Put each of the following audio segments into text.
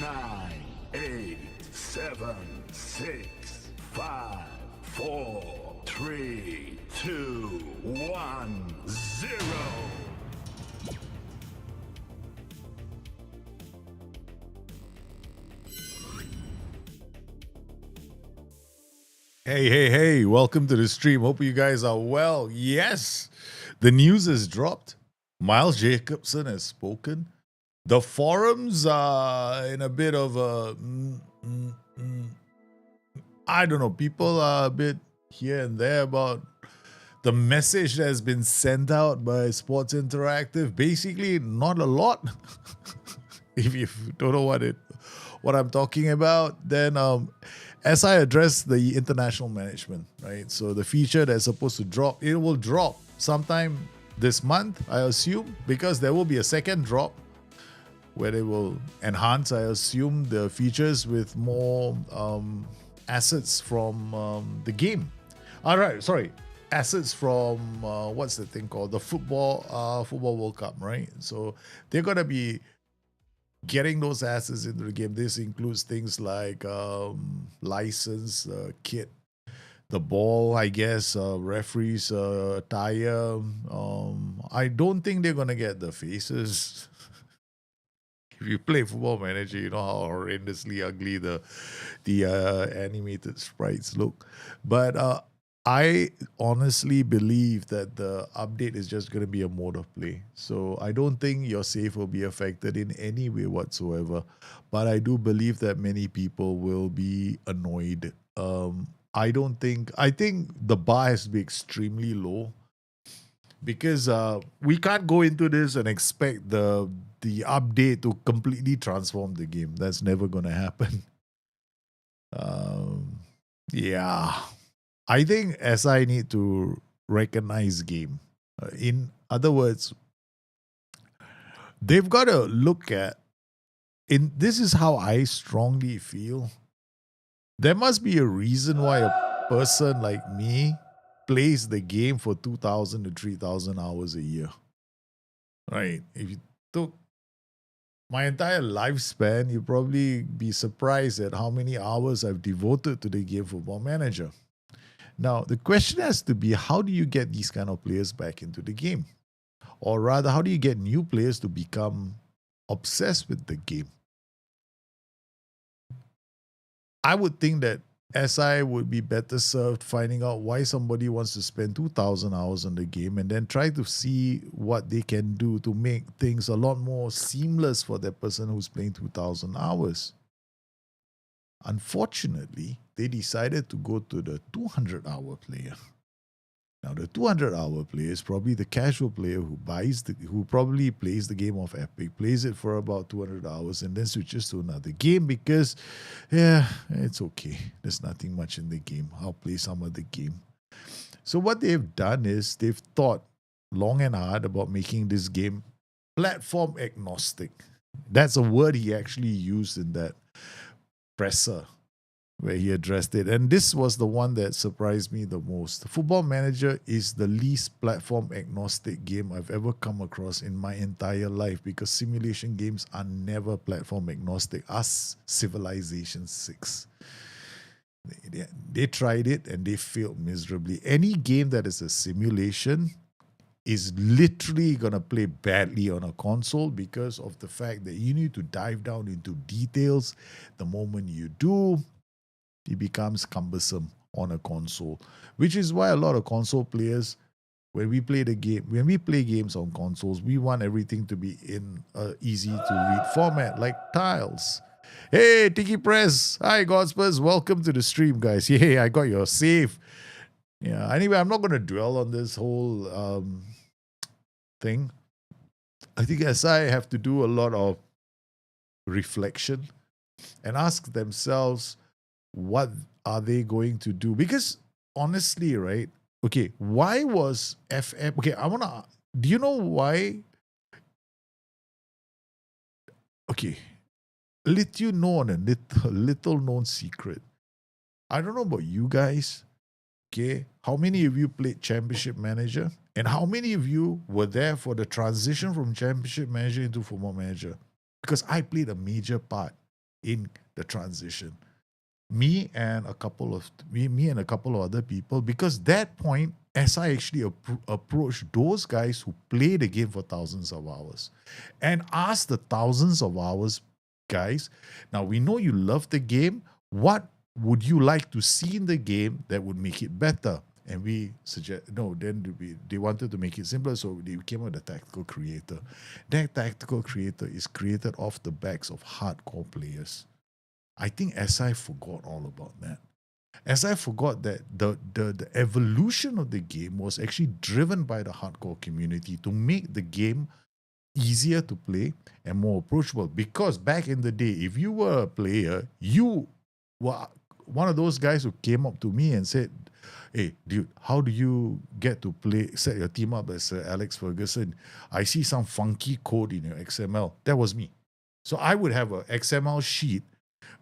nine, eight, seven, six, five, four, three, two, one, zero. Hey, welcome to the stream. Hope you guys are well. Yes, the news has dropped. Miles Jacobson has spoken. The forums are in a bit of a. I don't know. People are a bit here and there about the message that has been sent out by Sports Interactive. Basically, not a lot. If you don't know what I'm talking about, then as I address the international management, right? So the feature that's supposed to drop, it will drop sometime this month, I assume, because there will be a second drop where they will enhance, I assume, the features with more assets from the game. All right, sorry, assets from what's the thing called, the football World Cup, right? So they're gonna be getting those assets into the game. This includes things like license, kit, the ball, I guess, referees, attire. I don't think they're gonna get the faces. If you play Football Manager, you know how horrendously ugly the animated sprites look. But I honestly believe that the update is just going to be a mode of play. So I don't think your save will be affected in any way whatsoever. But I do believe that many people will be annoyed. I think the bar has to be extremely low because we can't go into this and expect the update to completely transform the game. That's never going to happen. Yeah. I think SI need to recognize game. In other words, they've got to look at this is how I strongly feel. There must be a reason why a person like me plays the game for 2,000 to 3,000 hours a year. Right? If you took my entire lifespan, you'd probably be surprised at how many hours I've devoted to the game Football Manager. Now, the question has to be, how do you get these kind of players back into the game? Or rather, how do you get new players to become obsessed with the game? I would think that SI would be better served finding out why somebody wants to spend 2,000 hours on the game and then try to see what they can do to make things a lot more seamless for that person who's playing 2,000 hours. Unfortunately, they decided to go to the 200-hour player. Now, the 200-hour player is probably the casual player who probably plays the game of Epic, plays it for about 200 hours, and then switches to another game because, yeah, it's okay. There's nothing much in the game. I'll play some other game. So what they've done is they've thought long and hard about making this game platform agnostic. That's a word he actually used in that presser where he addressed it. And this was the one that surprised me the most. Football Manager is the least platform agnostic game I've ever come across in my entire life because simulation games are never platform agnostic. Us Civilization 6. They tried it and they failed miserably. Any game that is a simulation is literally going to play badly on a console because of the fact that you need to dive down into details. The moment you do, it becomes cumbersome on a console, which is why a lot of console players, when we play games on consoles, we want everything to be in a easy to read format like tiles. Hey, Tiki Press. Hi, Godspurs. Welcome to the stream, guys. Hey, I got your save. Yeah. Anyway, I'm not going to dwell on this whole thing. I think SI have to do a lot of reflection and ask themselves, what are they going to do? Because honestly, right? Okay, why was FM? Okay, do you know why? Okay, let you know on a little known secret. I don't know about you guys. Okay, how many of you played Championship Manager? And how many of you were there for the transition from Championship Manager into Football Manager? Because I played a major part in the transition. Me and a couple of other people, because that point SI actually approached those guys who play the game for thousands of hours and asked the thousands of hours guys, now we know you love the game, what would you like to see in the game that would make it better? And we suggest they wanted to make it simpler, so they came up with a tactical creator. That tactical creator is created off the backs of hardcore players. I think SI forgot all about that. SI forgot that the evolution of the game was actually driven by the hardcore community to make the game easier to play and more approachable. Because back in the day, if you were a player, you were one of those guys who came up to me and said, "Hey, dude, how do you get to set your team up as Alex Ferguson? I see some funky code in your XML." That was me. So I would have a XML sheet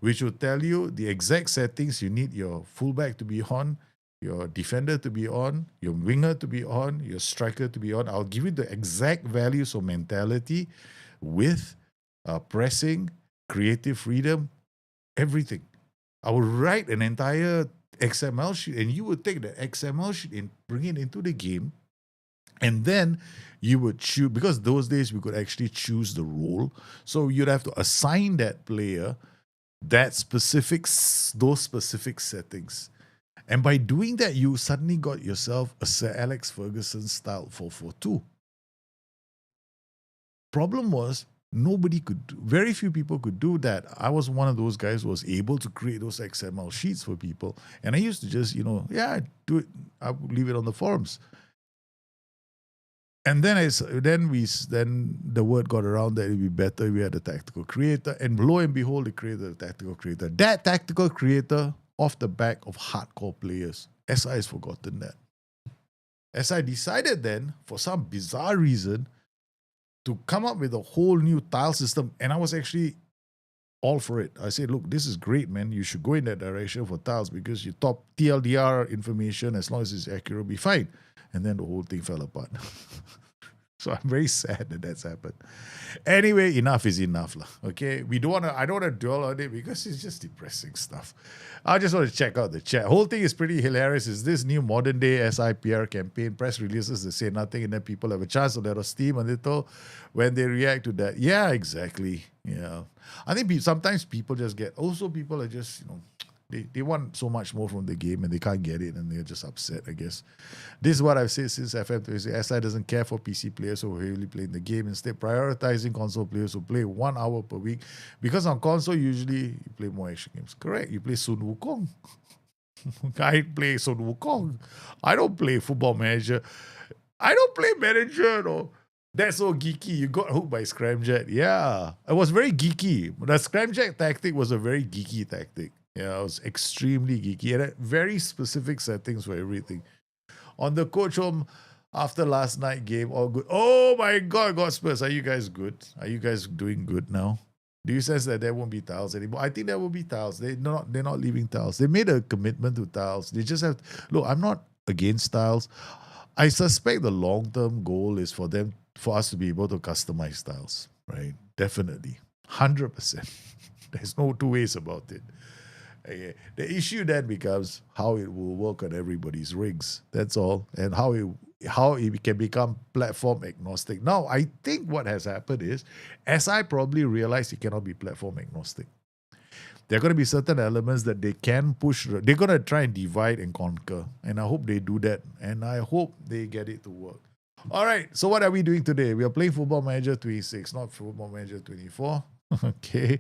which will tell you the exact settings you need your fullback to be on, your defender to be on, your winger to be on, your striker to be on. I'll give you the exact values of mentality, width, pressing, creative freedom, everything. I will write an entire XML sheet, and you would take the XML sheet and bring it into the game. And then you would choose, because those days we could actually choose the role. So you'd have to assign that player those specific settings. And by doing that, you suddenly got yourself a Sir Alex Ferguson style 4-4-2. Problem was, very few people could do that. I was one of those guys who was able to create those XML sheets for people. And I used to just, do it. I would leave it on the forums. And then the word got around that it'd be better if we had a tactical creator. And lo and behold, they created a tactical creator. That tactical creator, off the back of hardcore players. SI has forgotten that. SI decided then, for some bizarre reason, to come up with a whole new tile system. And I was actually all for it. I said, look, this is great, man. You should go in that direction for tiles because your top TLDR information, as long as it's accurate, will be fine. And then the whole thing fell apart. So I'm very sad that that's happened. Anyway, enough is enough. Okay? I don't want to dwell on it because it's just depressing stuff. I just want to check out the chat. Whole thing is pretty hilarious. Is this new modern day SIPR campaign, press releases that say nothing and then people have a chance to let off steam a little when they react to that. Yeah, exactly. Yeah. I think sometimes people just people are just, they want so much more from the game and they can't get it and they're just upset, I guess. This is what I've said since FM20. SI doesn't care for PC players who are heavily playing the game, instead prioritizing console players who play 1 hour per week. Because on console, usually you play more action games. Correct, you play Sun Wukong. I play Sun Wukong. I don't play Football Manager. I don't play Manager, no. That's so geeky. You got hooked by Scramjet. Yeah, it was very geeky. The Scramjet tactic was a very geeky tactic. Yeah, it was extremely geeky. It had very specific settings for everything. On the coach home after last night game, all good. Oh my God, Spurs. Are you guys good? Are you guys doing good now? Do you sense that there won't be tiles anymore? I think there will be tiles. They're not leaving tiles. They made a commitment to tiles. They just have look, I'm not against tiles. I suspect the long-term goal is for us to be able to customize tiles, right? Definitely. 100%. There's no two ways about it. Okay. The issue then becomes how it will work on everybody's rigs. That's all. And how it can become platform agnostic. Now, I think what has happened is SI probably realized it cannot be platform agnostic. There are going to be certain elements that they can push. They're going to try and divide and conquer. And I hope they do that. And I hope they get it to work. All right. So what are we doing today? We are playing Football Manager 26, not Football Manager 24. Okay.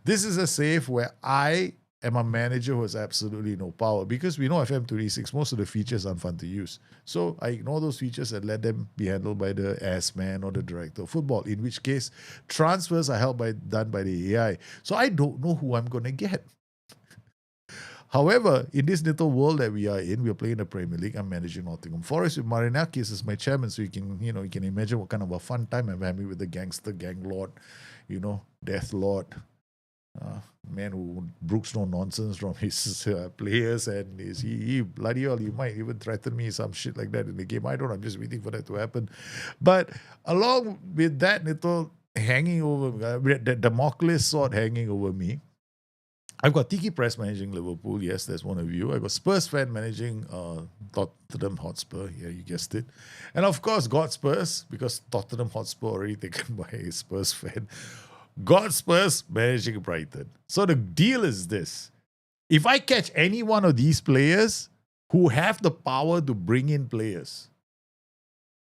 This is a save where I am a manager who has absolutely no power, because we know FM26, most of the features are fun to use. So I ignore those features and let them be handled by the S-man or the director of football, in which case transfers are done by the AI. So I don't know who I'm going to get. However, in this little world that we are in, we are playing the Premier League. I'm managing Nottingham Forest with Marinakis as my chairman, so you can imagine what kind of a fun time I'm having with the gangster gang lord, Death Lord, man who brooks no nonsense from his players, and he bloody hell, you might even threaten me some shit like that in the game. I don't know. I'm just waiting for that to happen. But along with that little hanging over the Damocles sword hanging over me. I've got Tiki Press managing Liverpool. Yes, that's one of you. I got Spurs fan managing Tottenham Hotspur. Yeah, you guessed it. And of course, God Spurs, because Tottenham Hotspur already taken by a Spurs fan. God Spurs managing Brighton. So the deal is this. If I catch any one of these players who have the power to bring in players,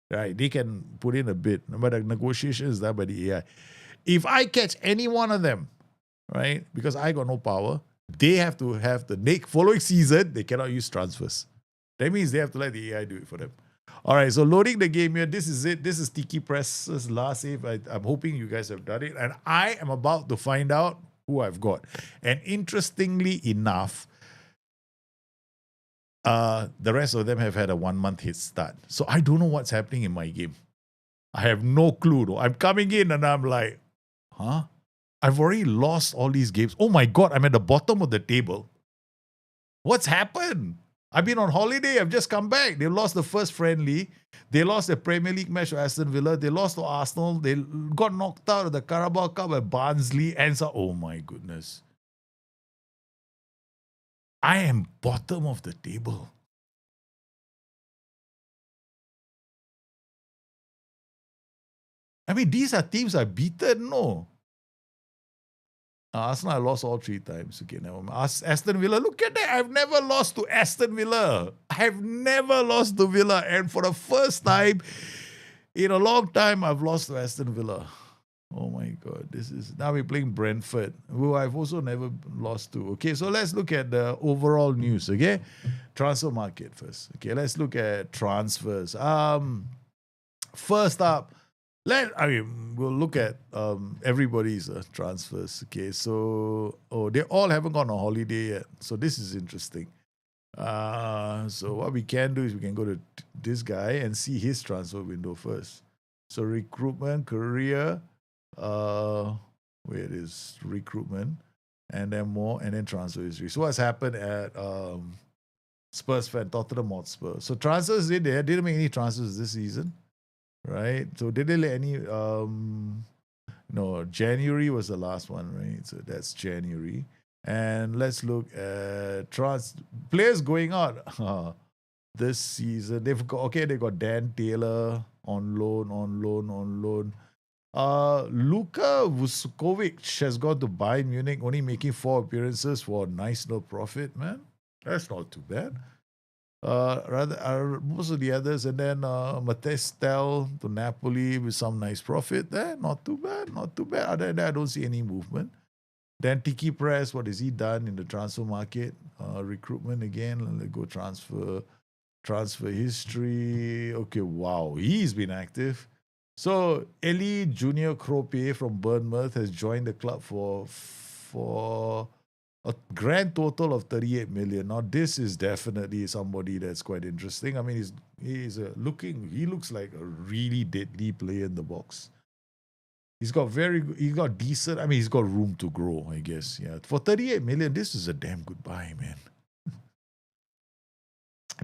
right, they can put in a bid. But the negotiation is done by the AI. If I catch any one of them, right, because I got no power, they have to have the following season, they cannot use transfers. That means they have to let the AI do it for them. All right, so loading the game here. This is it. This is Tiki Press's last save. I'm hoping you guys have done it. And I am about to find out who I've got. And interestingly enough, the rest of them have had a 1 month head start. So I don't know what's happening in my game. I have no clue though. I'm coming in and I'm like, huh? I've already lost all these games. Oh my God, I'm at the bottom of the table. What's happened? I've been on holiday. I've just come back. They lost the first friendly. They lost the Premier League match to Aston Villa. They lost to Arsenal. They got knocked out of the Carabao Cup by Barnsley. And so, oh my goodness. I am bottom of the table. I mean, these are teams I've beaten. No. Arsenal, I lost all 3 times. Okay, never mind. Aston Villa, look at that. I've never lost to Aston Villa. I've never lost to Villa. And for the first time in a long time, I've lost to Aston Villa. Oh my God. Now we're playing Brentford, who I've also never lost to. Okay, so let's look at the overall news, okay? Transfer market first. Okay, let's look at transfers. First up, we'll look at everybody's transfers. Okay, so they all haven't gone on holiday yet. So this is interesting. So what we can do is we can go to this guy and see his transfer window first. So recruitment, career, where it is recruitment, and then more, and then transfer history. So what's happened at Spurs fan, Tottenham Hotspur? So transfers, they didn't make any transfers this season. Right, so did they let any? No, January was the last one, right? So that's January, and let's look at players going out this season. They got Dan Taylor on loan. Luka Vuskovic has got to Bayern Munich, only making 4 appearances for a nice no profit, man. That's not too bad. Most of the others, and then Matthijs Tel to Napoli with some nice profit there. Not too bad. Other than that, I don't see any movement. Then Tiki Press, what has he done in the transfer market? Recruitment again. Let's go transfer history. Okay, wow, he's been active. So Eli Junior Krope from Bournemouth has joined the club for a grand total of 38 million. Now, this is definitely somebody that's quite interesting. I mean, he looks like a really deadly player in the box. He's got decent, he's got room to grow, I guess. Yeah. For 38 million, this is a damn good buy, man.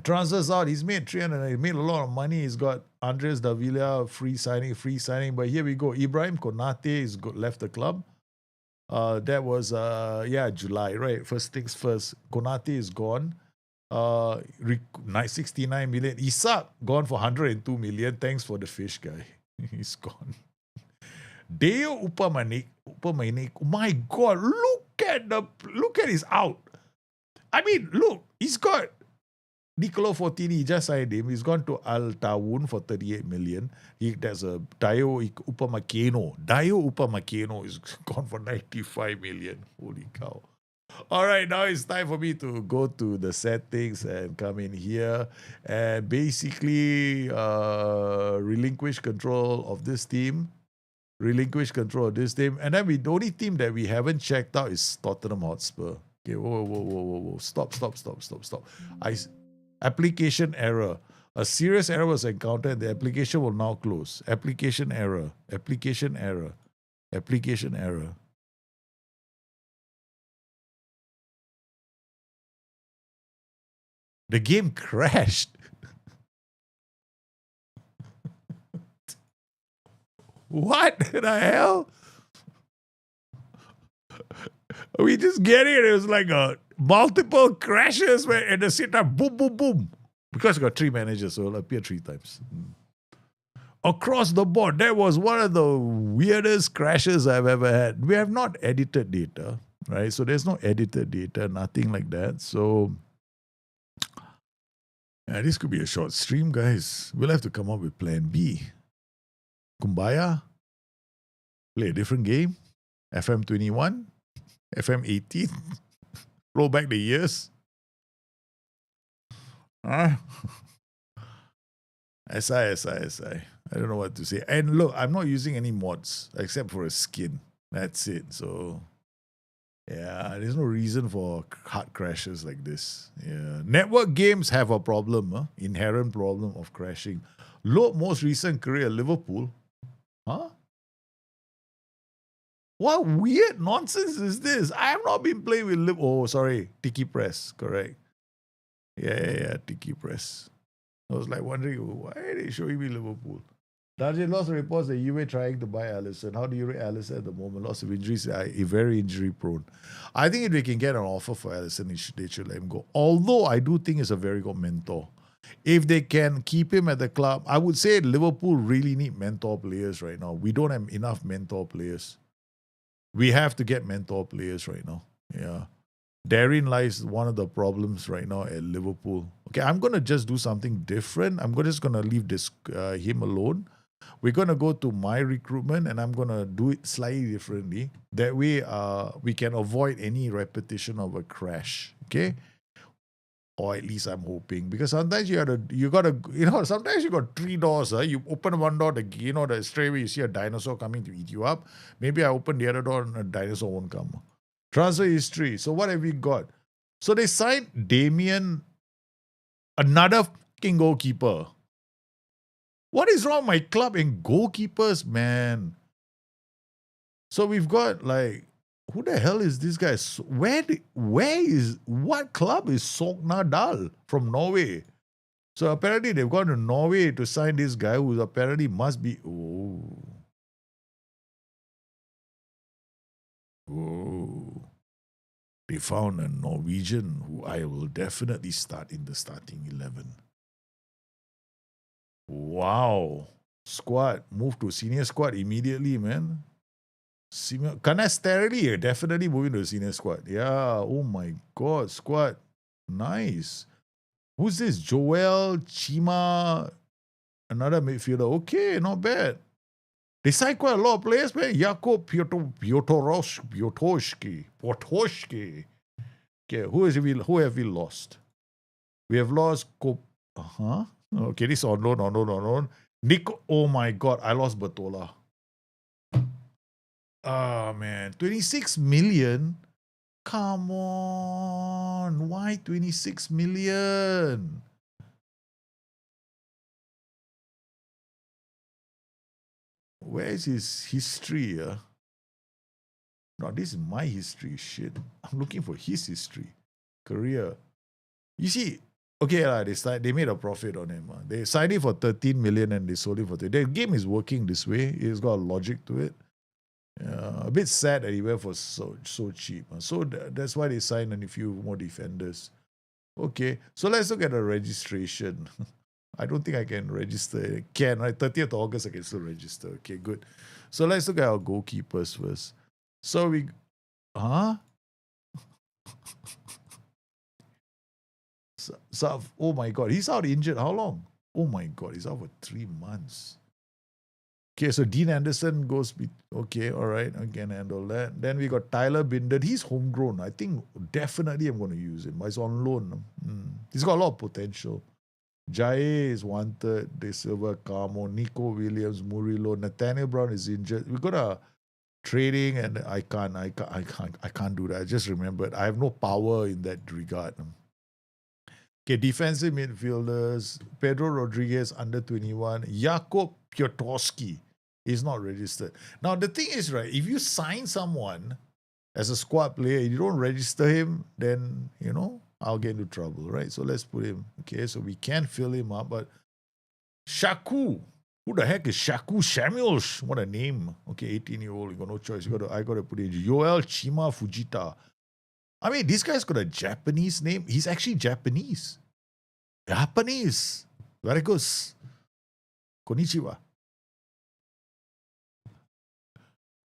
Transfers out, he's made 300, he made a lot of money. He's got Andres Davila, free signing. But here we go. Ibrahim Konate left the club. That was July, right? First things first. Konate is gone. 69 million. Isak gone for 102 million. Thanks for the fish guy. He's gone. Deo Upamecano. Oh my God, look at his out. I mean, look, he's got Nicolo Fortini, just signed him. He's gone to Al Tawun for 38 million. There's a Dio Upamecano is gone for 95 million. Holy cow. All right, now it's time for me to go to the settings and come in here and basically relinquish control of this team. And then the only team that we haven't checked out is Tottenham Hotspur. Okay, whoa. Stop. Application error. A serious error was encountered. The application will now close. Application error. The game crashed. What the hell? We just get it. It was like a multiple crashes where at the same time, boom, boom, boom. Because we got 3 managers, so it'll appear 3 times. Across the board, that was one of the weirdest crashes I've ever had. We have not edited data, right? So there's no edited data, nothing like that. So yeah, this could be a short stream, guys. We'll have to come up with plan B. Kumbaya, play a different game. FM21, FM18, roll back the years. SI. I don't know what to say. And look, I'm not using any mods except for a skin. That's it. So, yeah, there's no reason for hard crashes like this. Yeah, network games have a problem, inherent problem of crashing. Look, most recent career, Liverpool. Huh? What weird nonsense is this? I have not been playing with Liverpool. Oh, sorry, Tiki Press, correct. Yeah, Tiki Press. I was like wondering, why are they showing me Liverpool? Darjin lots of reports that you were trying to buy Allison. How do you rate Allison at the moment? Lots of injuries, very injury prone. I think if they can get an offer for Allison, they should let him go. Although I do think he's a very good mentor. If they can keep him at the club, I would say Liverpool really need mentor players right now. We don't have enough mentor players. We have to get mentor players right now. Yeah. Therein lies one of the problems right now at Liverpool. Okay, I'm going to just do something different. I'm just going to leave this him alone. We're going to go to my recruitment and I'm going to do it slightly differently. That way we can avoid any repetition of a crash. Okay? Or at least I'm hoping. Because sometimes sometimes you got 3 doors. You open one door, the straight away you see a dinosaur coming to eat you up. Maybe I open the other door and a dinosaur won't come. Transfer history. So what have we got? So they signed Damien, another fucking goalkeeper. What is wrong with my club and goalkeepers, man? So we've got who the hell is this guy? What club is Sogna Dal from Norway? So apparently they've gone to Norway to sign this guy who apparently must be. Oh. They found a Norwegian who I will definitely start in the starting 11. Wow. Squad. Move to senior squad immediately, man. Canastarelli, definitely moving to the senior squad. Yeah. Oh my God. Squad. Nice. Who's this? Joel Chima. Another midfielder. Okay, not bad. They signed quite a lot of players, man. Jakub Piotrowski. Okay, who have we lost? We have lost Okay, this is on loan. Nico, oh my God, I lost Bertola. Ah, man. 26 million? Come on. Why 26 million? Where is his history? No, this is my history. Shit. I'm looking for his history. Career. You see, okay, they made a profit on him. They signed him for 13 million and they sold him for 30. The game is working this way. It's got a logic to it. A bit sad that he went for so cheap. So that's why they signed a few more defenders. Okay, so let's look at the registration. I don't think I can register. I can, right? 30th August, I can still register. Okay, good. So let's look at our goalkeepers first. So oh my God, he's out injured. How long? Oh my God, he's out for 3 months. Okay, so Dean Anderson goes. Okay, all right, I can handle that. Then we got Tyler Binder. He's homegrown. I think definitely I'm going to use him. He's on loan. He's got a lot of potential. Jaye is wanted. De Silva, Carmo, Nico Williams, Murillo, Nathaniel Brown is injured. We got a trading, and I can't do that. I just remembered I have no power in that regard. Okay, defensive midfielders, Pedro Rodriguez, under 21, Jakub Piotrowski is not registered. Now, the thing is, right, if you sign someone as a squad player, you don't register him, then, I'll get into trouble, right? So let's put him, okay, so we can fill him up, but Shaku, Who the heck is Shaku Samuels? What a name. Okay, 18-year-old. You got no choice. I gotta put in Yoel Chima Fujita. I mean, this guy's got a Japanese name. He's actually Japanese. Japanese. Very good. Konnichiwa.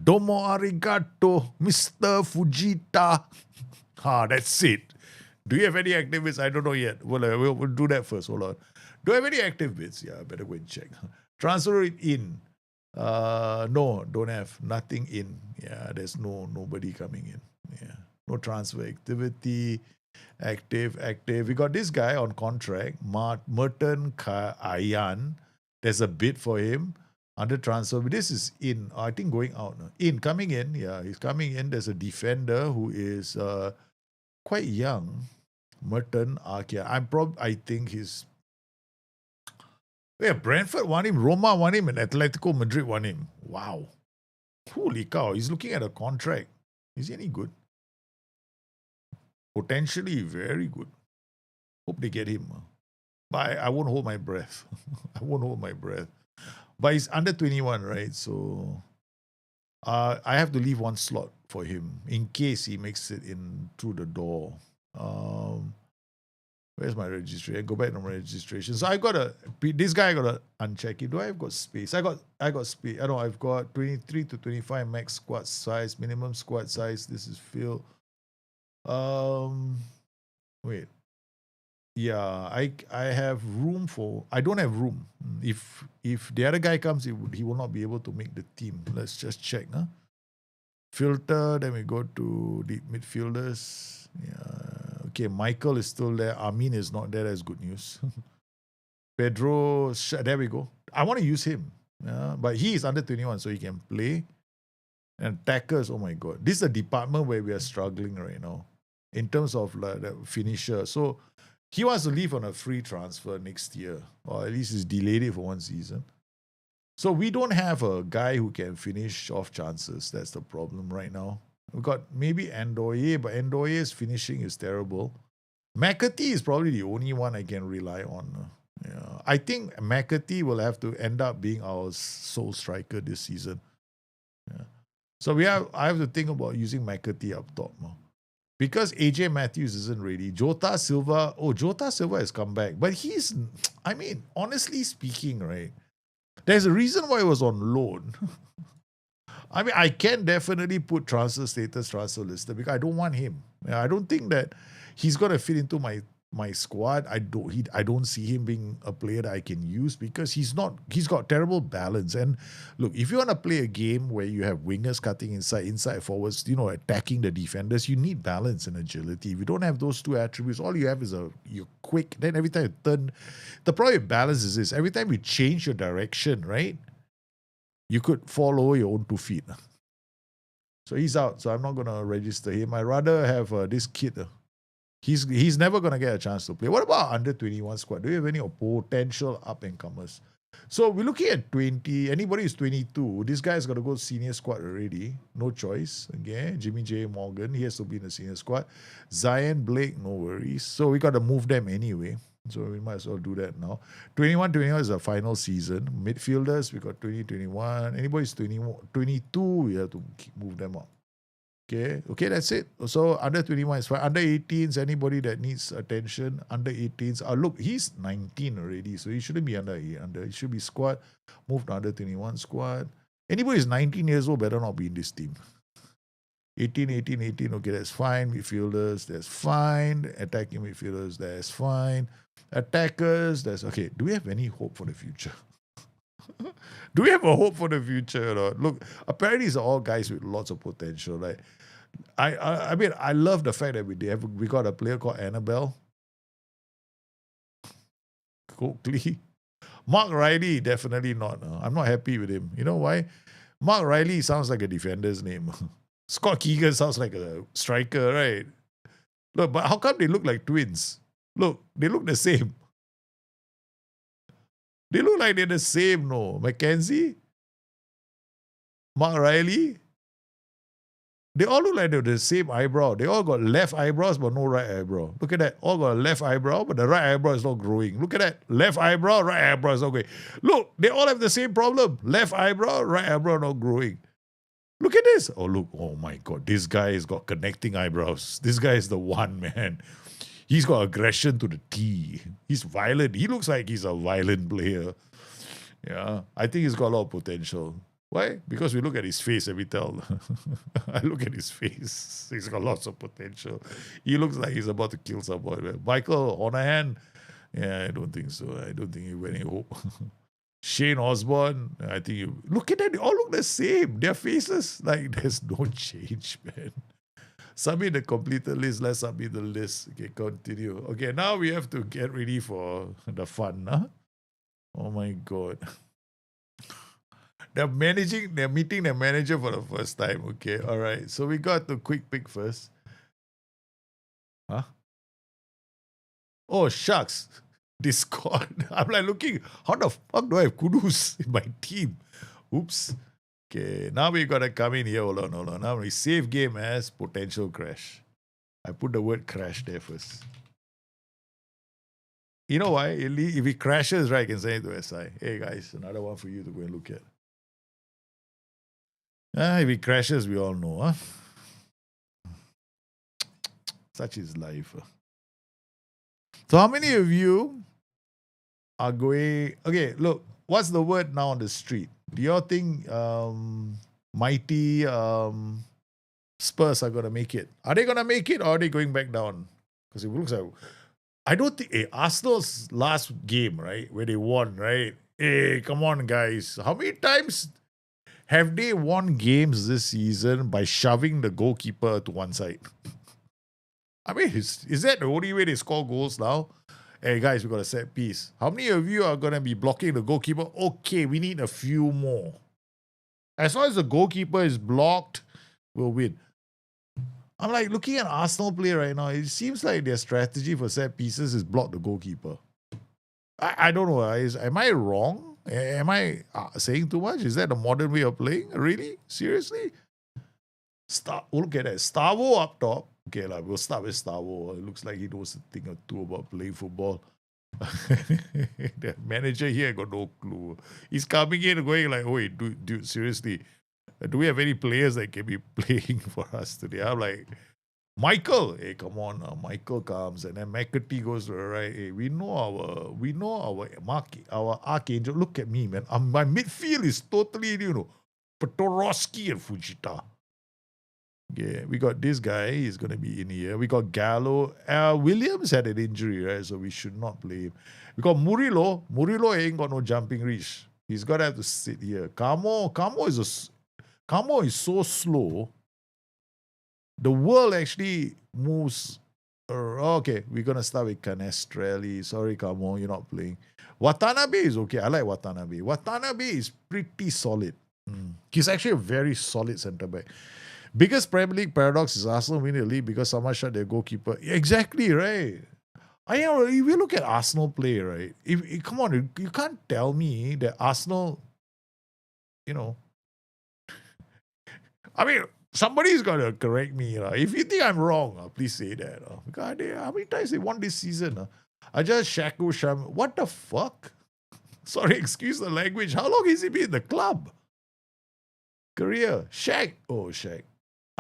Domo arigato, Mr. Fujita. That's it. Do you have any active bits? I don't know yet. Well, we'll do that first. Hold on. Do I have any active bits? Yeah, I better go and check. Transfer it in. No, don't have. Nothing in. Yeah, there's nobody coming in. Yeah. No transfer activity. Active. We got this guy on contract, Merton Ayan. There's a bid for him under transfer. But this is in. I think going out. In, coming in. Yeah, he's coming in. There's a defender who is quite young. Merton Akia. I think he's. Yeah, Brentford want him, Roma want him, and Atletico Madrid want him. Wow. Holy cow. He's looking at a contract. Is he any good? Potentially very good. Hope they get him. But I won't hold my breath. I won't hold my breath. But he's under 21, right? So I have to leave one slot for him in case he makes it in through the door. Where's my registration? Go back to my registration. So this guy I gotta uncheck it. Do I have got space? I got space. I know I've got 23 to 25 max squad size, minimum squad size. This is Phil. Wait. Yeah, I have room for. I don't have room. If the other guy comes, he will not be able to make the team. Let's just check. Filter. Then we go to the midfielders. Yeah. Okay, Michael is still there. Amin is not there. That's good news. Pedro, there we go. I want to use him. But he is under 21, so he can play. And attackers, oh my God. This is a department where we are struggling right now in terms of the finisher. So he wants to leave on a free transfer next year, or at least he's delayed it for one season. So we don't have a guy who can finish off chances. That's the problem right now. We've got maybe Ndoye, but Ndoye's finishing is terrible. McAtee is probably the only one I can rely on. Yeah. I think McAtee will have to end up being our sole striker this season. Yeah. So I have to think about using McAtee up top. Because AJ Matthews isn't ready. Jota Silva has come back. But honestly speaking, right, there's a reason why he was on loan. I mean, I can definitely put transfer list because I don't want him. I don't think that he's going to fit into my squad. I don't see him being a player that I can use because he's got terrible balance. And look, if you want to play a game where you have wingers cutting inside forwards, attacking the defenders, you need balance and agility. If you don't have those two attributes, all you have is you're quick. Then every time you turn, the problem with balance is this: every time you change your direction, right, you could fall over your own 2 feet. So he's out. So I'm not going to register him. I'd rather have this kid. He's never going to get a chance to play. What about under 21 squad? Do you have any potential up-and-comers? So we're looking at 20. Anybody who's 22, this guy's got to go senior squad already. No choice. Okay. Jimmy J. Morgan, he has to be in the senior squad. Zion Blake, no worries. So we got to move them anyway. So we might as well do that now. 21 is the final season. Midfielders, we got 2021. Anybody who's 22, we have to move them up. Okay, that's it. So under 21 is fine. Under 18s, anybody that needs attention, under 18s. Look, he's 19 already, so he shouldn't be under. He should be squad. Move to under 21 squad. Anybody who's 19 years old better not be in this team. 18, okay, that's fine. Midfielders, that's fine. Attacking midfielders, that's fine. Attackers, that's okay. Do we have any hope for the future? Do we have a hope for the future or not? Look, apparently it's all guys with lots of potential. Like, I mean, I love the fact that we got a player called Annabelle Coakley. Mark Riley, definitely not. I'm not happy with him. You know why? Mark Riley sounds like a defender's name. Scott Keegan sounds like a striker, right? Look, but how come they look like twins? Look, they look the same. They look like they're the same, no? Mackenzie? Mark Riley? They all look like they're the same eyebrow. They all got left eyebrows but no right eyebrow. Look at that. All got a left eyebrow, but the right eyebrow is not growing. Look at that. Left eyebrow, right eyebrow is not growing. Look, they all have the same problem. Left eyebrow, right eyebrow not growing. Look at this. Oh, look. Oh, my God. This guy has got connecting eyebrows. This guy is the one, man. He's got aggression to the T. He's violent. He looks like he's a violent player. Yeah. I think he's got a lot of potential. Why? Because we look at his face and we tell. I look at his face. He's got lots of potential. He looks like he's about to kill someone. Michael, on a hand. Yeah, I don't think so. I don't think he have any hope. Shane Osborne, I think you look at that, they all look the same. Their faces, like there's no change, man. Submit the completed list. Let's submit the list. Okay, continue. Okay, now we have to get ready for the fun, huh? Oh my God. They're meeting the manager for the first time. Okay, all right. So we got the quick pick first. Huh? Oh, shucks. Discord. I'm like looking, how the fuck do I have Kudus in my team? Oops. Okay, now we gotta come in here. Hold on. Now we save game as potential crash. I put the word crash there first. You know why? If it crashes, right, I can send it to SI. Hey guys, another one for you to go and look at. If it crashes, we all know, huh? Such is life. So how many of you are going... Okay, look, what's the word now on the street? Do you all think mighty Spurs are going to make it? Are they going to make it or are they going back down? Because it looks like... I don't think... Arsenal's last game, right, where they won, right? Hey, come on, guys. How many times have they won games this season by shoving the goalkeeper to one side? I mean, is that the only way they score goals now? Hey, guys, we got a set piece. How many of you are going to be blocking the goalkeeper? Okay, we need a few more. As long as the goalkeeper is blocked, we'll win. I'm like looking at Arsenal play right now. It seems like their strategy for set pieces is block the goalkeeper. I don't know. Am I wrong? Am I saying too much? Is that the modern way of playing? Really? Seriously? Look at that. Stavo up top. Okay, we'll start with Stavo. It looks like he knows a thing or two about playing football. The manager here got no clue. He's coming in and going like, wait, dude, seriously, do we have any players that can be playing for us today? I'm like, Michael, hey, come on now. Michael comes and then McAtee goes to the right. Hey, we know our archangel. Look at me, man. My midfield is totally, Petorowski and Fujita. Yeah, we got this guy. He's going to be in here. We got Gallo. Williams had an injury, right? So we should not play him. We got Murillo. Murillo ain't got no jumping reach. He's going to have to sit here. Camo is so slow. The world actually moves. Okay, we're going to start with Canestrelli. Sorry, Camo, you're not playing. Watanabe is okay. I like Watanabe. Watanabe is pretty solid. He's actually a very solid centre-back. Biggest Premier League paradox is Arsenal winning the league because someone shot their goalkeeper. Exactly, right? If you look at Arsenal play, right? Come on, you can't tell me that Arsenal, I mean, somebody's got to correct me. If you think I'm wrong, please say that. God, how many times they won this season? I just Shaku Sham. What the fuck? Sorry, excuse the language. How long has he been in the club? Career. Shaq. Oh, Shaq.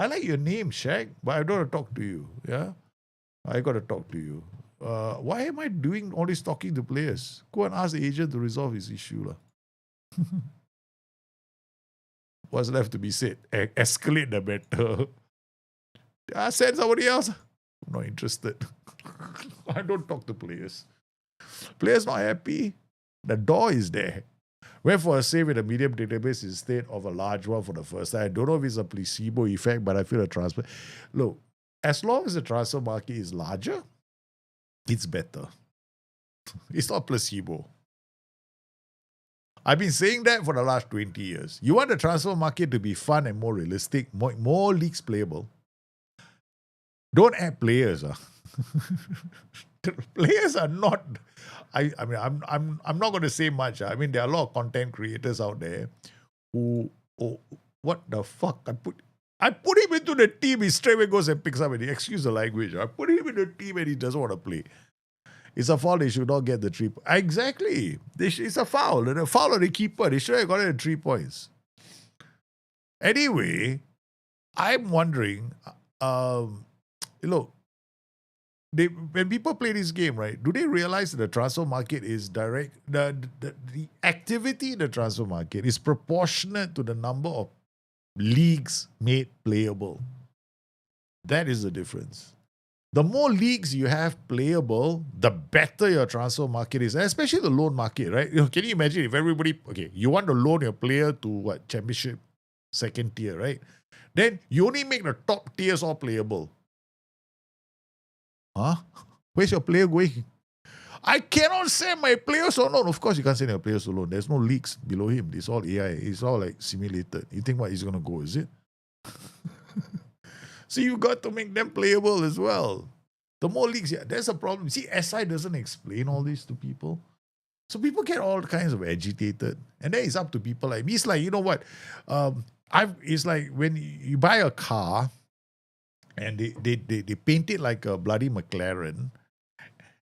I like your name, Shaq, but I don't want to talk to you. Yeah? I got to talk to you. Why am I doing all this talking to players? Go and ask the agent to resolve his issue. What's left to be said? Escalate the matter. Send somebody else. I'm not interested. I don't talk to players. Players not happy. The door is there. Went for a save with a medium database instead of a large one for the first time. I don't know if it's a placebo effect, but I feel a transfer. Look, as long as the transfer market is larger, it's better. It's not placebo. I've been saying that for the last 20 years. You want the transfer market to be fun and more realistic, more leagues playable. Don't add players. Players are not... I'm not going to say much. I mean, there are a lot of content creators out there who... Oh, what the fuck? I put him into the team, he straight away goes and picks up and he, excuse the language. I put him in the team and he doesn't want to play. It's a foul, they should not get the 3 points. Exactly. It's a foul. And a foul on the keeper. They should have gotten 3 points. Anyway, I'm wondering, look, when people play this game, right, do they realize that the transfer market is direct, the activity in the transfer market is proportionate to the number of leagues made playable? That is the difference. The more leagues you have playable, the better your transfer market is, especially the loan market, right? Can you imagine if everybody, okay, you want to loan your player to what, championship, second tier, right? Then you only make the top tiers all playable. Huh? Where's your player going? I cannot send my players on loan. Of course, you can't send your players to loan. There's no leagues below him. It's all AI. It's all like simulated. You think what he's going to go, is it? So you got to make them playable as well. The more leagues, yeah, there's a problem. See, SI doesn't explain all this to people. So people get all kinds of agitated. And then it's up to people like me. It's like, you know what? It's like when you buy a car and they paint it like a bloody McLaren.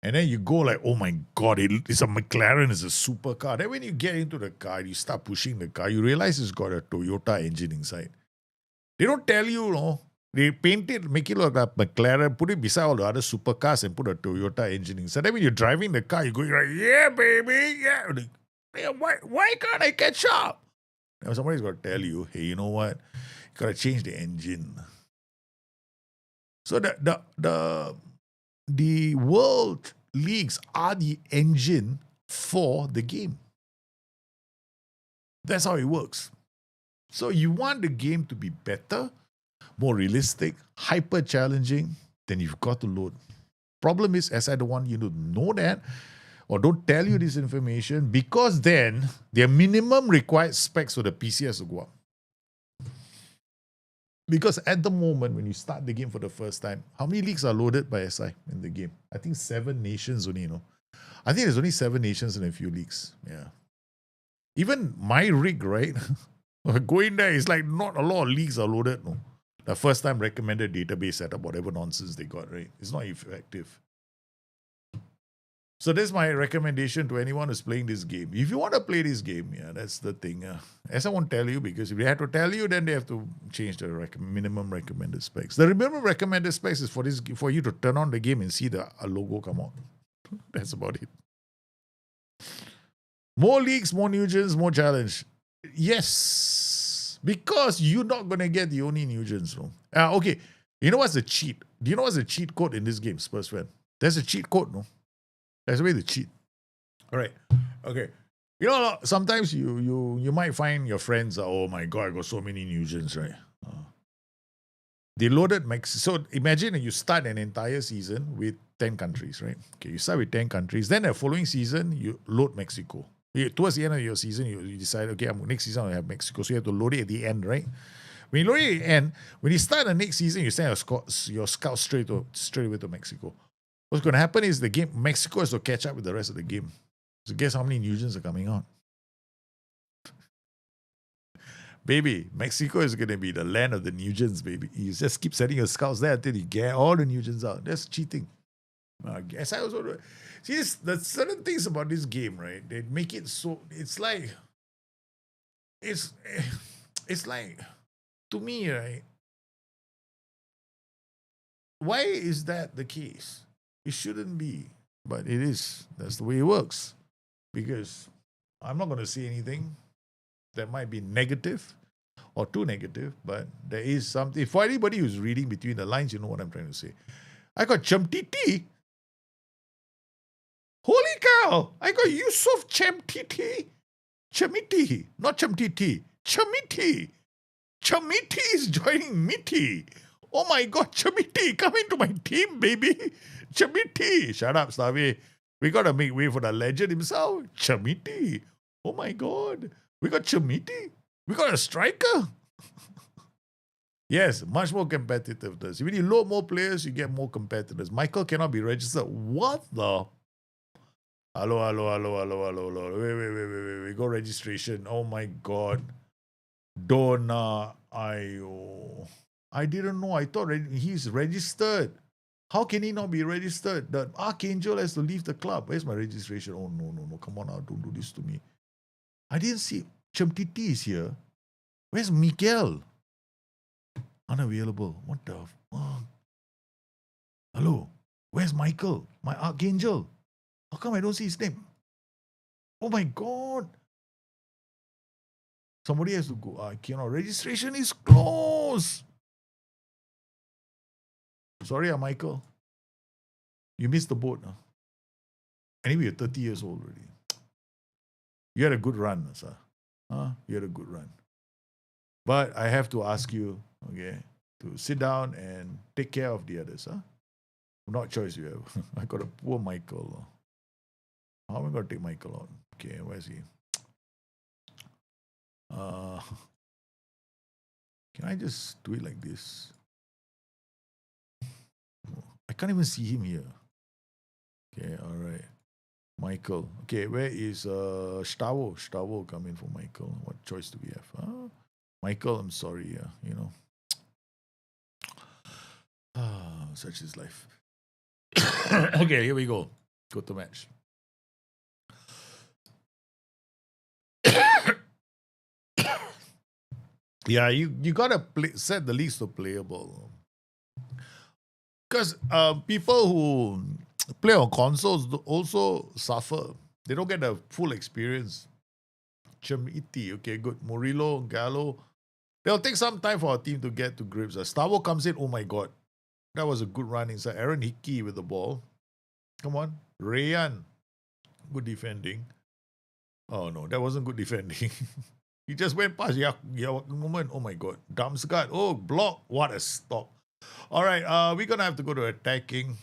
And then you go like, oh my God, it's a McLaren, it's a supercar. Then when you get into the car, you start pushing the car, you realize it's got a Toyota engine inside. They don't tell you, they paint it, make it look like McLaren, put it beside all the other supercars and put a Toyota engine inside. Then when you're driving the car, you're going like, yeah, baby, yeah. Why can't I catch up? Now somebody's got to tell you, hey, you know what? You got to change the engine. So the world leagues are the engine for the game. That's how it works. So you want the game to be better, more realistic, hyper challenging, then you've got to load. Problem is, as I don't want you to know that or don't tell you this information, because then their minimum required specs for the PC has to go up. Because at the moment, when you start the game for the first time, how many leagues are loaded by SI in the game? I think 7 nations only, I think there's only 7 nations and a few leagues. Yeah. Even my rig, right? Going there, it's like not a lot of leagues are loaded. No. The first time recommended database setup, whatever nonsense they got, right? It's not effective. So that's my recommendation to anyone who's playing this game. If you want to play this game, yeah, that's the thing. As I won't tell you, because if they have to tell you, then they have to change the minimum recommended specs. The minimum recommended specs is for you to turn on the game and see the logo come out. That's about it. More leagues, more new gens, more challenge. Yes, because you're not going to get the only new gens. No? Okay, you know what's the cheat? Do you know what's the cheat code in this game, Spurs fan? There's a cheat code, no? There's a way to cheat. All right. Okay. You know, sometimes you might find your friends, oh my God, I got so many new gens, right? They loaded Mexico. So imagine you start an entire season with 10 countries, right? Okay, you start with 10 countries. Then the following season, you load Mexico. Towards the end of your season, you decide, okay, next season I'll have Mexico. So you have to load it at the end, right? When you load it at the end, when you start the next season, you send your scouts straight away to Mexico. What's going to happen is Mexico has to catch up with the rest of the game. So guess how many new gens are coming on? Baby, Mexico is going to be the land of the new gens, baby. You just keep sending your scouts there until you get all the new gens out. That's cheating. I guess I also... See, there's certain things about this game, right? They make it so... It's like... It's like... To me, right? Why is that the case? It shouldn't be, but it is. That's the way it works. Because I'm not going to say anything that might be negative or too negative, but there is something. For anybody who's reading between the lines, you know what I'm trying to say. I got Chamtiti. Holy cow! I got Yusuf Chamtiti. Chamiti, not Chamtiti. Chamiti. Chamiti is joining Miti. Oh my God, Chamiti, come into my team, baby. Chamiti. Shut up, Stavi. We got to make way for the legend himself. Chamiti. Oh my God. We got Chamiti. We got a striker. Yes, much more competitiveness. When you load more players, you get more competitors. Michael cannot be registered. What the? Hello. Wait. Go registration. Oh my God. Donna, I didn't know. I thought he's registered. How can he not be registered? The Archangel has to leave the club. Where's my registration? Oh, no. Come on now. Don't do this to me. I didn't see. Titi is here. Where's Miguel? Unavailable. What the? Hello? Where's Michael? My Archangel? How come I don't see his name? Oh my God. Somebody has to go. I cannot. Registration is closed. Sorry, Michael. You missed the boat. Anyway, you're 30 years old already. You had a good run, sir. You had a good run. But I have to ask you, okay, to sit down and take care of the others. Not choice you have. I got a poor Michael. How am I going to take Michael out? Okay, where's he? Can I just do it like this? I can't even see him here. Okay, all right. Michael. Okay, where is Stavo? Stavo coming for Michael. What choice do we have? Michael, I'm sorry. Such is life. Okay, here we go. Go to match. Yeah, you gotta set the leagues to playable. Because people who play on consoles also suffer. They don't get the full experience. Chemiti, okay, good. Murillo, Gallo. They'll take some time for our team to get to grips. Stavo comes in, oh my God. That was a good run inside. Aaron Hickey with the ball. Come on. Rayan. Good defending. Oh no, that wasn't good defending. He just went past moment. Oh my God. Damsgaard. Oh, block. What a stop. All right, we're going to have to go to attacking.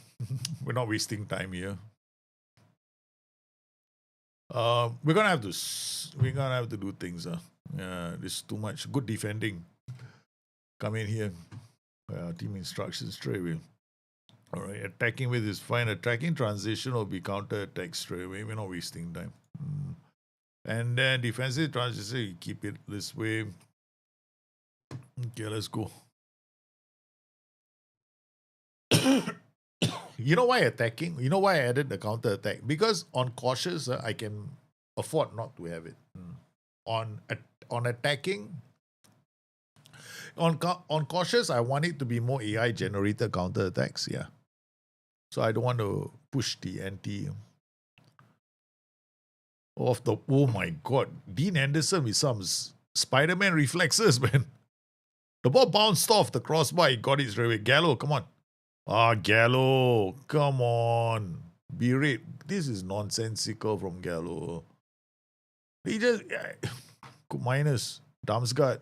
We're not wasting time here. We're gonna have to do things. Yeah, this is too much. Good defending. Come in here. Team instructions straight away. All right, attacking with is fine. Attacking transition will be counter attack straight away. We're not wasting time. And then defensive transition, you keep it this way. Okay, let's go. You know why attacking? You know why I added the counter attack? Because on cautious, I can afford not to have it. On attacking, on cautious, I want it to be more AI generated counter attacks. Yeah. So I don't want to push the anti. Oh my God, Dean Anderson with some Spider-Man reflexes, man. The ball bounced off the crossbar. He got it straight away. Gallo, come on. Gallo, come on. Berate. This is nonsensical from Gallo. He just minus Damsgaard,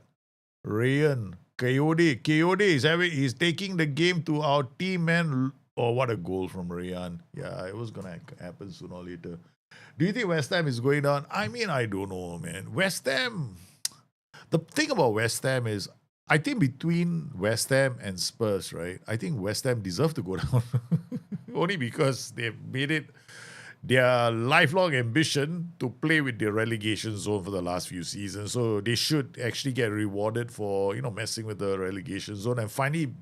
Rayan, Coyote. He's taking the game to our team, man. Oh, what a goal from Rayan. Yeah, it was gonna happen sooner or later. Do you think West Ham is going down? I mean, I don't know, man. West Ham. The thing about West Ham is, I think between West Ham and Spurs, right? I think West Ham deserve to go down. Only because they've made it their lifelong ambition to play with the relegation zone for the last few seasons. So they should actually get rewarded for, messing with the relegation zone and finally,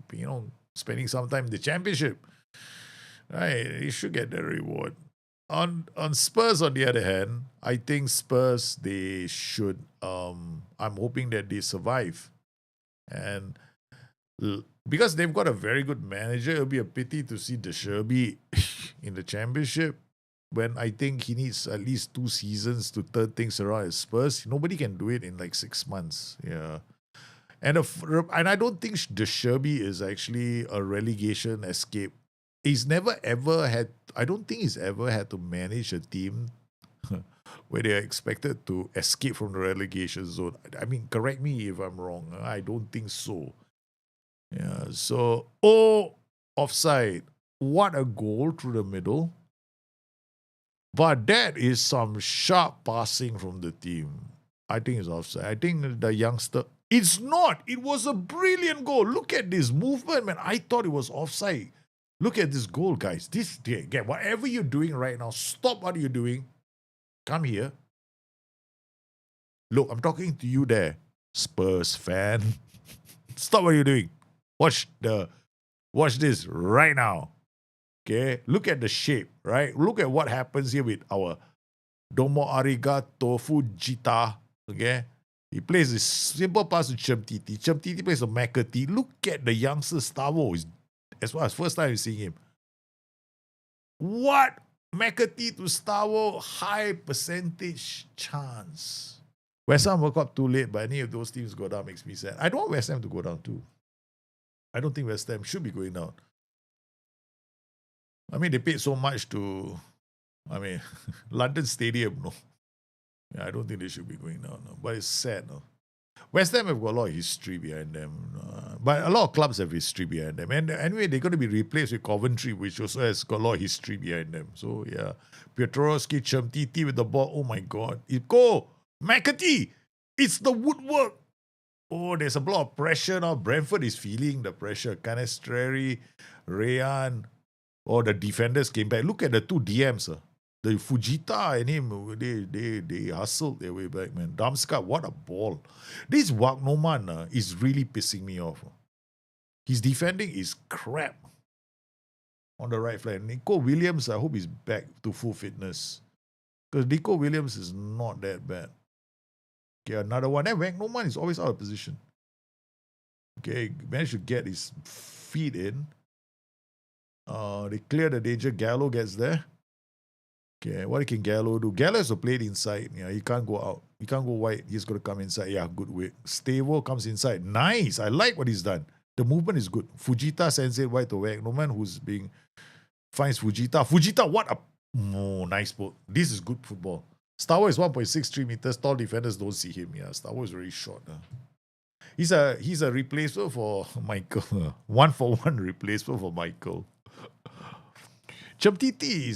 spending some time in the championship. Right? They should get the reward. On Spurs, on the other hand, I think Spurs, they should, I'm hoping that they survive. And because they've got a very good manager, it'll be a pity to see De Sherby in the championship when I think he needs at least 2 seasons to turn things around at Spurs. Nobody can do it in like 6 months. Yeah. And I don't think De Sherby is actually a relegation escape. He's never ever had, I don't think he's ever had to manage a team where they're expected to escape from the relegation zone. I mean, correct me if I'm wrong. I don't think so. Yeah, so, offside. What a goal through the middle. But that is some sharp passing from the team. I think it's offside. I think the youngster... It's not. It was a brilliant goal. Look at this movement, man. I thought it was offside. Look at this goal, guys. Whatever you're doing right now, stop what you're doing. Come here. Look, I'm talking to you there. Spurs fan. Stop what you're doing. Watch this right now. Okay, look at the shape, right? Look at what happens here with our Domo Arigato Fujita. Okay, he plays this simple pass to Chemtiti. Chemtiti plays to McAtee. Look at the youngster Stavo. As well as first time you seeing him. What? McAtee to Stavo, high percentage chance. West Ham woke up too late, but any of those teams go down makes me sad. I don't want West Ham to go down too. I don't think West Ham should be going down. I mean, they paid so much to, London Stadium, no. Yeah, I don't think they should be going down, no. But it's sad, no. West Ham have got a lot of history behind them. But a lot of clubs have history behind them. And anyway, they're going to be replaced with Coventry, which also has got a lot of history behind them. So, yeah. Piotrowski, Chemtiti with the ball. Oh, my God. Go! McAtee! It's the woodwork! Oh, there's a lot of pressure now. Brentford is feeling the pressure. Canestrari, Rayan. Oh, the defenders came back. Look at the two DMs. The Fujita and him, they hustled their way back, man. Damska, what a ball. This Wagnoman is really pissing me off. His defending is crap on the right flank. Nico Williams, I hope he's back to full fitness. Because Nico Williams is not that bad. Okay, another one. And Wagnoman is always out of position. Okay, managed to get his feet in. They clear the danger. Gallo gets there. Okay, what can Gallo do? Gallo has to play it inside. Yeah, he can't go out. He can't go wide. He's got to come inside. Yeah, good way. Stavo comes inside. Nice. I like what he's done. The movement is good. Fujita sends it wide to Wagnoman, who's finds Fujita. Fujita, what a nice ball. This is good football. Stavo is 1.63 meters. Tall defenders don't see him. Yeah, Stavo is very short. He's a replacement for Michael. 1-for-1 replacement for Michael. Chemtiti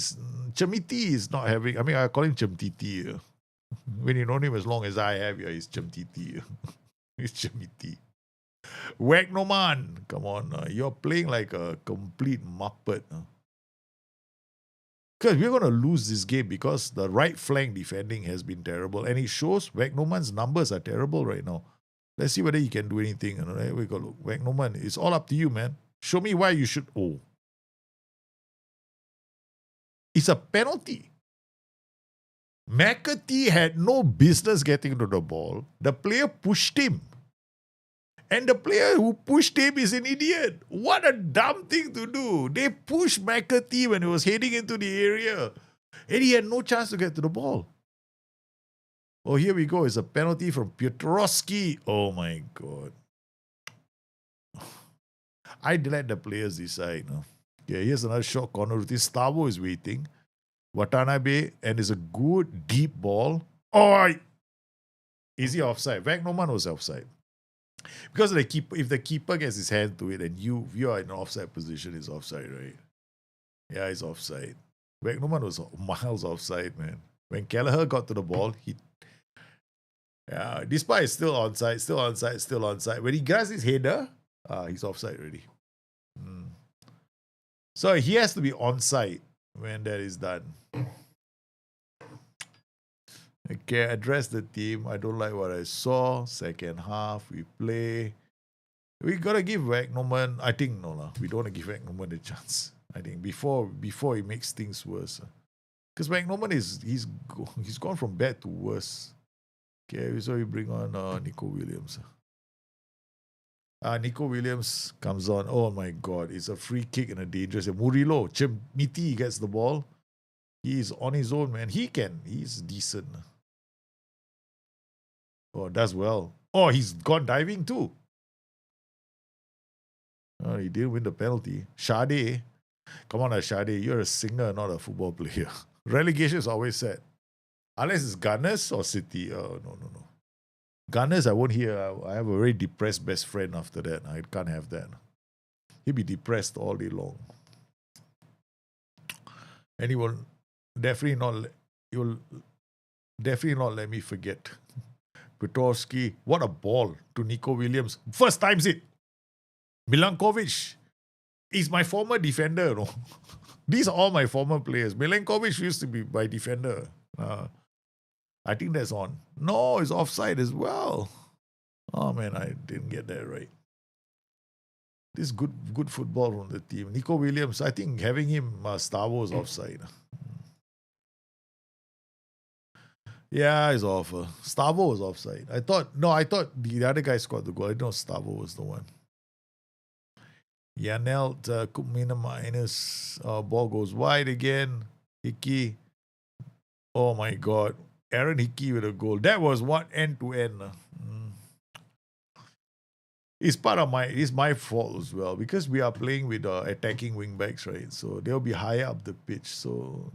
is not having. I call him Chemtiti. When you know him as long as I have, yeah, he's Chemtiti. He's Chemtiti. Wagnoman, come on, you're playing like a complete muppet. Because we're going to lose this game because the right flank defending has been terrible, and it shows. Wagnoman's numbers are terrible right now. Let's see whether he can do anything. Right? We got look. Wagnoman, it's all up to you, man. Show me why you should. Oh. It's a penalty. McAtee had no business getting to the ball. The player pushed him. And the player who pushed him is an idiot. What a dumb thing to do. They pushed McAtee when he was heading into the area. And he had no chance to get to the ball. Oh, here we go. It's a penalty from Piotrowski. Oh, my God. I let the players decide. No? Okay, here's another short corner routine. Stavo is waiting. Watanabe, and it's a good deep ball. Oh, is he offside? Wagnoman was offside. Because if the keeper gets his hand to it and you are in an offside position, it's offside, right? Yeah, it's offside. Wagnoman was miles offside, man. When Kelleher got to the ball, despite it's still onside. When he grabs his header, he's offside already. So he has to be onside when that is done. Okay, address the team. I don't like what I saw. Second half, we play. We gotta give Wagnoman. I think we don't want to give Wagnoman a chance. I think before he makes things worse. Because Wagnoman he's gone from bad to worse. Okay, so we bring on Nico Williams. Nico Williams comes on. Oh my God, it's a free kick and a dangerous. Murillo, Chemtiti gets the ball. He's on his own, man. He's decent. Oh, does well. Oh, he's gone diving too. Oh, he didn't win the penalty. Sade. Come on, Sade. You're a singer, not a football player. Relegation is always sad. Unless it's Gunners or City. Oh, no. Gunners, I won't hear. I have a very depressed best friend after that. I can't have that. He'll be depressed all day long. And he will definitely not let me forget. Petrovsky, what a ball to Nico Williams. First time's it. Milankovic is my former defender. No? These are all my former players. Milankovic used to be my defender. I think that's on. No, it's offside as well. Oh man, I didn't get that right. This good football from the team. Nico Williams, I think having him Stavo was offside. Yeah, it's off. Stavo was offside. I thought the other guy scored the goal. I know Stavo was the one. Yanel Kumina minus ball goes wide again. Hickey. Oh my god. Aaron Hickey with a goal. That was one end to end. It's my fault as well because we are playing with attacking wing backs, right? So they'll be higher up the pitch. So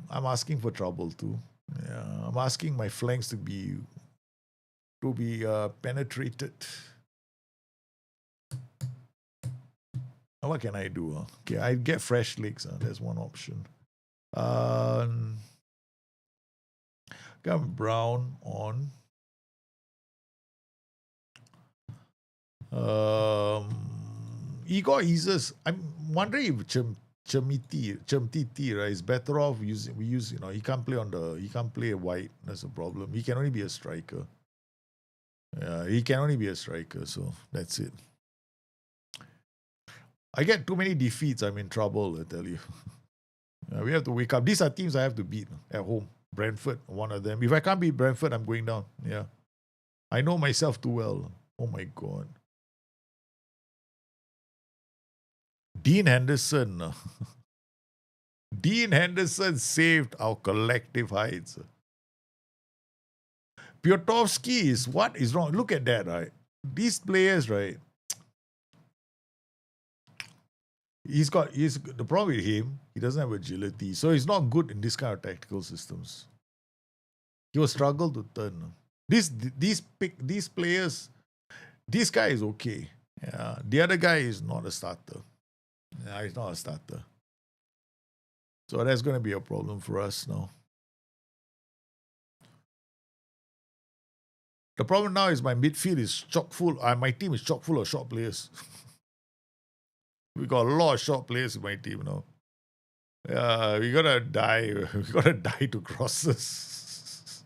I'm asking for trouble too. Yeah, I'm asking my flanks to be penetrated. What can I do? Okay, I get fresh legs. That's one option. Got Brown on. Igor Isis. I'm wondering if Chemtiti, right, is better off using. We use, he can't play white. That's a problem. He can only be a striker. Yeah, he can only be a striker. So that's it. I get too many defeats. I'm in trouble. I tell you. We have to wake up. These are teams I have to beat at home. Brentford, one of them. If I can't beat Brentford, I'm going down. Yeah, I know myself too well. Oh my god. Dean Henderson. Dean Henderson saved our collective heights. Piotrowski is what is wrong? Look at that, right? These players, right? He's the problem with him. He doesn't have agility, so he's not good in this kind of tactical systems. He will struggle to turn. These players. This guy is okay. Yeah, the other guy is not a starter. Yeah, he's not a starter. So that's going to be a problem for us now. The problem now is my midfield is chock full. My team is chock full of short players. We got a lot of short players in my team now. Yeah, we gotta die. We gotta die to crosses.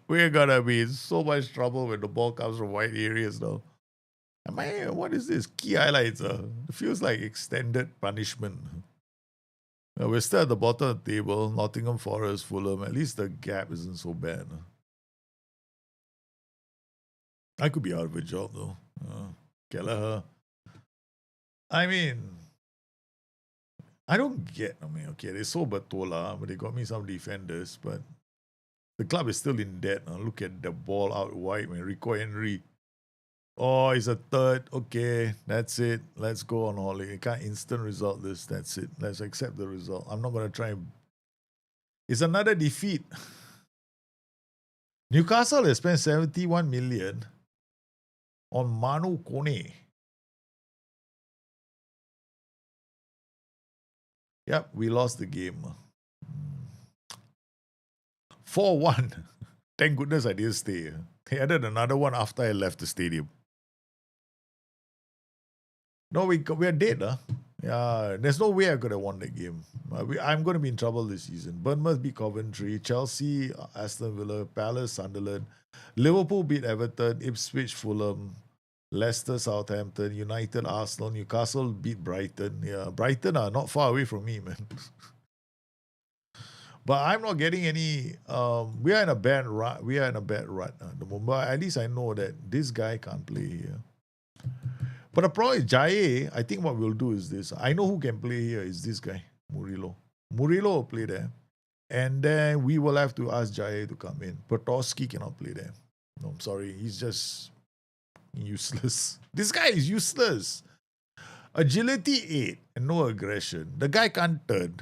We're gonna be in so much trouble when the ball comes from wide areas now. What is this? Key highlights. It feels like extended punishment. We're still at the bottom of the table. Nottingham Forest, Fulham. At least the gap isn't so bad. I could be out of a job though. Kelleher. I don't get. Okay, they sold Batola, but they got me some defenders. But the club is still in debt. Look at the ball out wide, man. Rico Henry. Oh, it's a third. Okay, that's it. Let's go on holiday. You can't instant result this. That's it. Let's accept the result. I'm not going to try and... It's another defeat. Newcastle has spent 71 million on Manu Kone. Yep, we lost the game. 4-1. Thank goodness I didn't stay. They added another one after I left the stadium. No, we are dead. Yeah, there's no way I could have won that game. I'm going to be in trouble this season. Bournemouth beat Coventry, Chelsea, Aston Villa, Palace, Sunderland, Liverpool beat Everton, Ipswich, Fulham, Leicester, Southampton, United, Arsenal, Newcastle beat Brighton. Yeah, Brighton are not far away from me, man. But I'm not getting any. We are in a bad rut. At the moment. But at least I know that this guy can't play here. But the problem is Jai. I think what we'll do is this. I know who can play here is this guy, Murillo. Murillo will play there. And then we will have to ask Jai to come in. Piotrowski cannot play there. No, I'm sorry. He's just useless. This guy is useless. Agility 8 and no aggression. The guy can't turn.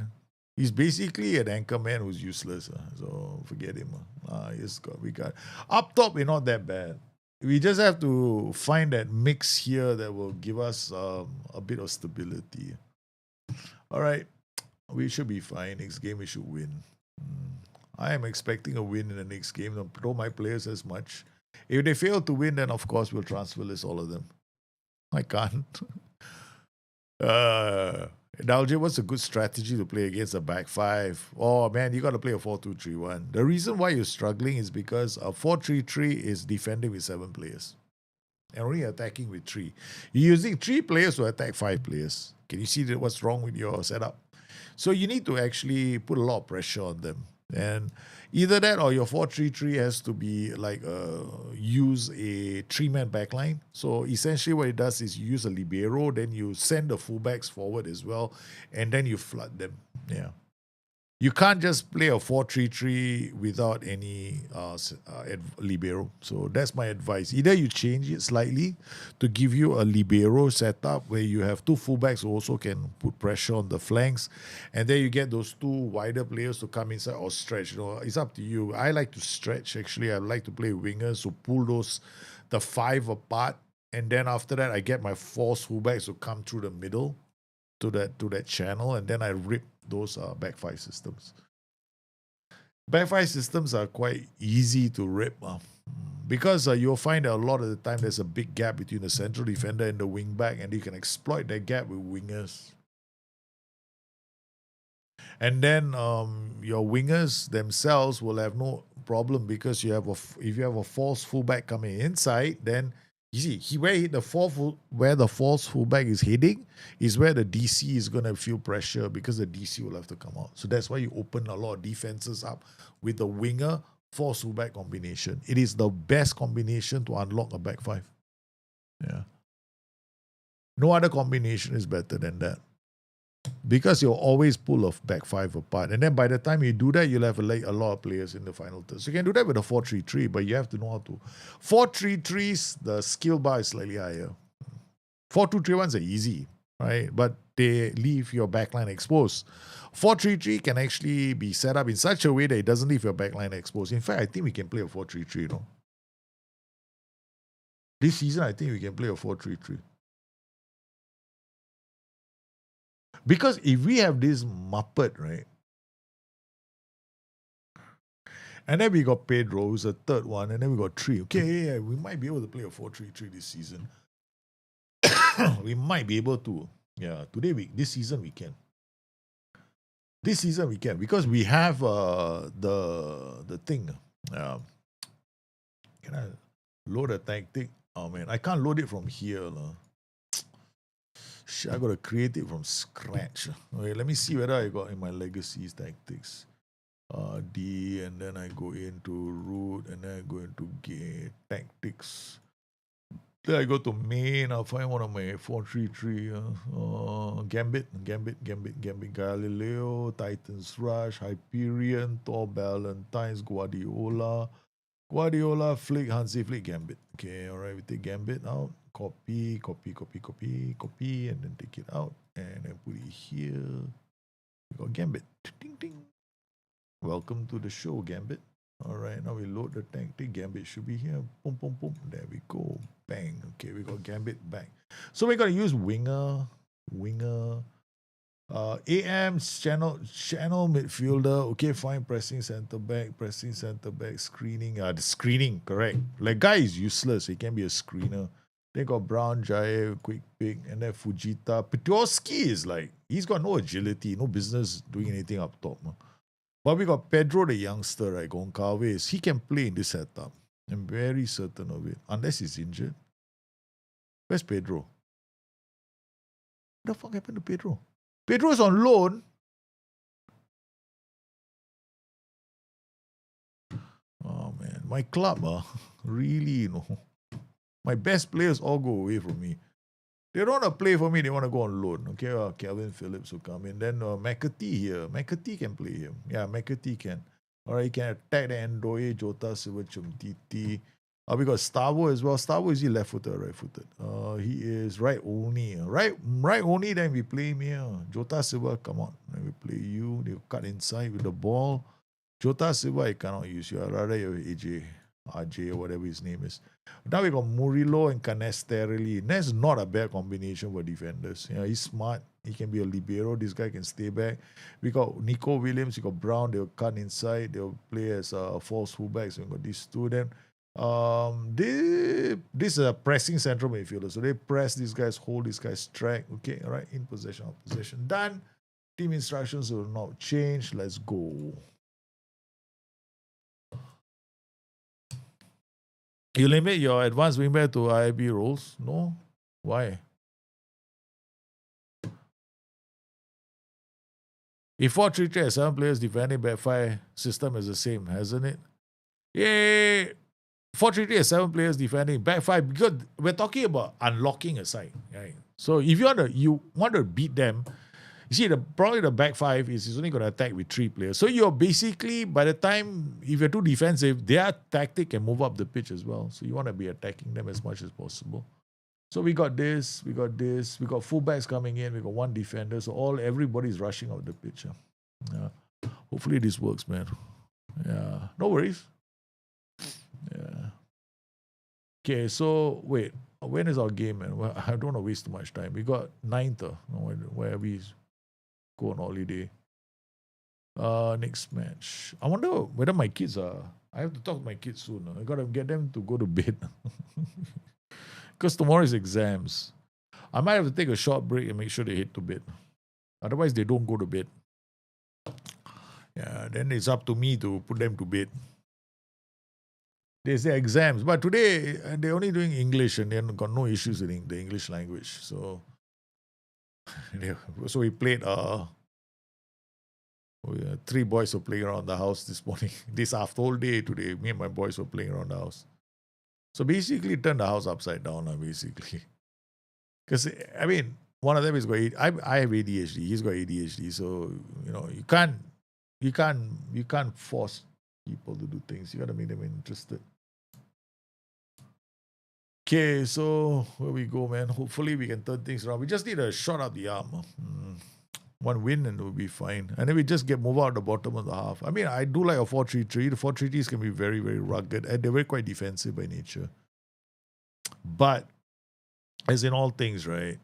He's basically an anchor man who's useless. So forget him. We got up top. We're not that bad. We just have to find that mix here that will give us a bit of stability. All right. We should be fine. Next game we should win. I am expecting a win in the next game. Don't throw my players as much. If they fail to win, then of course we'll transfer list all of them. I can't. Dalje, what's a good strategy to play against a back five? Oh man, you got to play a 4-2-3-1. The reason why you're struggling is because a 4-3-3 is defending with 7 players and only attacking with 3. You're using 3 players to attack 5 players. Can you see what's wrong with your setup? So you need to actually put a lot of pressure on them. And either that or your 4-3-3 has to be like use a 3-man backline. So essentially what it does is you use a libero, then you send the fullbacks forward as well, and then you flood them. Yeah. You can't just play a 4-3-3 without any libero. So that's my advice. Either you change it slightly to give you a libero setup where you have 2 fullbacks who also can put pressure on the flanks, and then you get those 2 wider players to come inside or stretch. You know, it's up to you. I like to stretch. Actually, I like to play wingers who pull the 5 apart, and then after that, I get my 4 fullbacks to come through the middle to that channel, and then I rip those back 5 systems. Back 5 systems are quite easy to rip because you'll find that a lot of the time there's a big gap between the central defender and the wing back, and you can exploit that gap with wingers. And then your wingers themselves will have no problem because if you have a false fullback coming inside, then you see, where the false fullback is heading is where the DC is going to feel pressure because the DC will have to come out. So that's why you open a lot of defenses up with the winger false fullback combination. It is the best combination to unlock a back 5. Yeah. No other combination is better than that. Because you'll always pull a back 5 apart. And then by the time you do that, you'll have a lot of players in the final third. So you can do that with a 4-3-3, but you have to know how to. 4-3-3s, the skill bar is slightly higher. 4-2-3-1s are easy, right? But they leave your backline exposed. 4-3-3 can actually be set up in such a way that it doesn't leave your backline exposed. In fact, I think we can play a 4-3-3, you know. This season, I think we can play a 4-3-3. Because if we have this Muppet, right? And then we got Pedro, who's a third one, and then we got 3. Okay, yeah, we might be able to play a 4-3-3 this season. We might be able to. Yeah, this season we can. This season we can because we have the thing. Can I load a tactic? Oh man, I can't load it from here. I got to create it from scratch. Okay, let me see whether I got in my legacies tactics. D, and then I go into root, and then I go into tactics. Then I go to main. I'll find one of my 4-3-3. Gambit, Galileo, Titans Rush, Hyperion, Thor Valentine's, Guardiola, Flick, Hansi Flick, Gambit. Okay, all right, we take Gambit out. Copy, and then take it out, and then put it here. We got Gambit. Ding, ding. Welcome to the show, Gambit. All right, now we load the tactic. Gambit should be here. Boom, boom, boom. There we go. Bang. Okay, we got Gambit back. So we're gonna use winger. AM channel midfielder. Okay, fine. Pressing center back. Screening. The screening, correct. Like guy is useless. He can be a screener. They got Brown, Jaya, quick pick, and then Fujita. Petrovsky is like, he's got no agility, no business doing anything up top. But we got Pedro, the youngster, right? Goncalves. He can play in this setup. I'm very certain of it. Unless he's injured. Where's Pedro? What the fuck happened to Pedro? Pedro's on loan. Oh man, my club, really, you know. My best players all go away from me. They don't want to play for me, they want to go on loan. Okay, Calvin Phillips will come in. Then McAtee here. McAtee can play him. Yeah, McAtee can. All right, he can attack the Endoye, Jota, Silva, Chumtiti. We got Stavo as well. Stavo, is he left-footed or right-footed? He is right only. Right only, then we play him here. Jota Silva, come on. Then we play you. They cut inside with the ball. Jota Silva, I cannot use you. I'd rather you have RJ or whatever his name is. Now we got Murillo and Canesterelli. That's not a bad combination for defenders. Yeah, he's smart. He can be a libero. This guy can stay back. We got Nico Williams. We got Brown. They'll cut inside. They'll play as false fullbacks. We got these two. Then This is a pressing central midfielder. So they press these guys, hold these guys, track. Okay, all right, in possession, out possession. Done. Team instructions will not change. Let's go. You limit your advanced wingback to IB roles? No? Why? If 4-3-3 has 7 players defending, back 5 system is the same, hasn't it? Yay! 4-3-3 has 7 players defending, back 5, because we're talking about unlocking a side, right? So if you want to beat them, you see, probably the back 5 is only going to attack with 3 players. So you're basically, by the time, if you're too defensive, their tactic can move up the pitch as well. So you want to be attacking them as much as possible. So we got this, we got fullbacks coming in, we got 1 defender. So everybody's rushing out the pitch. Yeah. Hopefully this works, man. Yeah, no worries. Yeah. Okay, so wait, when is our game, man? Well, I don't want to waste too much time. We got 9th, where we go on holiday. Next match. I wonder whether my kids are. I have to talk to my kids soon. I gotta get them to go to bed. Because tomorrow is exams. I might have to take a short break and make sure they head to bed. Otherwise, they don't go to bed. Yeah, then it's up to me to put them to bed. They say exams, but today they're only doing English and they've got no issues with the English language. So we played. 3 boys were playing around the house this morning. This after whole day today, me and my boys were playing around the house. So basically, turn the house upside down, basically. Because I mean, one of them is going. I have ADHD. He's got ADHD. So you can't force people to do things. You got to make them interested. Okay, so where we go, man? Hopefully we can turn things around. We just need a shot up the arm. 1 win and we'll be fine. And then we just move out the bottom of the half. I mean, I do like a 4-3-3. The 4-3-3s can be very, very rugged and they're very quite defensive by nature. But as in all things, right?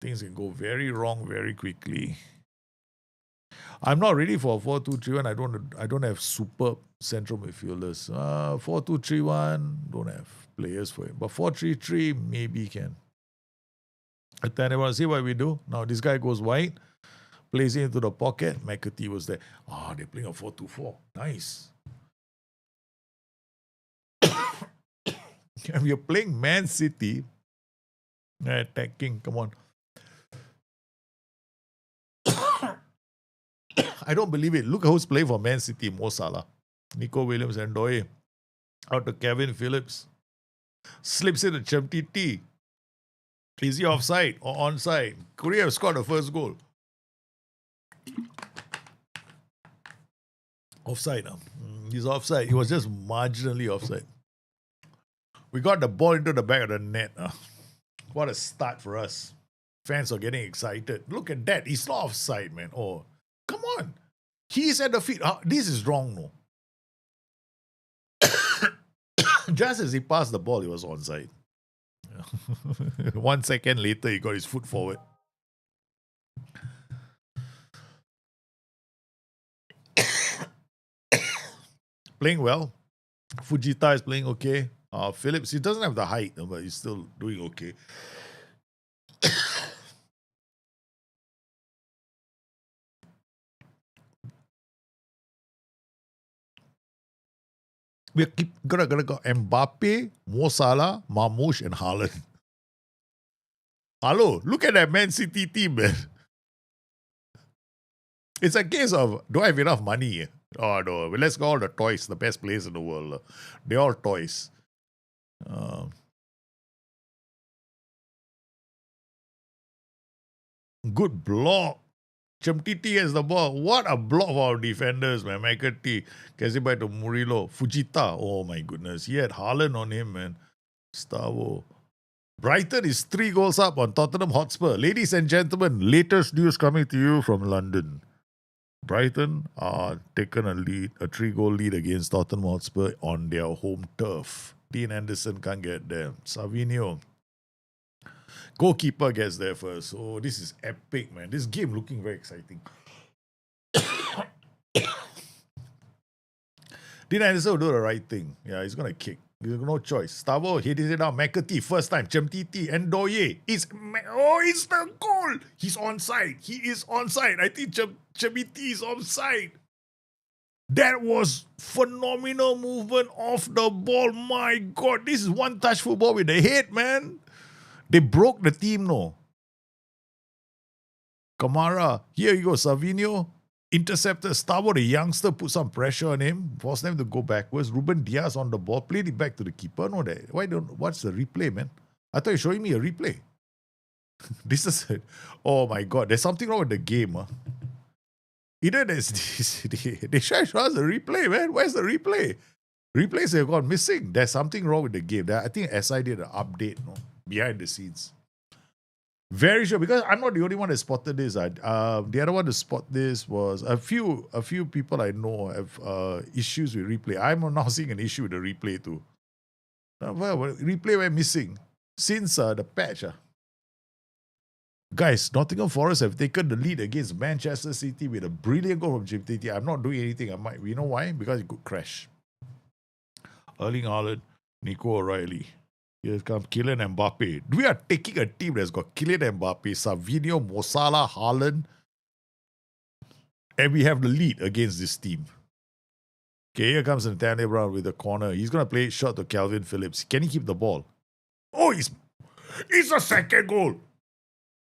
Things can go very wrong very quickly. I'm not ready for 4-2-3-1. I don't have superb central midfielders. 4-2-3-1, don't have players for it. But 4-3-3 maybe can. And then I want to see what we do. Now this guy goes wide, plays it into the pocket. McAtee was there. They're playing a 4-2-4. Nice. And we are playing Man City. Attacking, come on. I don't believe it. Look who's playing for Man City. Mo Salah, Nico Williams and Doye. Out to Kevin Phillips. Slips in a Chemtiti. Is he offside or onside? Could he have scored the first goal? Offside. He's offside. He was just marginally offside. We got the ball into the back of the net. What a start for us. Fans are getting excited. Look at that. He's not offside, man. Oh, come on. He's at the feet. This is wrong, no? Just as he passed the ball, he was onside. 1 second later, he got his foot forward. Playing well. Fujita is playing okay. Phillips, he doesn't have the height, but he's still doing okay. We're gonna go Mbappe, Mo Salah, Marmoush, and Haaland. Hello, look at that Man City team, man. It's a case of, do I have enough money? Oh, no. Let's go all the toys, the best players in the world. They're all toys. Good block. Chemtiti has the ball. What a block for our defenders, man. McAtee, Kasibai to Murillo. Fujita, oh my goodness. He had Haaland on him, man. Stavo. Brighton is 3 goals up on Tottenham Hotspur. Ladies and gentlemen, latest news coming to you from London. Brighton are taken a 3-goal lead against Tottenham Hotspur on their home turf. Dean Anderson can't get there. Savinio. Goalkeeper gets there first. Oh, this is epic, man. This game looking very exciting. Dean Anderson will do the right thing. Yeah, he's gonna kick. There's no choice. Stavo hit it down. McAtee, first time. Chemtiti, Ndoye. It's the goal. He's onside. He is onside. I think Chemtiti is onside. That was phenomenal movement off the ball. My God, this is one touch football with the head, man. They broke the team, no. Kamara, here you go, Savinho. Intercepted Stavo, the youngster, put some pressure on him, forced them to go backwards. Ruben Diaz on the ball, played it back to the keeper. No, what's the replay, man? I thought you were showing me a replay. This is it. Oh my God, there's something wrong with the game. Either there's this, they should show us a replay, man. Where's the replay? Replays have gone missing. There's something wrong with the game. I think SI did an update, no, behind the scenes. Very sure, because I'm not the only one that spotted this. The other one to spot this was a few people I know have issues with replay. I'm now seeing an issue with the replay too. Replay went missing since the patch. Guys, Nottingham Forest have taken the lead against Manchester City with a brilliant goal from Jim Titi. I'm not doing anything. You know why? Because it could crash. Erling Haaland, Nico O'Reilly. Here comes Kylian Mbappe. We are taking a team that's got Kylian Mbappe, Savinho, Mo Salah, Haaland, and we have the lead against this team. Okay, here comes Nathaniel Brown with the corner. He's going to play it short to Calvin Phillips. Can he keep the ball? Oh, it's a second goal.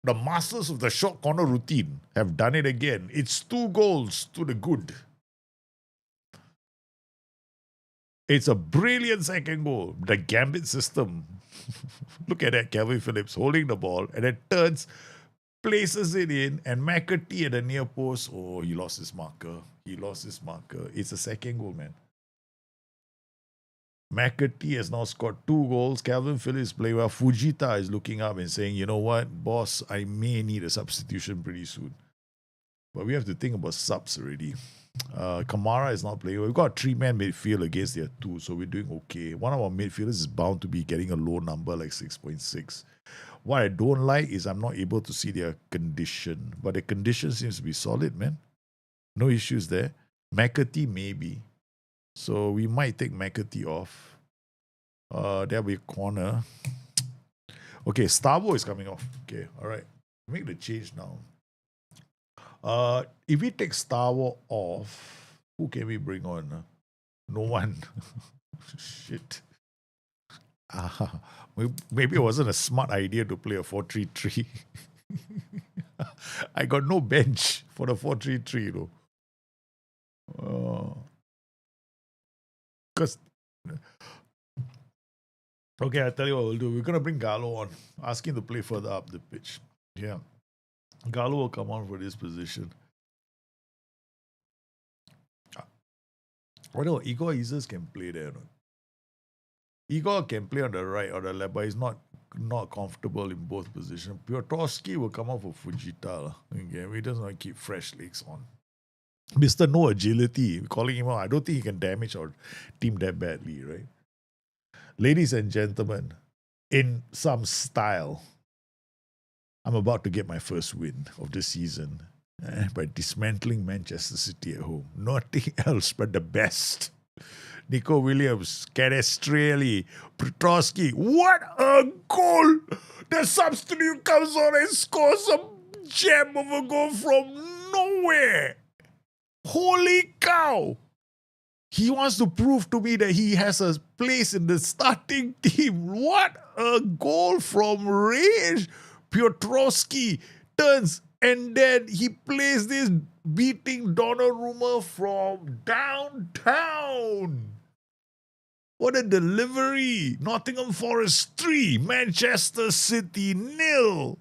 The masters of the short corner routine have done it again. It's 2 goals to the good. It's a brilliant second goal. The gambit system. Look at that. Calvin Phillips holding the ball and then turns, places it in, and McAtee at the near post. Oh, he lost his marker. It's a second goal, man. McAtee has now scored 2 goals. Calvin Phillips play well. Fujita is looking up and saying, you know what, boss, I may need a substitution pretty soon. But we have to think about subs already. Kamara is not playing. We've got a 3-man midfield against their 2, so we're doing okay. One of our midfielders is bound to be getting a low number like 6.6. What I don't like is I'm not able to see their condition. But the condition seems to be solid, man. No issues there. McAtee maybe. So we might take McAtee off. There'll be a corner. Okay, Stavo is coming off. Okay, all right. Make the change now. If we take Stavo off, who can we bring on? No one. Shit. Maybe it wasn't a smart idea to play a 4-3-3. I got no bench for the 4-3-3 though. Okay, I'll tell you what we'll do. We're going to bring Gallo on. Ask him to play further up the pitch. Yeah. Gallo will come on for this position. I know Igor Isis can play there. No? Igor can play on the right or the left, but he's not comfortable in both positions. Piotrowski will come on for Fujita. Okay, we just want to keep fresh legs on. Mr. No Agility, calling him out. I don't think he can damage our team that badly, right? Ladies and gentlemen, in some style, I'm about to get my first win of the season by dismantling Manchester City at home. Nothing else but the best. Nico Williams, Canestrelli, Piotrowski. What a goal! The substitute comes on and scores a gem of a goal from nowhere. Holy cow! He wants to prove to me that he has a place in the starting team. What a goal from range! Piotrowski turns and then he plays this beating Donnarumma from downtown. What a delivery! Nottingham Forest 3, Manchester City 0.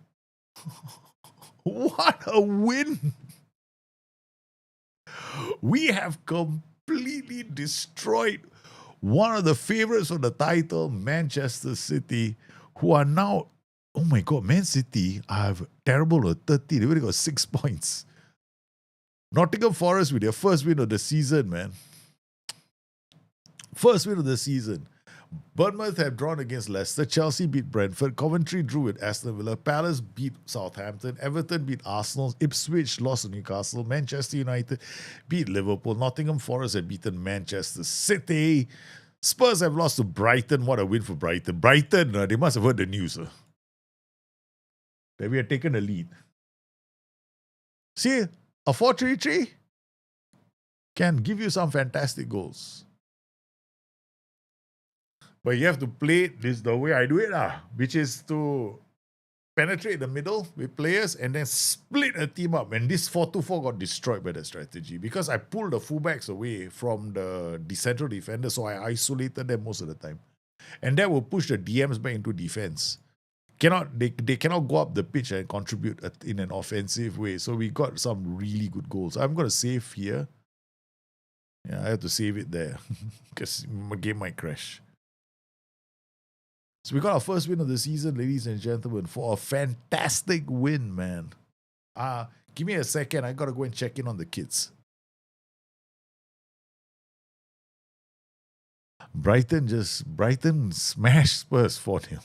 What a win! We have completely destroyed one of the favorites of the title, Manchester City, who are now, oh my God, Man City have terrible at 30. They already got 6 points. Nottingham Forest with their first win of the season, man. First win of the season. Bournemouth have drawn against Leicester. Chelsea beat Brentford. Coventry drew with Aston Villa. Palace beat Southampton. Everton beat Arsenal. Ipswich lost to Newcastle. Manchester United beat Liverpool. Nottingham Forest have beaten Manchester City. Spurs have lost to Brighton. What a win for Brighton. Brighton, they must have heard the news that we had taken the lead. See, a 4-3-3 can give you some fantastic goals. But you have to play this the way I do it, which is to penetrate the middle with players and then split a team up. And this 4-2-4 got destroyed by that strategy because I pulled the fullbacks away from the central defender, so I isolated them most of the time. And that will push the DMs back into defense. They cannot go up the pitch and contribute in an offensive way. So we got some really good goals. I'm going to save here. Yeah, I have to save it there because my game might crash. So we got our first win of the season, ladies and gentlemen, for a fantastic win, man. Give me a second. I got to go and check in on the kids. Brighton smashed Spurs 4-0.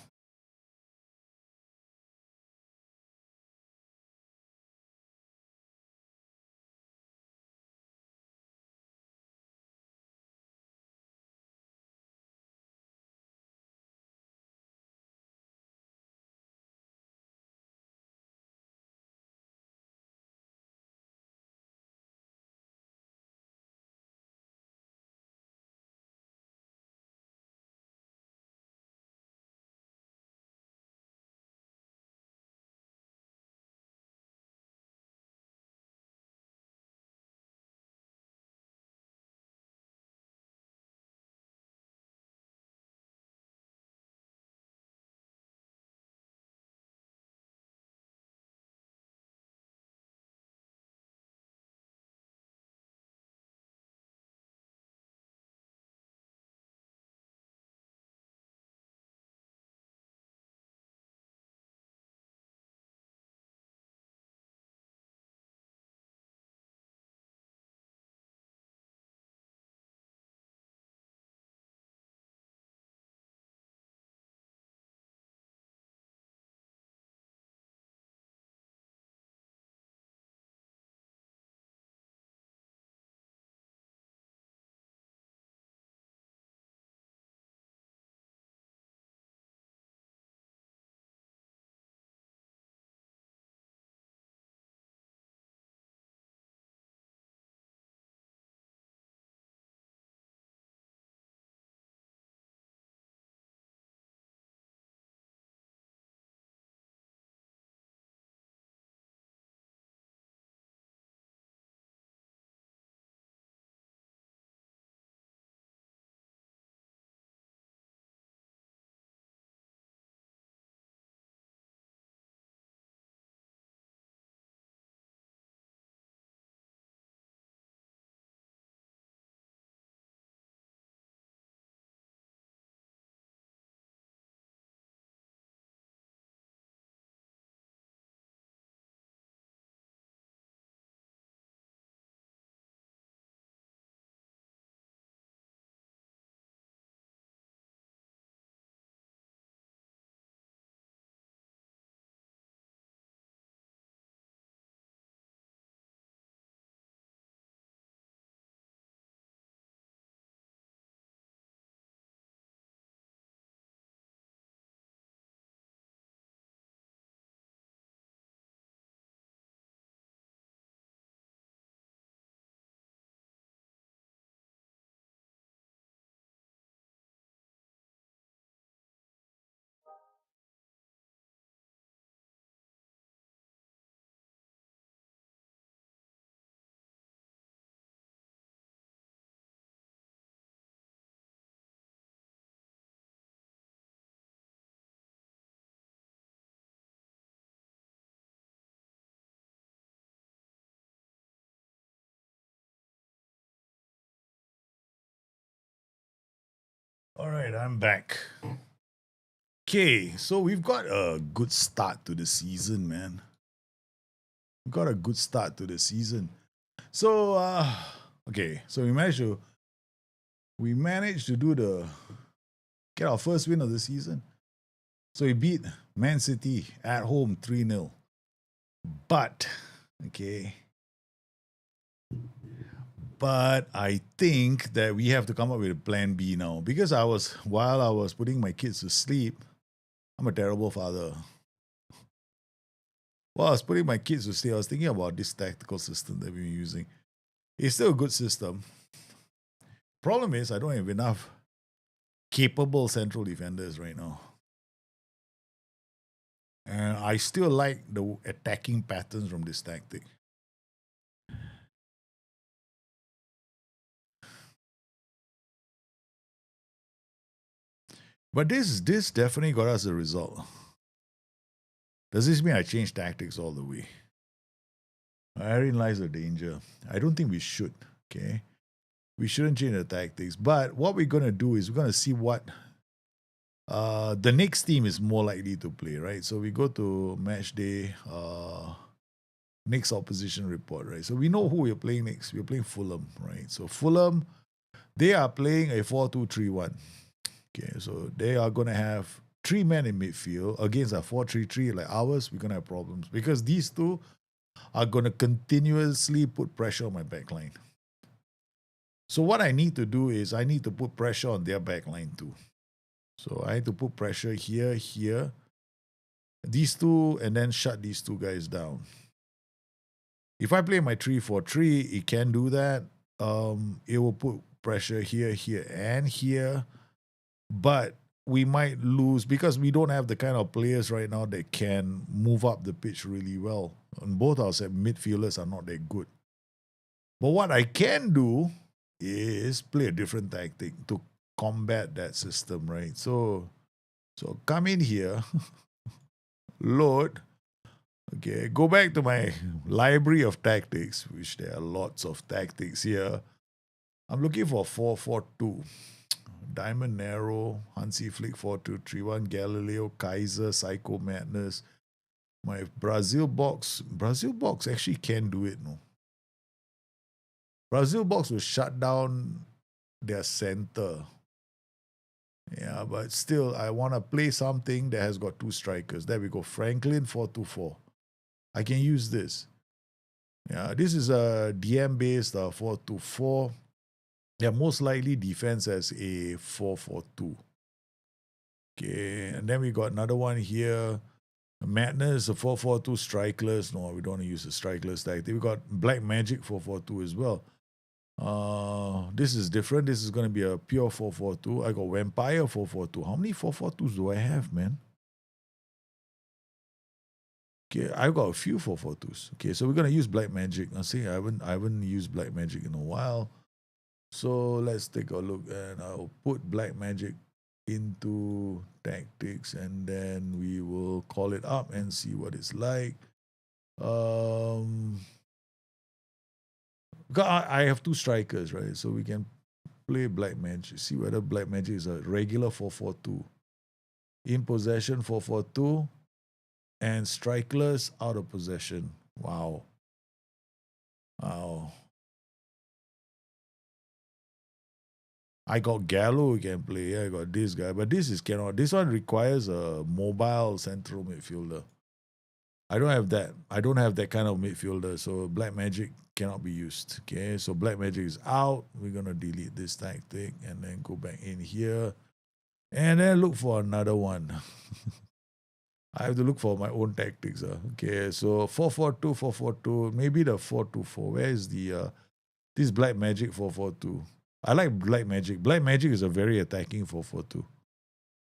All right, I'm back. Okay, so we've got a good start to the season, man. We've got a good start to the season. So, okay, so we managed to do the get our first win of the season. So we beat Man City at home 3-0. But, okay. But I think that we have to come up with a plan B now. Because while I was putting my kids to sleep, I'm a terrible father. While I was putting my kids to sleep, I was thinking about this tactical system that we're using. It's still a good system. Problem is, I don't have enough capable central defenders right now. And I still like the attacking patterns from this tactic. But this definitely got us a result. Does this mean I change tactics all the way? Therein lies the danger. I don't think we should, okay? We shouldn't change the tactics. But what we're going to do is we're going to see what the next team is more likely to play, right? So we go to match day, next opposition report, right? So we know who we're playing next. We're playing Fulham, right? So Fulham, they are playing a 4-2-3-1. Okay, so they are going to have 3 men in midfield against a 4-3-3 like ours. We're going to have problems because these two are going to continuously put pressure on my backline. So what I need to do is I need to put pressure on their backline too. So I need to put pressure here, these two, and then shut these two guys down. If I play my 3-4-3, it can do that. It will put pressure here, and here. But we might lose because we don't have the kind of players right now that can move up the pitch really well. And both our midfielders are not that good. But what I can do is play a different tactic to combat that system, right? So come in here, load. Okay, go back to my library of tactics, which there are lots of tactics here. I'm looking for 4-4-2. Diamond Narrow, Hansi Flick 4-2-3-1, Galileo, Kaiser, Psycho Madness. My Brazil box actually can do it, no. Brazil box will shut down their center. Yeah, but still, I want to play something that has got 2 strikers. There we go. Franklin 4-2-4. I can use this. Yeah, this is a DM-based 4-2-4. Yeah, most likely defense as a 4-4-2. Okay, and then we got another one here. Madness, a 4-4-2 strikeless. No, we don't want to use the strikeless tactic. We got Black Magic 4-4-2 as well. This is different. This is going to be a pure 4-4-2. I got Vampire 4-4-2. How many 4-4-2s do I have, man? Okay, I've got a few 4-4-2s. Okay, so we're going to use Black Magic. I see, I haven't used Black Magic in a while. So let's take a look, and I'll put Black Magic into tactics, and then we will call it up and see what it's like. I have 2 strikers, right? So we can play Black Magic. See whether Black Magic is a regular 4-4-2. In possession 4-4-2. And strikeless out of possession. Wow. I got Gallo who can play. I got this guy. But this one requires a mobile central midfielder. I don't have that. I don't have that kind of midfielder. So Black Magic cannot be used. Okay, so Black Magic is out. We're going to delete this tactic and then go back in here. And then look for another one. I have to look for my own tactics. Okay, so 4-4-2, 4-4-2. Maybe the 4-2-4. Where is the this Black Magic 4-4-2? I like Black Magic. Black Magic is a very attacking 4-4-2.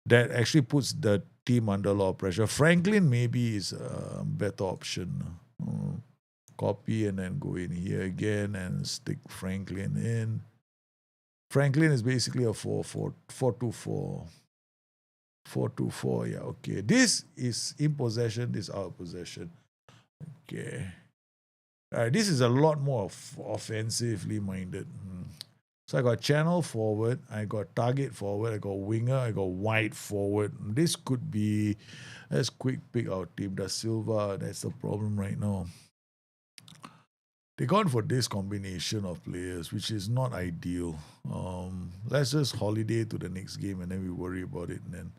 That actually puts the team under a lot of pressure. Franklin maybe is a better option. Copy and then go in here again and stick Franklin in. Franklin is basically a 4-4-2-4. 4-2-4, yeah, okay. This is in possession, this is out of possession. Okay. All right, this is a lot more offensively minded. So I got channel forward, I got target forward, I got winger, I got wide forward. This could be, let's quick pick our team. Da Silva, that's the problem right now. They gone for this combination of players, which is not ideal. Let's just holiday to the next game and then we worry about it. And then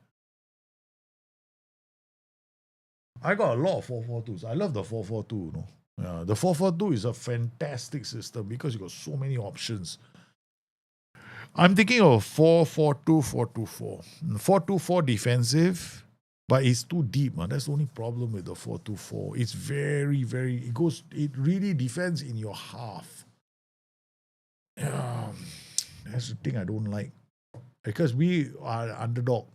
I got a lot of 4-4-2s. I love the 4-4-2. You know? Yeah, the 4-4-2 is a fantastic system because you got so many options. I'm thinking of 4-4-2, 4-2-4. 4-2-4 defensive, but it's too deep. Man. That's the only problem with the 4-2-4. It's it really defends in your half. That's the thing I don't like. Because we are underdog.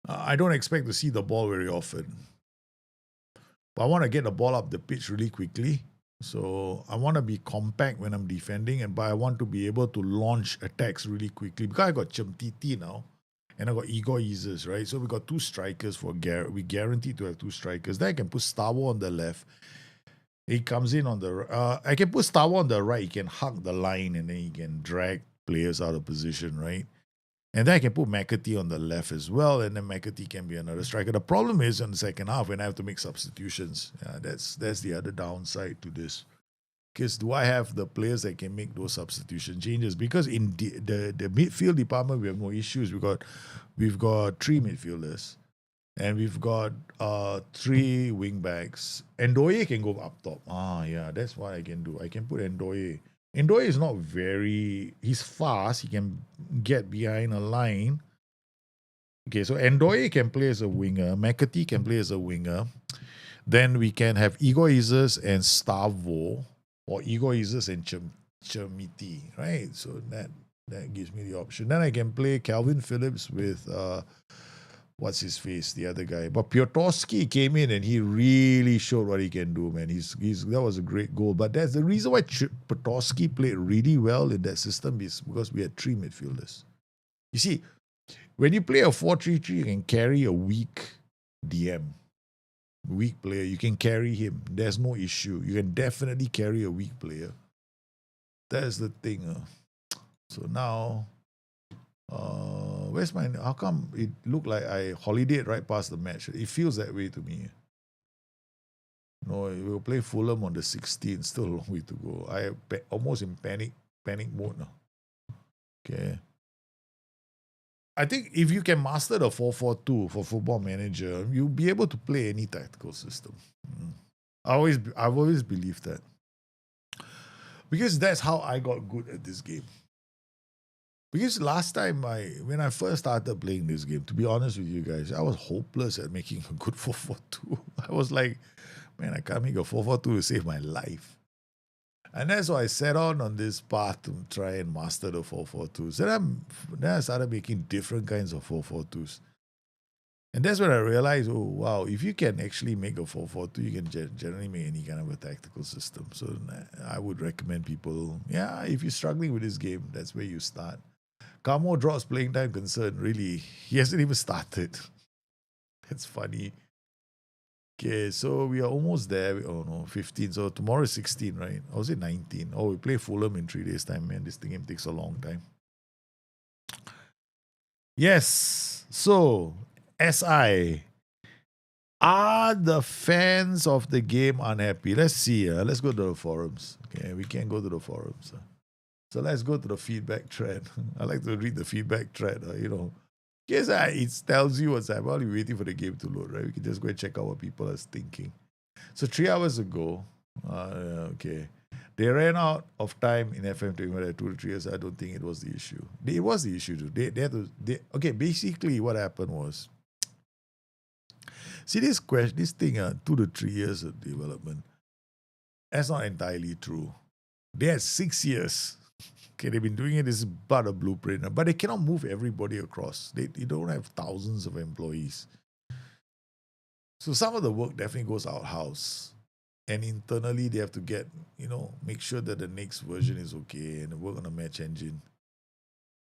I don't expect to see the ball very often. But I want to get the ball up the pitch really quickly. So I want to be compact when I'm defending, but I want to be able to launch attacks really quickly. Because I got Chemtiti now, and I got Igor Isis, right? So we got two strikers we guaranteed to have two strikers. Then I can put Stavo on the left. He comes in on the I can put Stavo on the right. He can hug the line and then he can drag players out of position, right? And then I can put McAtee on the left as well, and then McAtee can be another striker. The problem is in the second half when I have to make substitutions. That's the other downside to this. Because do I have the players that can make those substitution changes? Because in the midfield department we have no issues. We've got three midfielders, and we've got three wing backs. Ndoye can go up top. That's what I can do. I can put Ndoye. Ndoye is not he's fast. He can get behind a line. Okay, so Ndoye can play as a winger. McAtee can play as a winger. Then we can have Igor Isis and Stavo, or Igor Isis and Chemiti, right? So that gives me the option. Then I can play Calvin Phillips with what's his face, the other guy. But Piotrowski came in and he really showed what he can do, man. That was a great goal. But that's the reason why Piotrowski played really well in that system is because we had three midfielders. You see, when you play a 4-3-3, you can carry a weak player. You can carry him. There's no issue. You can definitely carry a weak player. That's the thing. So now, how come it looked like I holidayed right past the match? It feels that way to me. No, we'll play Fulham on the 16th. Still a long way to go. I am almost in panic mode now. Okay. I think if you can master the 4-4-2 for Football Manager, you'll be able to play any tactical system. I've always believed that. Because that's how I got good at this game. Because last time, when I first started playing this game, to be honest with you guys, I was hopeless at making a good 4-4-2. I was like, man, I can't make a 4-4-2 to save my life. And that's why I set on this path to try and master the 4-4-2s. Then I started making different kinds of 4-4-2s. And that's when I realized, oh, wow, if you can actually make a 4-4-2, you can generally make any kind of a tactical system. So I would recommend people, if you're struggling with this game, that's where you start. Camo draws playing time concern. Really, he hasn't even started. That's funny. Okay, so we are almost there. 15. So tomorrow is 16, right? Or was it 19? Oh, we play Fulham in 3 days' time, man. This thing takes a long time. Yes. So, SI. Are the fans of the game unhappy? Let's see. Let's go to the forums. Okay, we can go to the forums. So let's go to the feedback thread. I like to read the feedback thread, Yes, it tells you what's happening while you're waiting for the game to load, right? We can just go and check out what people are thinking. So 3 hours ago, they ran out of time in FM21 2 to 3 years. I don't think it was the issue. It was the issue too. They had to. Basically what happened was, see this thing, 2 to 3 years of development. That's not entirely true. They had 6 years. Okay, they've been doing it. This is part of blueprint, but they cannot move everybody across. They don't have thousands of employees. So some of the work definitely goes out-house. And internally, they have to make sure that the next version is okay and work on a match engine.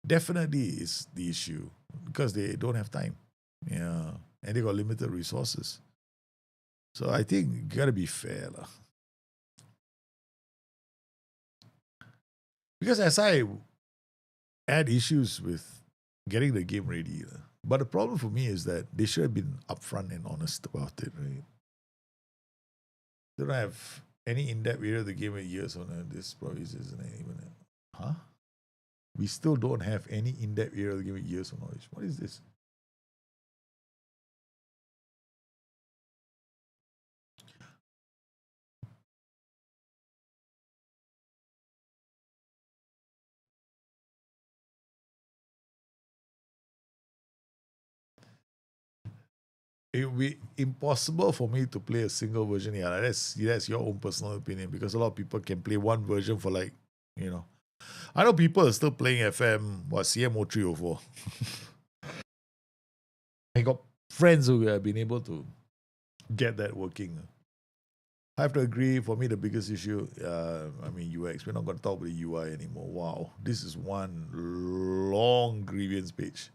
Definitely is the issue because they don't have time. Yeah. And they got limited resources. So I think you got to be fair. Because as I had issues with getting the game ready. But the problem for me is that they should have been upfront and honest about it, right? They don't have any in-depth area of the game with years on it. This probably isn't even it. Huh? We still don't have any in-depth area of the game with years of knowledge. What is this? It would be impossible for me to play a single version. Yeah, that's your own personal opinion, because a lot of people can play one version for like, you know. I know people are still playing FM, CM0304. I got friends who have been able to get that working. I have to agree, for me, the biggest issue, UX. We're not going to talk about the UI anymore. Wow, this is one long grievance page.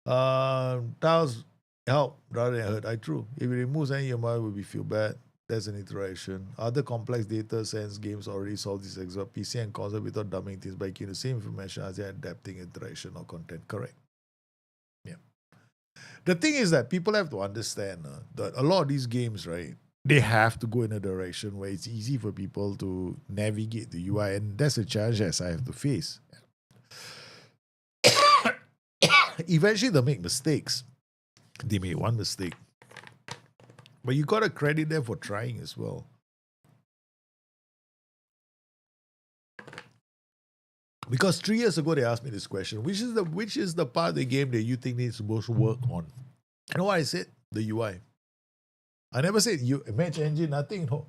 Tiles help rather than hurt. True. If it removes any UI, will we feel bad? That's an interaction. Other complex data science games already solve this example. PC and console without dumbing things by giving the same information as they're adapting interaction or content. Correct. Yeah. The thing is that people have to understand that a lot of these games, right, they have to go in a direction where it's easy for people to navigate the UI, and that's a challenge that I have to face. Eventually, they'll make mistakes. They made one mistake. But you got to credit them for trying as well. Because 3 years ago, they asked me this question: which is the part of the game that you think needs most work on? You know what I said? The UI. I never said match engine, nothing. No.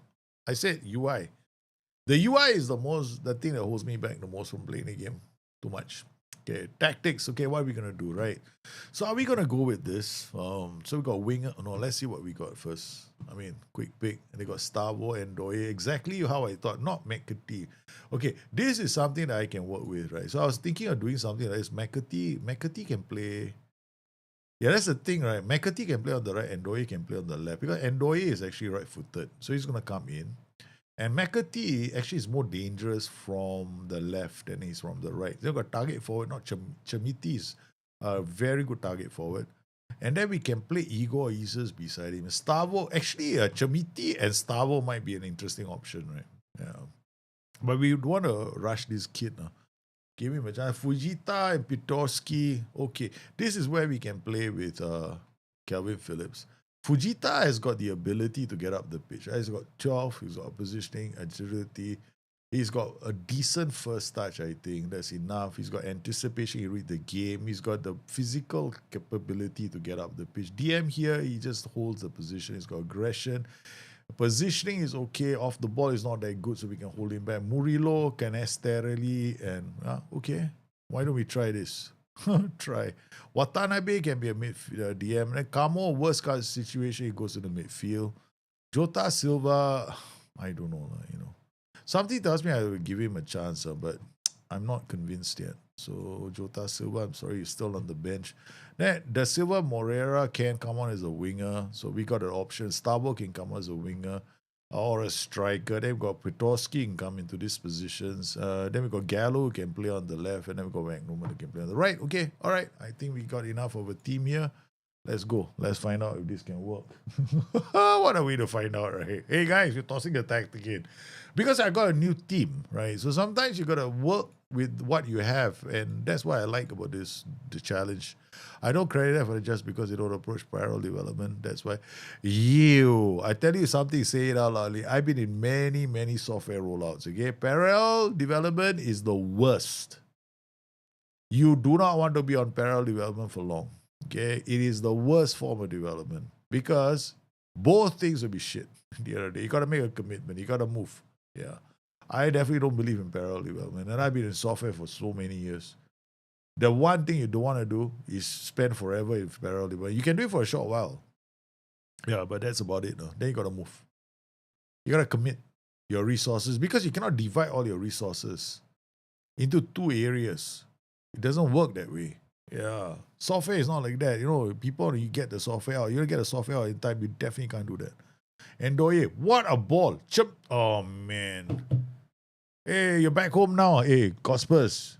I said UI. The UI is the thing that holds me back the most from playing the game too much. Okay, tactics. Okay, what are we gonna do, right? So are we gonna go with this? So we got winger. No, let's see what we got first. Quick pick. And they got Starvo and Doye. Exactly how I thought. Not McAtee. Okay, this is something that I can work with, right? So I was thinking of doing something like this. McAtee can play. Yeah, that's the thing, right? McAtee can play on the right, and Doye can play on the left, because Ndoye is actually right-footed, so he's gonna come in. And McAtee actually is more dangerous from the left than he's from the right. They've got target forward, not Chamiti is a very good target forward. And then we can play Igor Isis beside him. Stavo, actually, Chamiti and Stavo might be an interesting option, right? Yeah. But we would want to rush this kid. Give him a chance. Fujita and Pitorsky. Okay, this is where we can play with Kelvin Phillips. Fujita has got the ability to get up the pitch. Right? He's got 12, he's got positioning, agility. He's got a decent first touch, I think. That's enough. He's got anticipation, he read the game. He's got the physical capability to get up the pitch. DM here, he just holds the position. He's got aggression. Positioning is okay. Off the ball is not that good, so we can hold him back. Murillo, Canesterelli, and okay. Why don't we try this? Try. Watanabe can be a midfield DM. And Kamo, worst case situation, he goes to the midfield. Jota Silva, I don't know. Something tells me I will give him a chance, but I'm not convinced yet. So Jota Silva, I'm sorry, he's still on the bench. Then Da Silva Moreira can come on as a winger. So we got an option. Starbo can come on as a winger or a striker. Then we've got Petorsky can come into these positions. Then we got Gallo who can play on the left. And then we got Wagnumann who can play on the right. Okay, all right. I think we got enough of a team here. Let's go. Let's find out if this can work. What a way to find out, right? Hey guys, you're tossing the tactic in. Because I got a new team, right? So sometimes you got to work with what you have. And that's what I like about the challenge. I don't credit them for it just because they don't approach parallel development. That's why. I tell you something, say it out loudly. I've been in many, many software rollouts, okay? Parallel development is the worst. You do not want to be on parallel development for long. Okay, it is the worst form of development because both things will be shit the other day. You got to make a commitment. You got to move. Yeah, I definitely don't believe in parallel development, and I've been in software for so many years. The one thing you don't want to do is spend forever in parallel development. You can do it for a short while. Yeah, but that's about it. No? Then you got to move. You got to commit your resources because you cannot divide all your resources into two areas. It doesn't work that way. Yeah, software is not like that. People, you get the software out. You don't get the software out in time, you definitely can't do that. And Doye, what a ball. Oh, man. Hey, you're back home now. Hey, Gospers.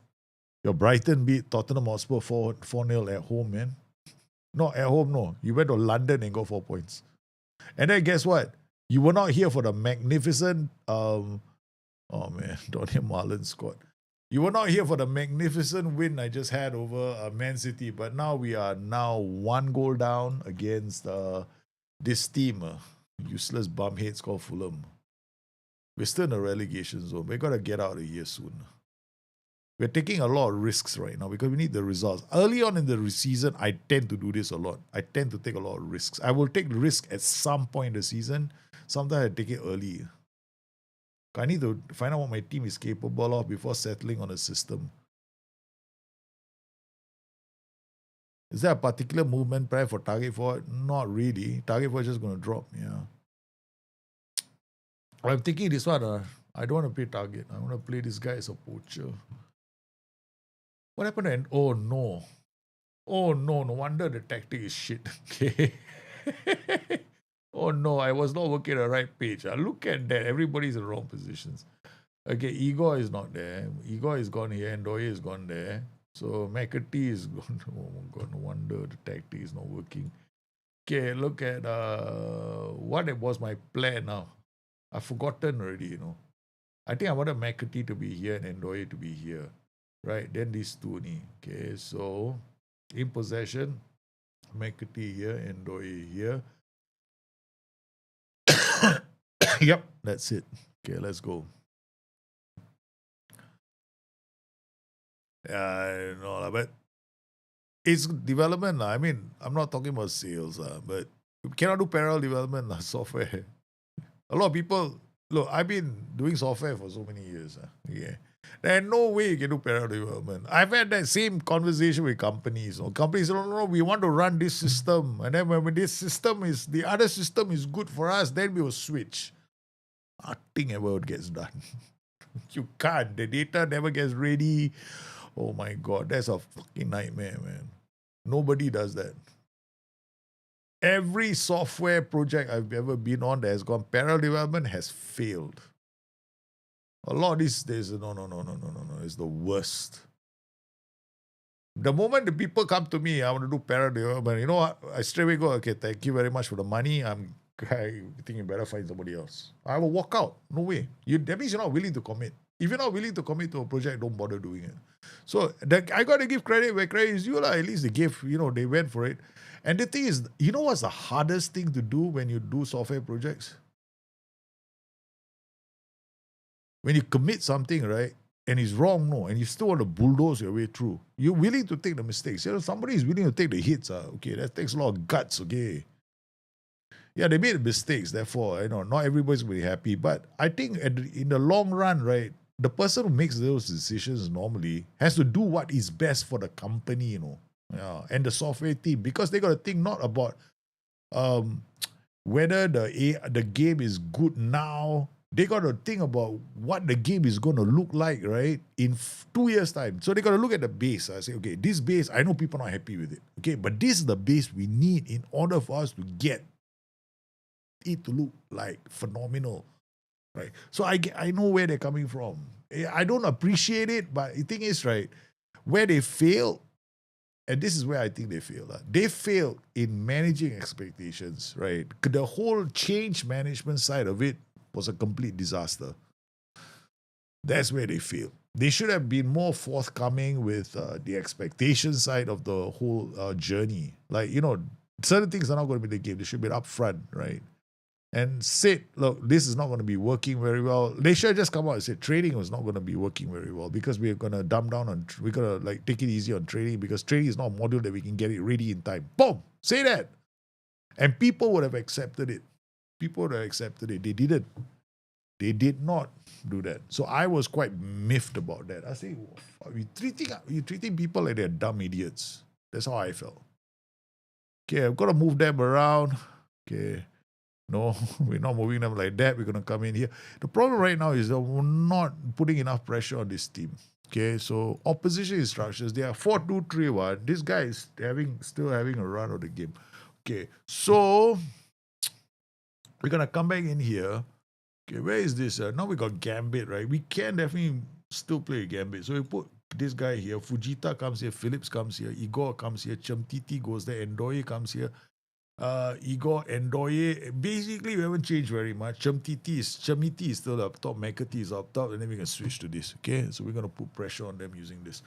Your Brighton beat Tottenham Hotspur 4-0 at home, man. Not at home, no. You went to London and got 4 points. And then guess what? You were not here for the magnificent, oh man, Donny Marlon scored. You were not here for the magnificent win I just had over Man City, but now we are now 1 goal down against this team, useless bumheads called Fulham. We're still in the relegation zone. We've got to get out of here soon. We're taking a lot of risks right now because we need the results. Early on in the season, I tend to do this a lot. I tend to take a lot of risks. I will take risk at some point in the season. Sometimes I take it early. I need to find out what my team is capable of before settling on a system. Is there a particular movement plan for target forward? Not really. Target forward is just going to drop. Yeah. I'm thinking this one. I don't want to play target. I want to play this guy as a poacher. What happened? Oh no. Oh no. No wonder the tactic is shit. Okay. Oh no, I was not working the right page. Look at that. Everybody's in the wrong positions. Okay, Igor is not there. Igor is gone here and Doye is gone there. So McAtee is gone. Oh my god, no wonder the tactic is not working. Okay, look at what was my plan now. I've forgotten already, I think I wanted McAtee to be here and Doye to be here. Right, then these two. Okay, so in possession, McAtee here and Doye here. Yep, that's it. Okay, let's go. No, but it's development. I mean, I'm not talking about sales, but you cannot do parallel development software. A lot of people, look, I've been doing software for so many years. Yeah. There's no way you can do parallel development. I've had that same conversation with companies. Companies say, no, we want to run this system. And then when this system is, the other system is good for us, then we will switch. Nothing ever gets done. You can't. The data never gets ready. Oh my God, that's a fucking nightmare, man. Nobody does that. Every software project I've ever been on that has gone parallel development has failed. A lot of these days, no, it's the worst. The moment the people come to me, I want to do parallel development, you know what? I straight away go, okay, thank you very much for the money. I think you better find somebody else. I will walk out. No way. That means you're not willing to commit. If you're not willing to commit to a project, don't bother doing it. So I got to give credit where credit is due. At least they gave, they went for it. And the thing is, you know what's the hardest thing to do when you do software projects? When you commit something, right, and it's wrong, and you still want to bulldoze your way through, you're willing to take the mistakes. Somebody is willing to take the hits. Okay, that takes a lot of guts, okay. Yeah, they made mistakes, therefore, not everybody's going to be happy. But I think in the long run, right, the person who makes those decisions normally has to do what is best for the company, and the software team, because they got to think not about whether the game is good now. They got to think about what the game is going to look like, right, in 2 years' time. So they got to look at the base. I say, okay, this base, I know people are not happy with it. Okay, but this is the base we need in order for us to get it to look like phenomenal, right? So I know where they're coming from. I don't appreciate it, but the thing is, right, where they fail, and this is where I think they fail. They failed in managing expectations, right? The whole change management side of it was a complete disaster. That's where they failed. They should have been more forthcoming with the expectation side of the whole journey. Like, certain things are not going to be the game. They should be upfront, right? And said, look, this is not going to be working very well. They should have just come out and said trading was not going to be working very well because we're going to dumb down on, we're going to take it easy on trading because trading is not a module that we can get it ready in time. Boom! Say that. And people would have accepted it. People would have accepted it. They didn't. They did not do that. So I was quite miffed about that. I say, you're treating people like they're dumb idiots. That's how I felt. Okay, I've got to move them around. Okay. No, we're not moving them like that. We're going to come in here. The problem right now is that we're not putting enough pressure on this team. Okay, so opposition instructions, they are 4-2-3-1. This guy is still having a run of the game. Okay, so we're going to come back in here. Okay, where is this? Now we got Gambit, right? We can definitely still play Gambit. So we put this guy here. Fujita comes here. Phillips comes here. Igor comes here. Chamtiti goes there. Endoye comes here. Igor Endoye. Basically, we haven't changed very much. Chemiti is still up top. Mekati is up top. And then we can switch to this. Okay, so we're going to put pressure on them using this.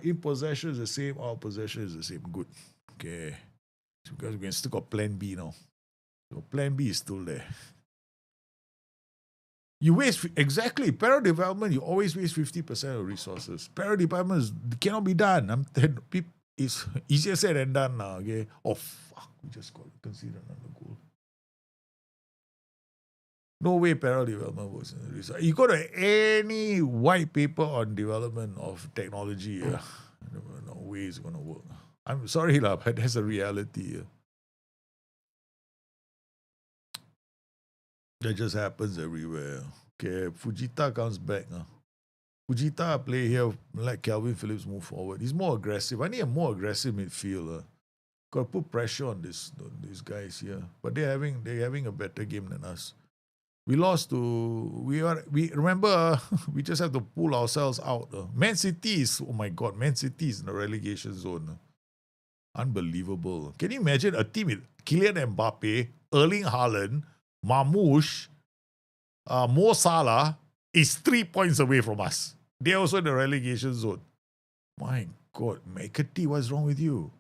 In possession is the same. Out possession is the same. Good. Okay. So because we can still got plan B now. So plan B is still there. You waste, exactly, para development, you always waste 50% of resources. Para development cannot be done. It's easier said than done now, okay? Oh, fuck, we just got considered another goal. No way para development works in the result. You go to any white paper on development of technology, no way it's going to work. I'm sorry, lah, but that's a reality. That just happens everywhere. Okay, Fujita comes back. Fujita play here, like Calvin Phillips move forward. He's more aggressive. I need a more aggressive midfielder. Got to put pressure on these guys here. But they're having a better game than us. We lost to we remember we just have to pull ourselves out. Man City is, oh my god, Man City is in the relegation zone. Unbelievable. Can you imagine a team with Kylian Mbappe, Erling Haaland, Mamouche, Mo Salah is 3 points away from us. They're also in the relegation zone. My God, Mekati, what's wrong with you?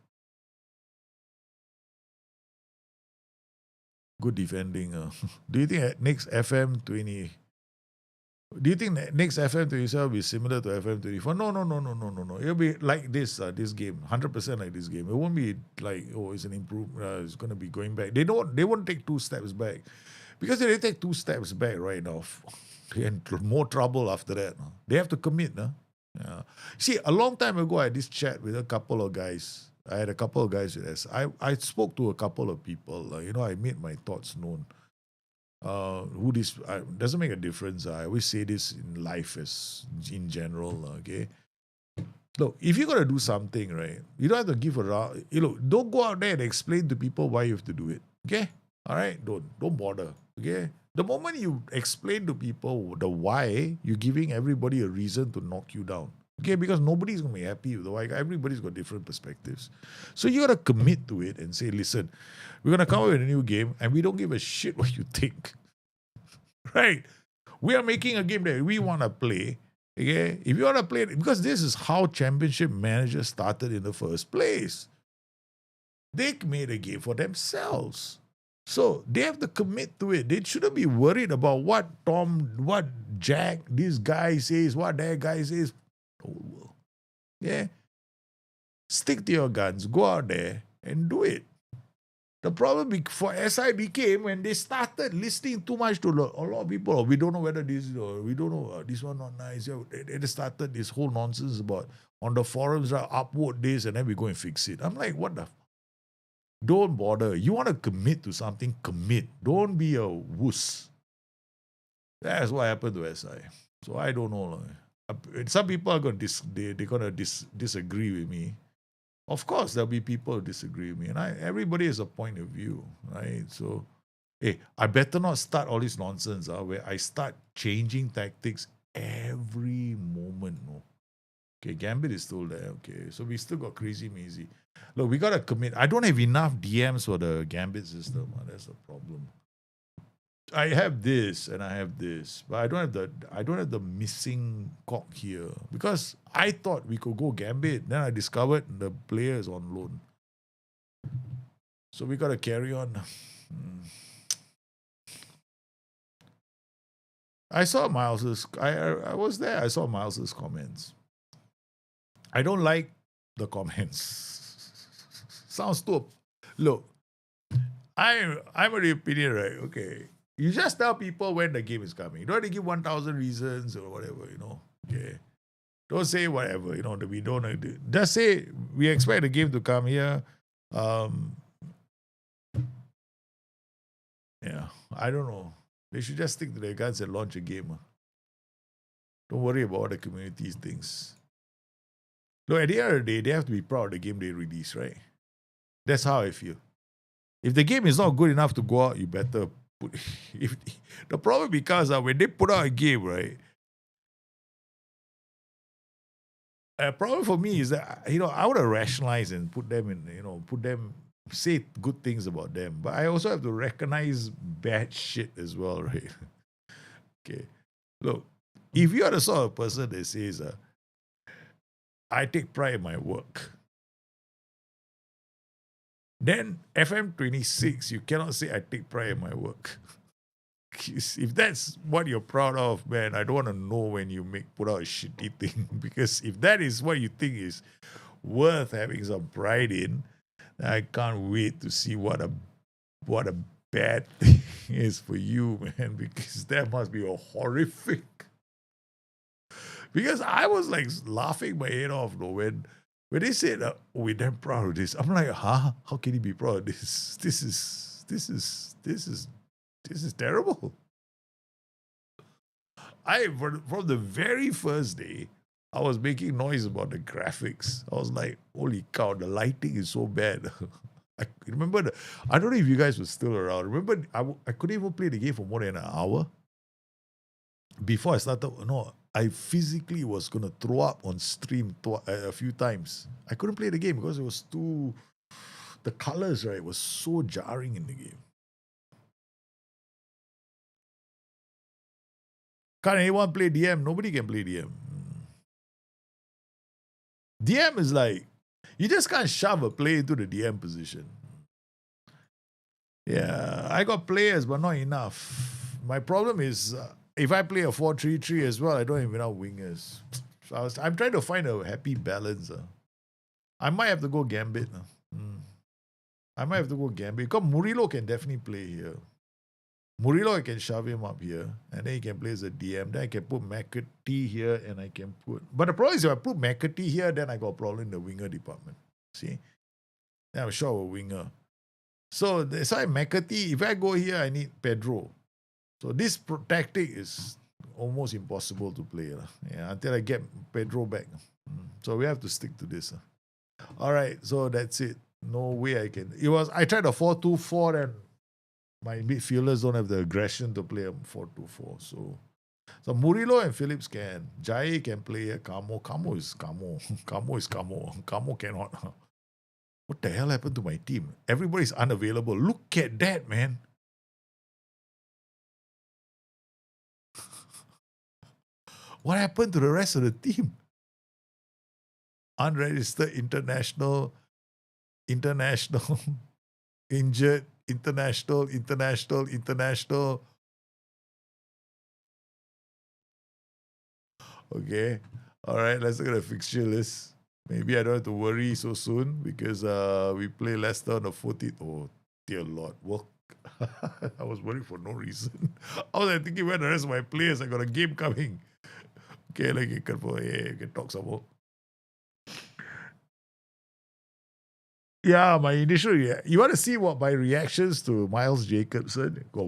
Good defending. Do you think next FM20? Do you think next FM27 will be similar to FM24? No. It'll be like this game, 100% like this game. It won't be like, oh, it's an improvement. It's going to be going back. They won't take 2 steps back. Because if they take 2 steps back right now, they're in more trouble after that. They have to commit. Yeah. See, a long time ago, I had this chat with a couple of guys. I had a couple of guys with us. I spoke to a couple of people. I made my thoughts known. Doesn't make a difference. I always say this in life as in general. Okay. Look, if you're gonna do something, right, you don't have to give around. Don't go out there and explain to people why you have to do it. Okay. All right. Don't bother. Okay. The moment you explain to people the why, you're giving everybody a reason to knock you down. Okay, because nobody's going to be happy with the why. Everybody's got different perspectives. So you got to commit to it and say, listen, we're going to come up with a new game and we don't give a shit what you think. Right? We are making a game that we want to play. Okay? If you want to play it, because this is how championship managers started in the first place. They made a game for themselves. So they have to commit to it. They shouldn't be worried about what Jack, this guy says, what that guy says. Yeah. Stick to your guns. Go out there and do it. The problem for SI became when they started listening too much to a lot of people. We don't know whether this, we don't know, this one not nice. They started this whole nonsense about on the forums, upvote this and then we go and fix it. I'm like, what the? Don't bother. You want to commit to something, commit. Don't be a wuss. That's what happened to SI. So I don't know. Some people are going to disagree with me. Of course, there'll be people who disagree with me. And everybody has a point of view, right? So, hey, I better not start all this nonsense where I start changing tactics every moment. No. Okay, Gambit is still there. Okay, so we still got Crazy Mazy. Look, we got to commit. I don't have enough DMs for the Gambit system. That's the problem. I have this and I have this, but I don't have the missing cock here because I thought we could go Gambit. Then I discovered the player is on loan, so we got to carry on. I saw Miles's. I was there. I saw Miles's comments. I don't like the comments. Sounds too. Look, I'm of the opinion, right? Okay. You just tell people when the game is coming. You don't have to give 1,000 reasons or whatever, Okay. Don't say whatever, that we don't. Just say we expect the game to come here. Yeah, I don't know. They should just stick to their guns and launch a game. Don't worry about what the community thinks. Look, at the end of the day, they have to be proud of the game they release, right? That's how I feel. If the game is not good enough to go out, you better put. The problem becomes when they put out a game, right? A problem for me is that I want to rationalize and put them in, put them say good things about them, but I also have to recognize bad shit as well, right? Okay. Look, if you are the sort of person that says, I take pride in my work, then FM26, you cannot say I take pride in my work. If that's what you're proud of, man, I don't want to know when you put out a shitty thing. Because if that is what you think is worth having some pride in, I can't wait to see what a bad thing is for you, man. Because that must be a horrific. Because I was like laughing my head off, though, when they said, we're damn proud of this. I'm like, huh? How can you be proud of this? This is terrible. From the very first day, I was making noise about the graphics. I was like, holy cow, the lighting is so bad. I remember, I don't know if you guys were still around. Remember, I couldn't even play the game for more than an hour. Before I started, no, I physically was going to throw up on stream a few times. I couldn't play the game because it was too, the colors, right, was so jarring in the game. Can't anyone play DM? Nobody can play DM. DM is like, you just can't shove a player into the DM position. Yeah, I got players, but not enough. My problem is, if I play a 4-3-3 as well, I don't even have wingers. So I'm trying to find a happy balance. I might have to go Gambit. I might have to go Gambit. Because Murillo can definitely play here. Murillo, I can shove him up here. And then he can play as a DM. Then I can put McAtee here and I can put... But the problem is if I put McAtee here, then I got a problem in the winger department. See? Then I'm short of a winger. So that's why McAtee, if I go here, I need Pedro. So this tactic is almost impossible to play until I get Pedro back. So we have to stick to this. All right, so that's it. No way I can. I tried a 4-2-4 and my midfielders don't have the aggression to play a 4-2-4. So Murillo and Phillips can. Jai can play a Camo. Camo is Camo. Camo is Camo. Camo cannot. What the hell happened to my team? Everybody's unavailable. Look at that, man. What happened to the rest of the team? Unregistered international, injured, international. Okay. All right, let's look at the fixture list. Maybe I don't have to worry so soon because we play Leicester on the 14th. Oh, dear Lord. Well, I was worried for no reason. I was thinking, where the rest of my players? I got a game coming. Okay, like you can talk some more. Yeah, my initial you want to see what my reactions to Miles Jacobson? Go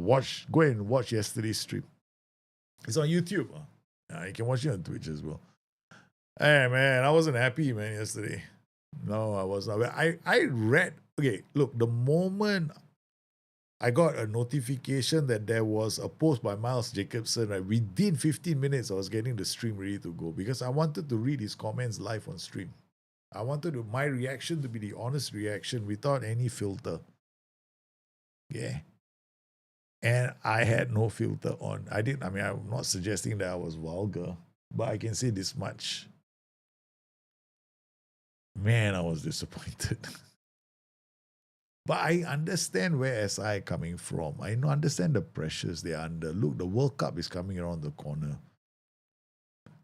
and watch yesterday's stream. It's on YouTube. You can watch it on Twitch as well. Hey man, I wasn't happy, man, yesterday. No, I was not. I read. Okay, look, the moment I got a notification that there was a post by Miles Jacobson, right, within 15 minutes, I was getting the stream ready to go because I wanted to read his comments live on stream. I wanted my reaction to be the honest reaction without any filter. Yeah. And I had no filter on. I'm not suggesting that I was vulgar, but I can say this much. Man, I was disappointed. But I understand where SI coming from. I understand the pressures they're under. Look, the World Cup is coming around the corner.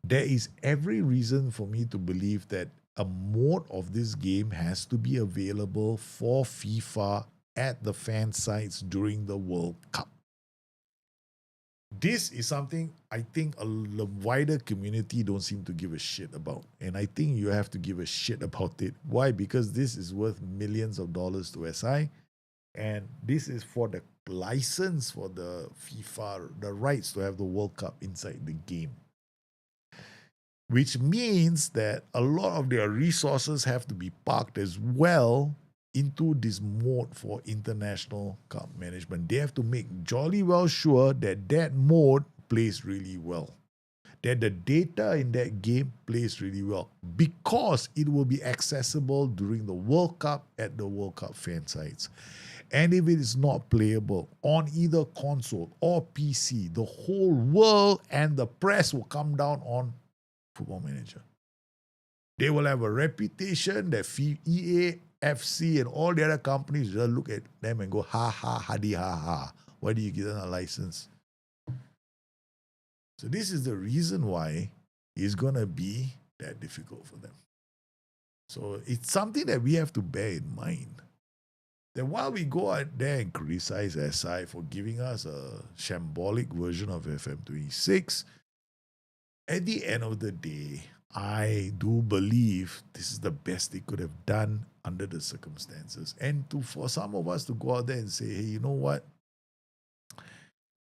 There is every reason for me to believe that a mode of this game has to be available for FIFA at the fan sites during the World Cup. This is something I think the wider community don't seem to give a shit about. And I think you have to give a shit about it. Why? Because this is worth millions of dollars to SI. And this is for the license for the FIFA, the rights to have the World Cup inside the game. Which means that a lot of their resources have to be parked as well into this mode for international cup management. They have to make jolly well sure that mode plays really well. that the data in that game plays really well because it will be accessible during the World Cup at the World Cup fan sites. And if it is not playable on either console or PC, the whole world and the press will come down on Football Manager. They will have a reputation that EA, FC, and all the other companies will look at them and go, ha ha, hadi ha ha. Why do you give them a license? So this is the reason why it's going to be that difficult for them. So it's something that we have to bear in mind. That while we go out there and criticize SI for giving us a shambolic version of FM26, at the end of the day, I do believe this is the best they could have done under the circumstances. And for some of us to go out there and say, hey, you know what?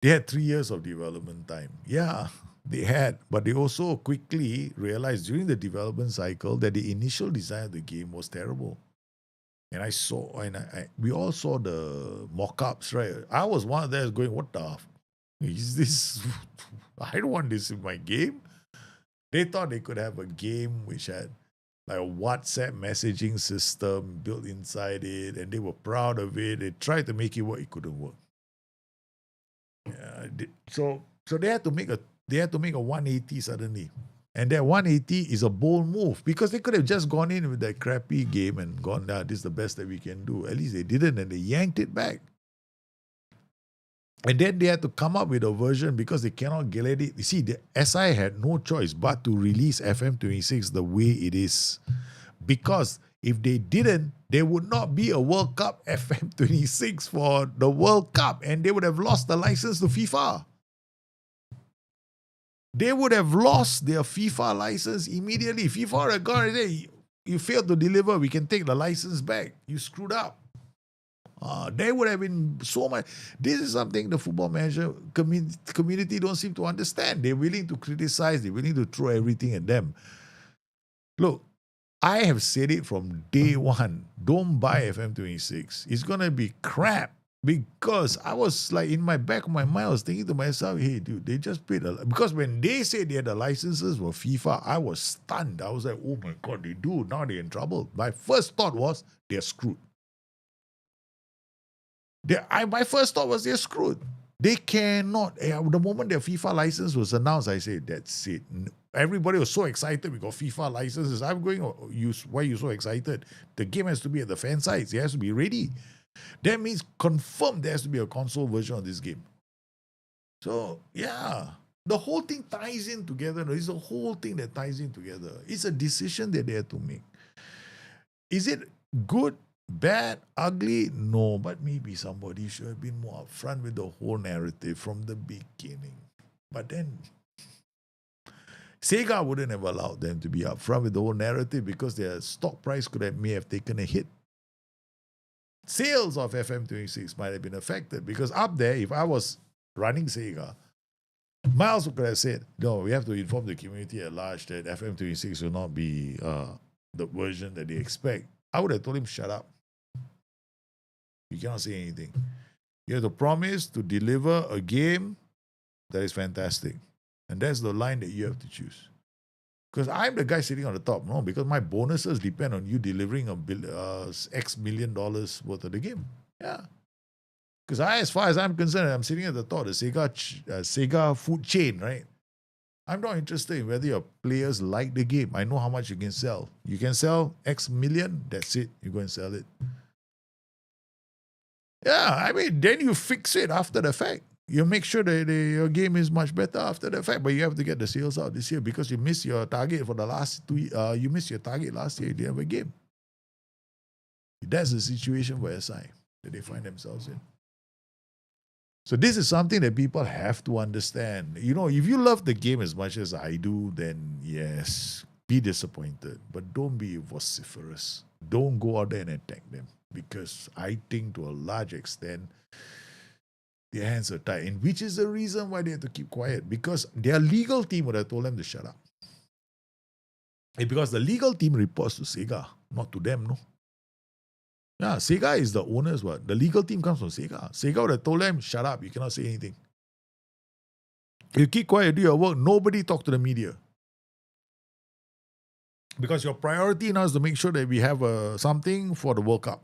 They had 3 years of development time. Yeah, they had. But they also quickly realized during the development cycle that the initial design of the game was terrible. And we all saw the mock-ups, right? I was one of them going, what the is this? I don't want this in my game. They thought they could have a game which had like a WhatsApp messaging system built inside it, and they were proud of it. They tried to make it work, it couldn't work. So they had to make a 180 suddenly, and that 180 is a bold move because they could have just gone in with that crappy game and gone, this is the best that we can do. At least they didn't, and they yanked it back. And then they had to come up with a version because they cannot get it. You see, the SI had no choice but to release FM26 the way it is, because if they didn't, there would not be a World Cup FM26 for the World Cup, and they would have lost the license to FIFA. They would have lost their FIFA license immediately. FIFA would have gone and said, you failed to deliver, we can take the license back. You screwed up. There would have been so much. This is something the Football Manager community don't seem to understand. They're willing to criticize. They're willing to throw everything at them. Look, I have said it from day one. Don't buy FM26. It's going to be crap. Because I was like, in my back of my mind, I was thinking to myself, hey, dude, they just paid because when they said they had the licenses for FIFA, I was stunned. I was like, oh my God, they do. Now they're in trouble. My first thought was, they're screwed. My first thought was, they're screwed. They cannot. The moment their FIFA license was announced, I said, that's it. Everybody was so excited. We got FIFA licenses. I'm going, why are you so excited? The game has to be at the fan sites. It has to be ready. That means confirmed there has to be a console version of this game. So, yeah. The whole thing ties in together. It's a whole thing that ties in together. It's a decision that they have to make. Is it good, bad, ugly? No, but maybe somebody should have been more upfront with the whole narrative from the beginning. But then, Sega wouldn't have allowed them to be upfront with the whole narrative because their stock price may have taken a hit. Sales of FM26 might have been affected because up there, if I was running Sega, Miles could have said, no, we have to inform the community at large that FM26 will not be the version that they expect. I would have told him, shut up. You cannot say anything. You have to promise to deliver a game that is fantastic. And that's the line that you have to choose. Because I'm the guy sitting on the top, no? Because my bonuses depend on you delivering X million dollars worth of the game. Yeah. Because as far as I'm concerned, I'm sitting at the top of the Sega food chain, right? I'm not interested in whether your players like the game. I know how much you can sell. You can sell X million, that's it. You go and sell it. Yeah, I mean, then you fix it after the fact. You make sure that your game is much better after the fact, but you have to get the sales out this year because you missed your target for the last 2 years. You missed your target last year. You didn't have a game. That's the situation for SI that they find themselves in. So this is something that people have to understand. You know, if you love the game as much as I do, then yes, be disappointed, but don't be vociferous. Don't go out there and attack them because I think to a large extent, their hands are tied, and which is the reason why they have to keep quiet, because their legal team would have told them to shut up. And because the legal team reports to Sega, not to them, no? Yeah, Sega is the owners, what? The legal team comes from Sega. Sega would have told them, shut up, you cannot say anything. You keep quiet, do your work, nobody talk to the media. Because your priority now is to make sure that we have something for the World Cup.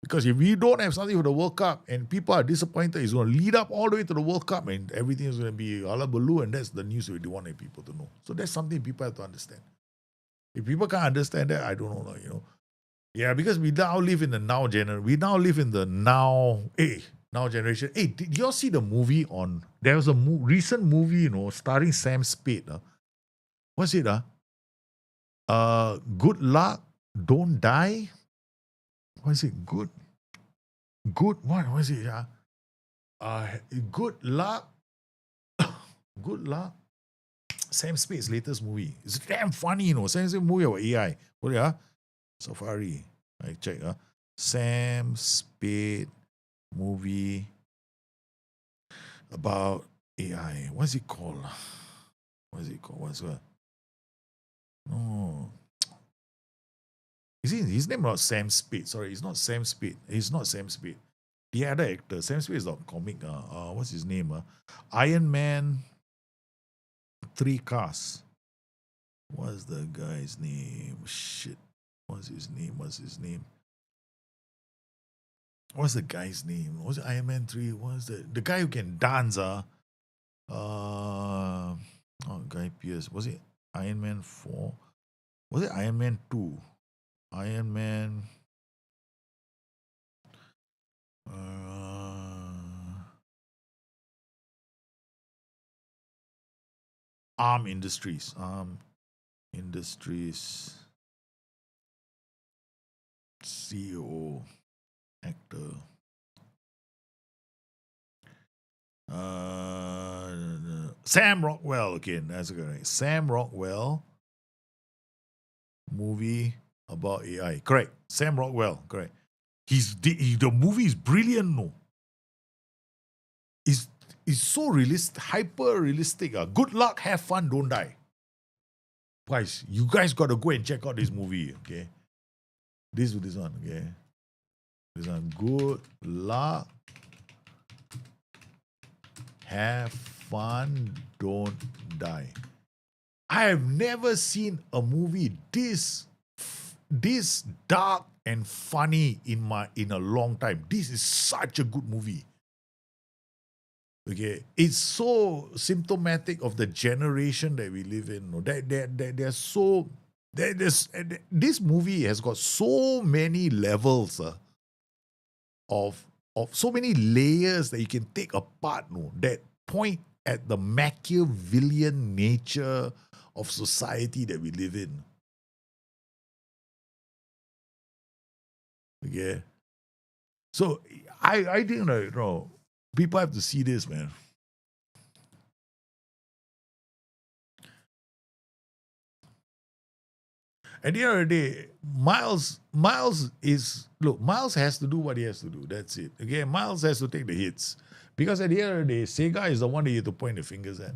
Because if we don't have something for the World Cup and people are disappointed, it's going to lead up all the way to the World Cup and everything is going to be hullabaloo, and that's the news we don't want people to know. So that's something people have to understand. If people can't understand that, I don't know, you know. Yeah, because we now live in the now generation. We now live in the now generation. Hey, did y'all see the movie on? There was a recent movie, you know, starring Sam Spade. What's it? Good luck, don't die. What is it? Good. What was it? Good luck. Good luck. Sam Spade's latest movie. It's damn funny, you know. Sam Spade movie about AI. What yeah? Safari. I check. Sam Spade movie about AI. What's it called? What's it called? What's it? No. His name not Sam Spade. Sorry, it's not Sam Spade. It's not Sam Spade. The other actor. Sam Spade is not comic. What's his name? Iron Man 3 cast. What's the guy's name? Shit. What's his name? What's the guy's name? What's it? Iron Man 3? What's the guy who can dance? Guy Pearce. Was it Iron Man 4? Was it Iron Man 2? Iron Man. Arm Industries. CEO. Actor. Sam Rockwell again. That's correct. Sam Rockwell movie about AI. Correct. Sam Rockwell. Correct. The movie is brilliant. No, it's so realistic, hyper realistic. Good luck, have fun, don't die. Guys, you guys got to go and check out this movie. Okay, this one. Okay, this one. Good luck, have fun, don't die. I have never seen a movie this dark and funny in a long time. This is such a good movie. Okay, it's so symptomatic of the generation that we live in. No, they're so. This movie has got so many levels of so many layers that you can take apart. No, that point at the Machiavellian nature of society that we live in. Okay, so I think that, you know, people have to see this, man. At the end of the day, Miles has to do what he has to do. That's it. Okay, Miles has to take the hits. Because at the end of the day, Sega is the one that you have to point the fingers at.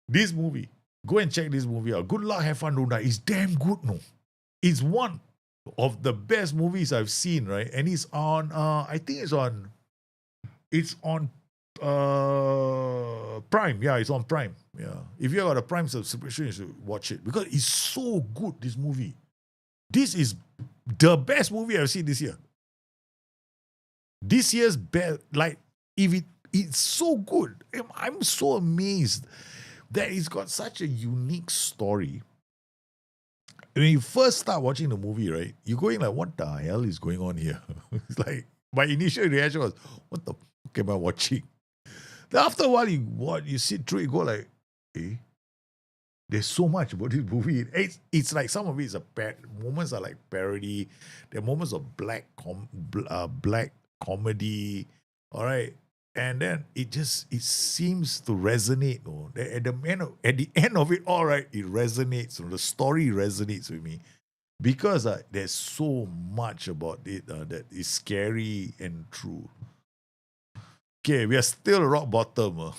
This movie, go and check this movie out. Good luck, have fun, don't die. It's damn good, no. It's one of the best movies I've seen, right? And it's on I think it's on Prime. Yeah, it's on Prime. Yeah. If you got a Prime subscription, you should watch it. Because it's so good, this movie. This is the best movie I've seen this year. This year's best, like, it's so good. I'm so amazed that it's got such a unique story. When you first start watching the movie, right, you're going like, what the hell is going on here? It's like, my initial reaction was, what the fuck am I watching? Then after a while, you sit through it, you go like, there's so much about this movie. It's like some of it is moments are like parody. There are moments of black comedy. All right. And then it seems to resonate. Oh, at the end of it, all right, it resonates. The story resonates with me because there's so much about it that is scary and true. Okay, we are still rock bottom.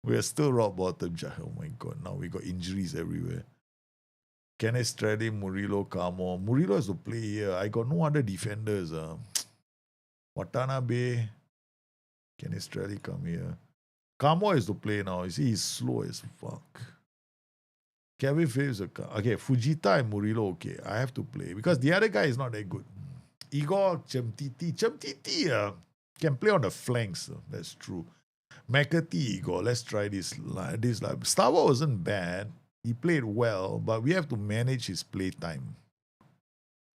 We are still rock bottom. Oh my God, now we got injuries everywhere. Canestrelli, Murillo, Camo. Murillo has to play here. I got no other defenders. Watanabe, Canestrelli come here. Camo is to play now. You see, he's slow as fuck. Kevin Phillips, okay, Fujita and Murillo, okay. I have to play because the other guy is not that good. Igor Chemtiti can play on the flanks. That's true. McAtee, Igor, let's try this. Stavo wasn't bad. He played well, but we have to manage his play time.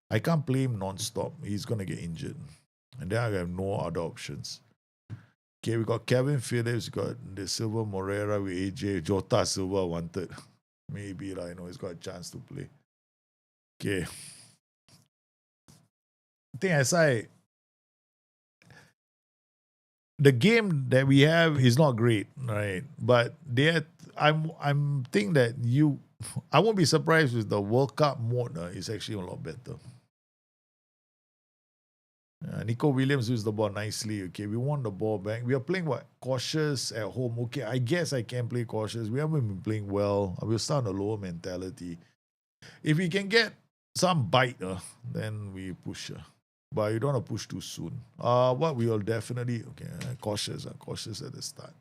I can't play him non-stop. He's going to get injured. And then I have no other options. Okay, we got Kevin Phillips, we got the Silva Moreira with AJ. Jota Silva wanted. Maybe, I know he's got a chance to play. Okay. I think the game that we have is not great, right? But I'm thinking that I won't be surprised with the World Cup mode. It's actually a lot better. Nico Williams used the ball nicely. Okay, we want the ball back. We are playing cautious at home. Okay, I guess I can play cautious. We haven't been playing well. We'll start on a lower mentality. If we can get some bite, then we push. But you don't want to push too soon. What we will definitely cautious at the start.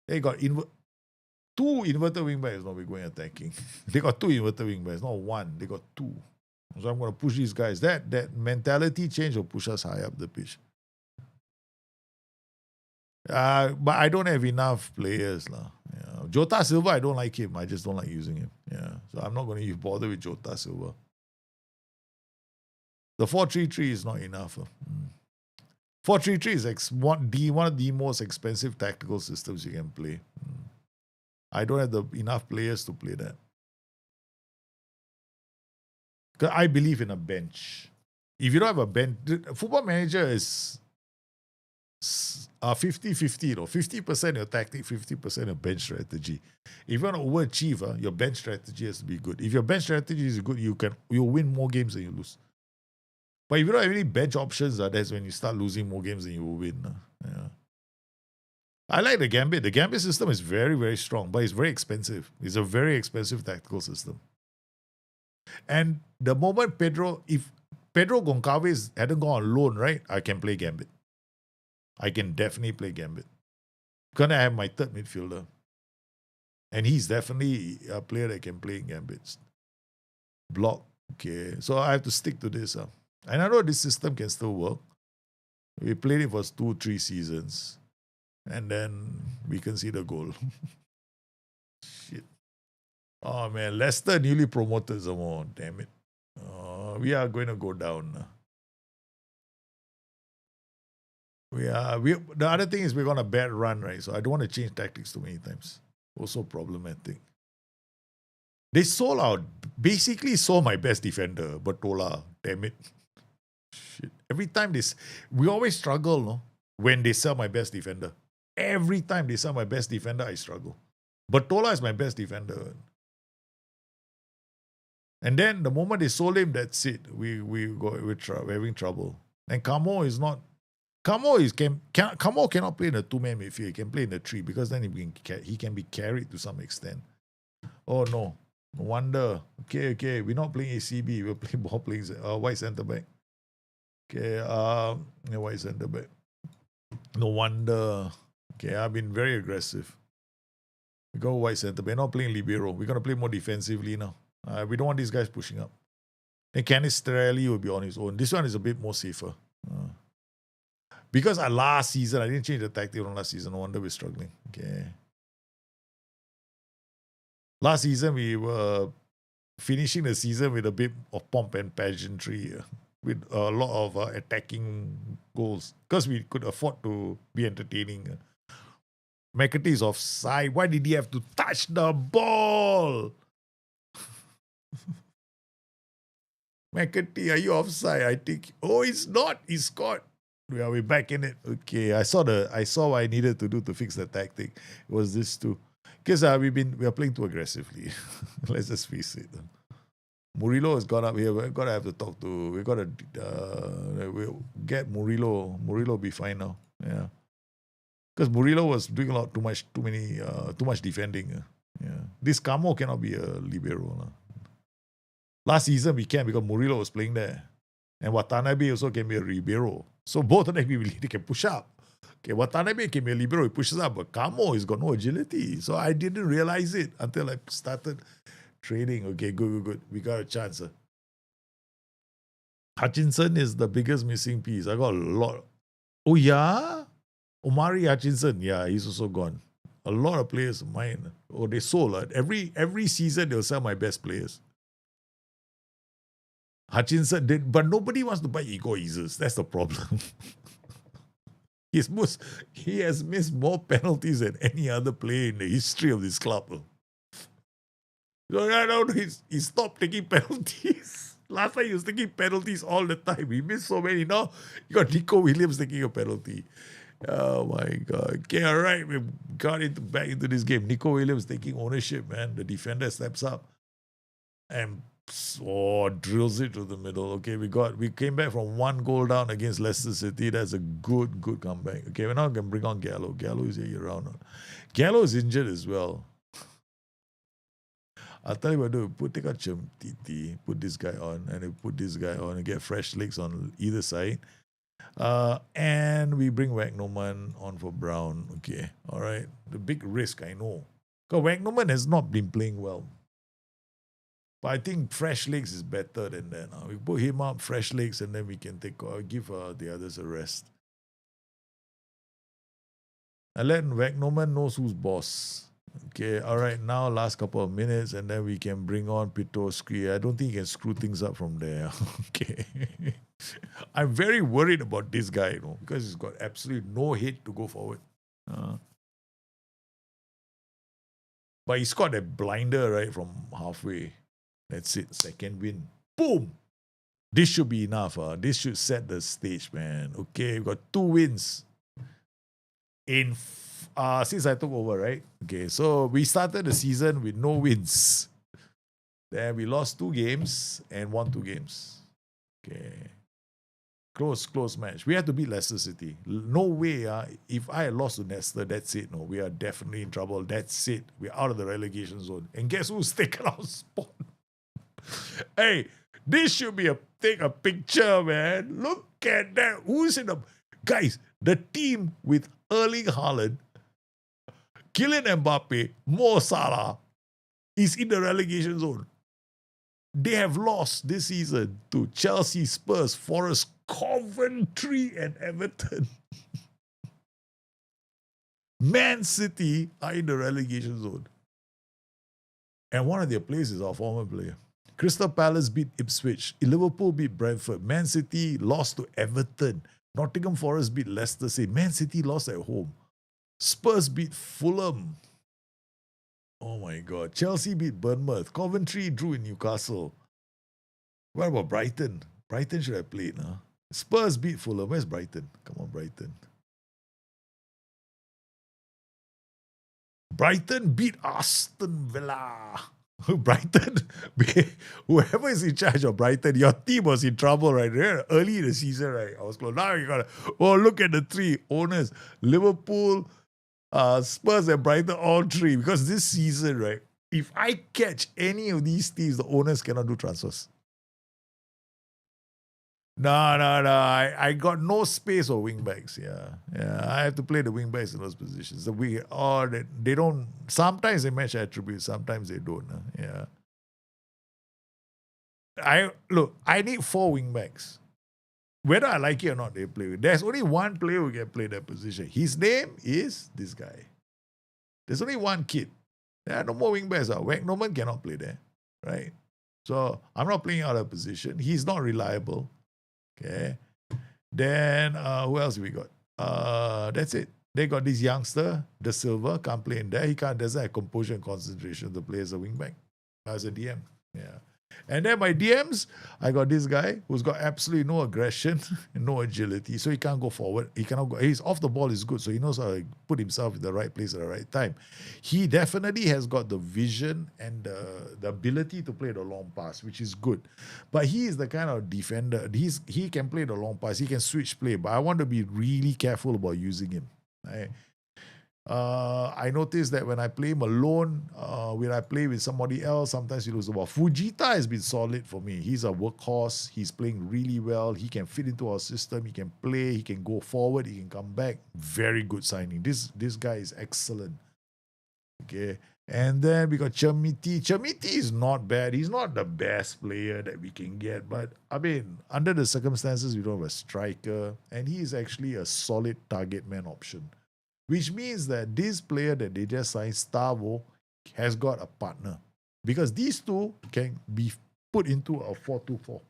They got two inverted wingbacks. Not we going attacking. They got two inverted wingbacks, not one. They got two. So I'm going to push these guys. That mentality change will push us high up the pitch. But I don't have enough players. Yeah. Jota Silva, I don't like him. I just don't like using him. Yeah. So I'm not going to bother with Jota Silva. The 4-3-3 is not enough. 4-3-3 is one of the most expensive tactical systems you can play. I don't have enough players to play that. Because I believe in a bench. If you don't have a bench, Football Manager is 50-50. 50% your tactic, 50% your bench strategy. If you want to overachieve, your bench strategy has to be good. If your bench strategy is good, you'll win more games than you lose. But if you don't have any bench options, that's when you start losing more games than you will win. Yeah. I like the Gambit. The Gambit system is very, very strong, but it's very expensive. It's a very expensive tactical system. And the moment if Pedro Goncalves hadn't gone on loan, right, I can play Gambit. I can definitely play Gambit. Gonna have my third midfielder. And he's definitely a player that can play Gambit. Block. Okay. So I have to stick to this. And I know this system can still work. We played it for 2-3 seasons. And then we can see the goal. Shit. Oh man, Leicester newly promoted some more. Damn it. We are going to go down. The other thing is we're on a bad run, right? So I don't want to change tactics too many times. Also problematic. They basically sold my best defender, Bertola. Damn it. Shit. Every time we always struggle, no? When they sell my best defender. Every time they sell my best defender, I struggle. Bertola is my best defender. And then the moment they sold him, that's it. We're having trouble. And Camo cannot play in a two-man midfield. He can play in the three because then he can be carried to some extent. Oh no wonder. Okay. We're not playing ACB. We're playing ball playing white centre back. Okay, white centre back. No wonder. Okay, I've been very aggressive. We go white centre back. Not playing libero. We're gonna play more defensively now. We don't want these guys pushing up. And Canistrelli will be on his own. This one is a bit more safer. Because last season, I didn't change the tactic from last season. No wonder we're struggling. Okay. Last season, we were finishing the season with a bit of pomp and pageantry, with a lot of attacking goals. Because we could afford to be entertaining. McAtee is offside. Why did he have to touch the ball? McAtee, are you offside? I think. Oh, it's not. He scored. We're back in it. Okay, I saw what I needed to do to fix the tactic. It was this too. Because we are playing too aggressively. Let's just face it. Murillo has gone up here. We're gonna have to talk to. We gotta we'll get Murillo. Murillo will be fine now. Yeah. Because Murillo was doing too much defending. Yeah. This Camo cannot be a libero. Last season we can because Murillo was playing there. And Watanabe also can be a libero. So both of them, they can push up. Okay, Watanabe can be a libero, he pushes up, but Kamo has got no agility. So I didn't realize it until I started training. Okay, good. We got a chance. Hutchinson is the biggest missing piece. I got a lot. Oh, yeah? Omari Hutchinson, yeah, he's also gone. A lot of players of mine. Oh, they sold. Every season, they'll sell my best players. Hutchinson did, but nobody wants to buy Ego Easers. That's the problem. he has missed more penalties than any other player in the history of this club. No, he stopped taking penalties. Last time he was taking penalties all the time. He missed so many. Now you got Nico Williams taking a penalty. Oh my God. Okay, all right. We got back into this game. Nico Williams taking ownership, man. The defender steps up and drills it to the middle. Okay, we came back from 1 goal down against Leicester City. That's a good comeback. Okay, we're now gonna bring on Gallo. Gallo is here around. Gallo is injured as well. I'll tell you what to do. Take out Titi, put this guy on, and then put this guy on and get fresh legs on either side. And we bring Wagnoman on for Brown. Okay, all right. The big risk, I know. Because Wagnoman has not been playing well. But I think fresh legs is better than that. We put him up, fresh legs, and then we can give the others a rest. And let Wagnoman knows who's boss. Okay, all right, now last couple of minutes, and then we can bring on Pitoskri. I don't think he can screw things up from there. Okay. I'm very worried about this guy, because he's got absolutely no head to go forward. But he scored a blinder, right, from halfway. That's it, second win. Boom! This should be enough. This should set the stage, man. Okay, we got 2 wins since I took over, right? Okay, so we started the season with no wins. Then we lost 2 games and won 2 games. Okay. Close match. We had to beat Leicester City. No way. If I had lost to Leicester, that's it. No, we are definitely in trouble. That's it. We're out of the relegation zone. And guess who's taken our spot? Hey, this should be take a picture, man. Look at that. Who's in the... Guys, the team with Erling Haaland, Kylian Mbappe, Mo Salah is in the relegation zone. They have lost this season to Chelsea, Spurs, Forest, Coventry, and Everton. Man City are in the relegation zone. And one of their players is our former player. Crystal Palace beat Ipswich. Liverpool beat Brentford. Man City lost to Everton. Nottingham Forest beat Leicester City. Man City lost at home. Spurs beat Fulham. Oh my God. Chelsea beat Bournemouth. Coventry drew in Newcastle. What about Brighton? Brighton should have played, huh? Spurs beat Fulham. Where's Brighton? Come on, Brighton. Brighton beat Aston Villa. Brighton, whoever is in charge of Brighton, your team was in trouble, right? Early in the season, right? I was close. Now you got look at the 3 owners. Liverpool, Spurs and Brighton, all 3. Because this season, right, if I catch any of these teams, the owners cannot do transfers. No. I got no space for wingbacks. Yeah. I have to play the wingbacks in those positions. They don't. Sometimes they match attributes. Sometimes they don't. Yeah. I need 4 wingbacks. Whether I like it or not, they play. There's only one player who can play that position. His name is this guy. There's only one kid. There are no more wingbacks. Wagnoman cannot play there, right? So I'm not playing out of position. He's not reliable. Okay. Then who else we got? That's it. They got this youngster, De Silva, can't play in there. He doesn't have composure and concentration to play as a wingback, as a DM. Yeah. And then my DMs, I got this guy who's got absolutely no aggression and no agility, so he can't go forward. He cannot go. He's off the ball is good, so he knows how to put himself in the right place at the right time. He definitely has got the vision and the ability to play the long pass, which is good. But he is the kind of defender. He can play the long pass. He can switch play, but I want to be really careful about using him. Right? I noticed that when I play him alone, when I play with somebody else, sometimes he loses the ball. Fujita has been solid for me. He's a workhorse. He's playing really well. He can fit into our system. He can play. He can go forward. He can come back. Very good signing. This guy is excellent. Okay. And then we got Chamiti. Chamiti is not bad. He's not the best player that we can get, but I mean, under the circumstances, we don't have a striker, and he is actually a solid target man option. Which means that this player that they just signed, Stavo, has got a partner. Because these two can be put into a 4-2-4.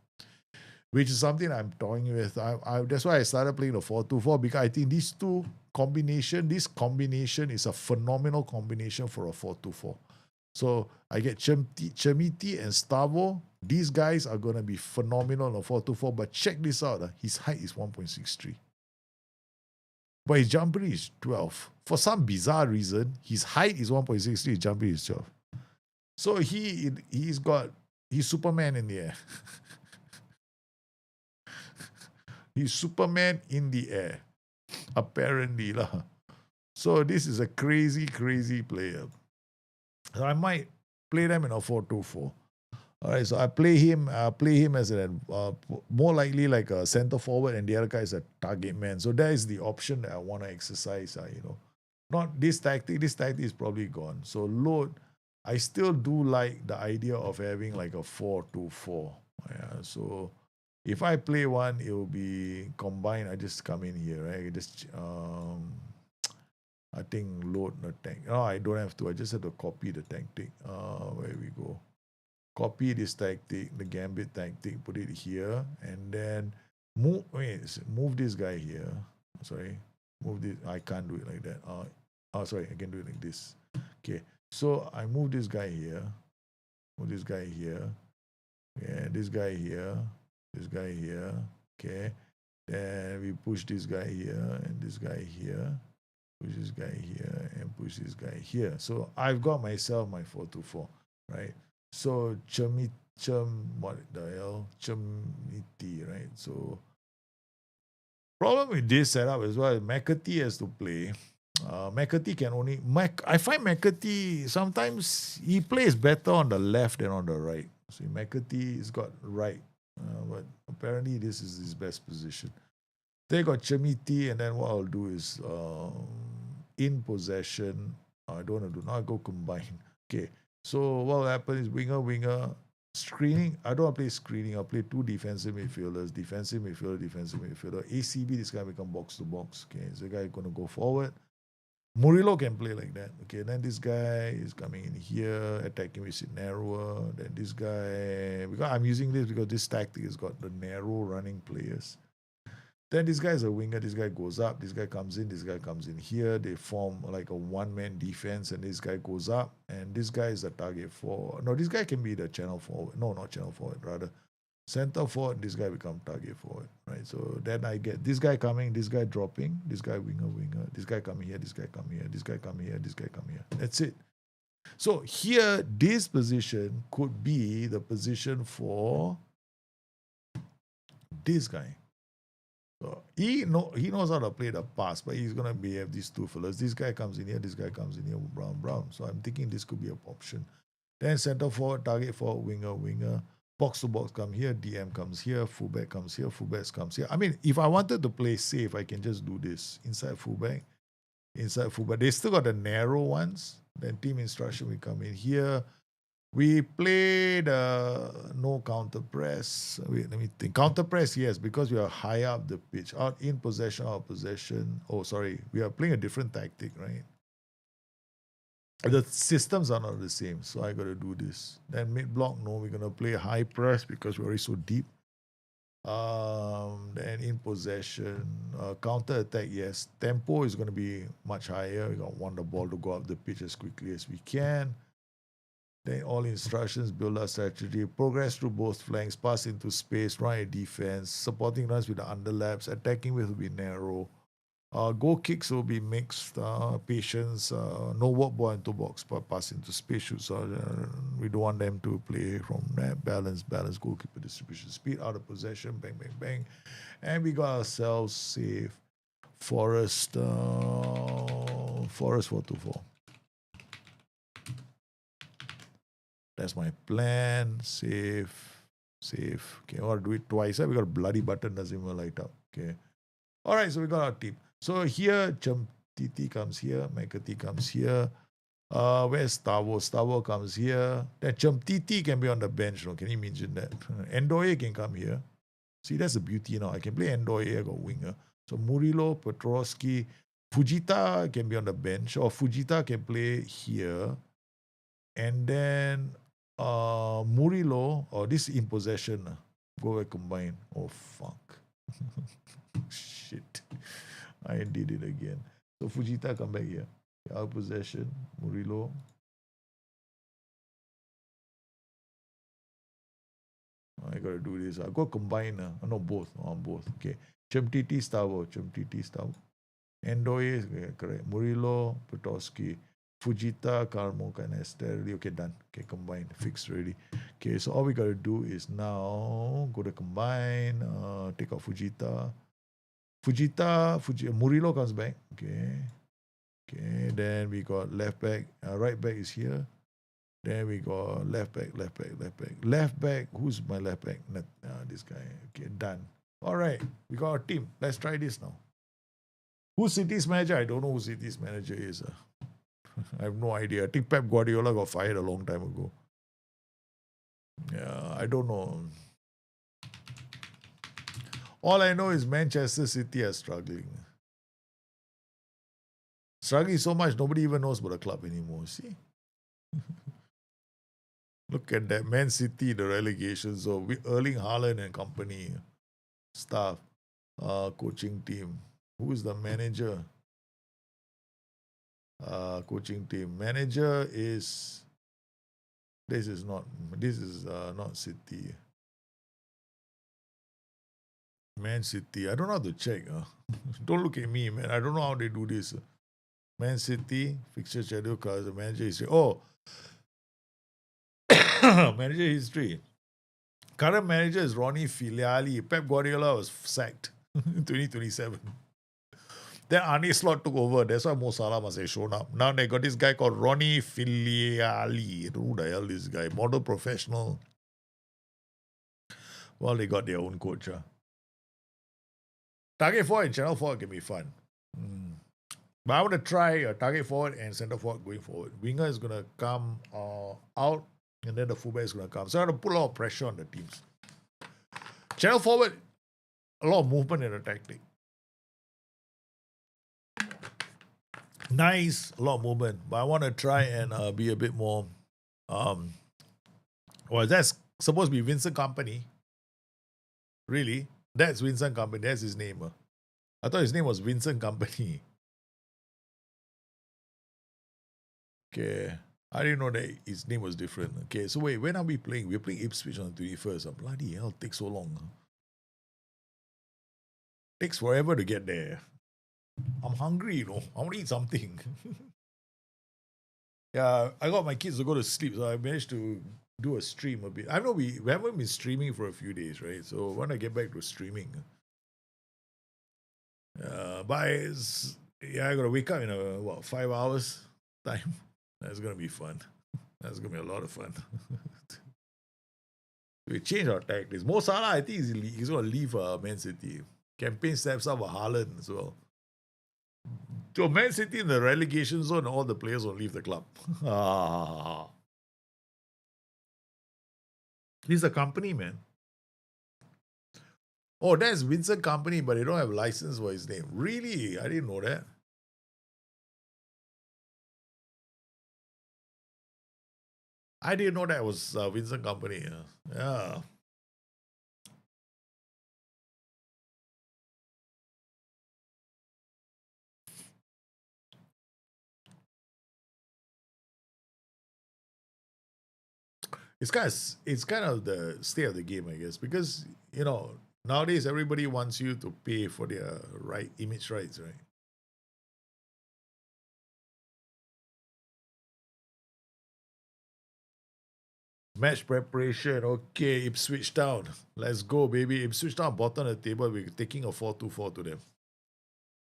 Which is something I'm toying with. That's why I started playing the 4-2-4, because I think this combination is a phenomenal combination for a 4-2-4. So I get Chamiti and Stavo. These guys are going to be phenomenal on a 4-2-4. But check this out. His height is 1.63. But his jumper is 12. For some bizarre reason, his height is 1.63, his jumper is 12. So he's Superman in the air. He's Superman in the air. Apparently. So this is a crazy, crazy player. So I might play them in a 4-2-4. All right, so I play him as more likely like a center forward, and the other guy is a target man. So that is the option that I want to exercise. Not this tactic. This tactic is probably gone. So load, I still do like the idea of having like a 4-2-4. Yeah, so if I play one, it will be combined. I just come in here, right? I think load the tank. No, I don't have to. I just have to copy the tactic. Where we go. Copy this tactic, the gambit tactic, put it here, and then move this guy here. Sorry, move this. I can't do it like that. Sorry, I can do it like this. Okay, so I move this guy here, move this guy here, yeah, this guy here, this guy here. Okay, then we push this guy here and this guy here, push this guy here and push this guy here. So I've got myself my 4-2-4, right? So what the hell? Chamiti, right? So problem with this setup as well, McAtee has to play. McAtee can only I find McAtee sometimes he plays better on the left than on the right. See, McAtee has got right, but apparently this is his best position. They got Chamiti, and then what I'll do is in possession. I don't want to do now. I go combine. Okay. So what will happen is winger, screening. I don't want to play screening. I'll play two defensive midfielders, defensive midfielder. ACB, this guy become box to box. Okay, so the guy going to go forward. Murillo can play like that. Okay, then this guy is coming in here, attacking with it narrower. Then this guy, because I'm using this because this tactic has got the narrow running players. Then this guy is a winger. This guy goes up. This guy comes in. This guy comes in here. They form like a one-man defense, and this guy goes up. And this guy is the target for. No, this guy can be the channel forward. No, not channel forward. Rather, center forward. This guy become target forward, right? So then I get this guy coming. This guy dropping. This guy winger. This guy coming here. This guy come here. This guy come here. This guy come here. That's it. So here, this position could be the position for this guy. So he knows how to play the pass, but he's gonna have these two fellas. This guy comes in here, this guy comes in here, brown. So I'm thinking this could be an option. Then center forward, target forward, winger, box to box come here, DM comes here, fullback comes here, fullback comes here. I mean, if I wanted to play safe, I can just do this. Inside fullback. They still got the narrow ones. Then team instruction, we come in here. We played no counter press. Wait, let me think. Counter press, yes, because we are high up the pitch. Out in possession, out of possession. Oh, sorry. We are playing a different tactic, right? The systems are not the same, so I got to do this. Then mid block, no, we're going to play high press because we're already so deep. Then in possession, counter attack, yes. Tempo is going to be much higher. We want the ball to go up the pitch as quickly as we can. Then all instructions, build our strategy, progress through both flanks, pass into space, run a defense, supporting runs with the underlaps, attacking with will be narrow. Goal kicks will be mixed, patience, no work ball into box, but pass into space shoots. We don't want them to play from that balance, goalkeeper distribution, speed, out of possession, bang. And we got ourselves safe. Forest, Forest 424. That's my plan. Save. Save. Okay, or do it twice. We got a bloody button, doesn't even light up. Okay. Alright, so we got our team. So here, Titi comes here, McAtee comes here. Where's Tavo? Tavo comes here. Then Titi can be on the bench. No? Can you imagine that? Endoye can come here. See, that's the beauty now. I can play Endoye, I got winger. So Murillo, Petrovsky, Fujita can be on the bench, or Fujita can play here. And then Murillo, or this in possession. Go back combine. Oh, fuck. Shit. I did it again. So Fujita come back here. Our possession, Murillo. I gotta do this. I go combine. No, both. On both. Okay. Chemtiti Stavo. Endoye, okay, correct. Murillo, Petrovsky, Fujita, Carmo, Canester. Okay, done. Okay, combine. Fixed already. Okay, so all we gotta do is now go to combine. Take out Fujita. Murillo comes back. Okay. Okay, then we got left back. Right back is here. Then we got left back. Left back, who's my left back? This guy. Okay, done. All right, we got our team. Let's try this now. Who's City's manager? I don't know who City's manager is. I have no idea. I think Pep Guardiola got fired a long time ago. Yeah, I don't know. All I know is Manchester City are struggling. Struggling so much, nobody even knows about the club anymore. See? Look at that. Man City, the relegation zone. With Erling Haaland and company. Staff. Coaching team. Who is the manager? Coaching team. Manager is... This is not City. Man City. I don't know how to check. Don't look at me, man. I don't know how they do this. Man City, fixture schedule cards, the manager history. Oh, manager history. Current manager is Ronnie Filiali. Pep Guardiola was sacked in 2027. Then Arne Slot took over. That's why Mo Salah must have shown up. Now they got this guy called Ronnie Filiali. I don't know who the hell this guy. Model professional. Well, they got their own coach. Target forward and channel forward can be fun. But I want to try a target forward and center forward going forward. Winger is going to come out, and then the fullback is going to come. So I want to put a lot of pressure on the teams. Channel forward, a lot of movement in the tactic. Nice, a lot of movement. But I want to try and be a bit more... well, that's supposed to be Vincent Kompany. Really? That's Vincent Kompany. That's his name. I thought his name was Vincent Kompany. Okay. I didn't know that his name was different. Okay, so wait, when are we playing? We're playing Ipswich on the 21st. Bloody hell, it takes so long. Takes forever to get there. I'm hungry, you know. I want to eat something. Yeah, I got my kids to go to sleep, so I managed to do a stream a bit. I know we haven't been streaming for a few days, right? So when I get back to streaming, I gotta wake up in 5 hours time. That's gonna be fun. That's gonna be a lot of fun. We change our tactics. Mo Salah, I think he's gonna leave Man City. Campaign steps up for Haaland as well. So Man City in the relegation zone, all the players will leave the club. He's a company, man. Oh, that's Vincent Kompany, but they don't have license for his name. Really? I didn't know that. I didn't know that was Vincent Kompany. Yeah. It's kind of the state of the game, I guess, because nowadays everybody wants you to pay for their image rights, right? Match preparation. Okay, Ipswich Town. Let's go, baby. Ipswich Town, bottom of the table. We're taking a 4-2-4 to them.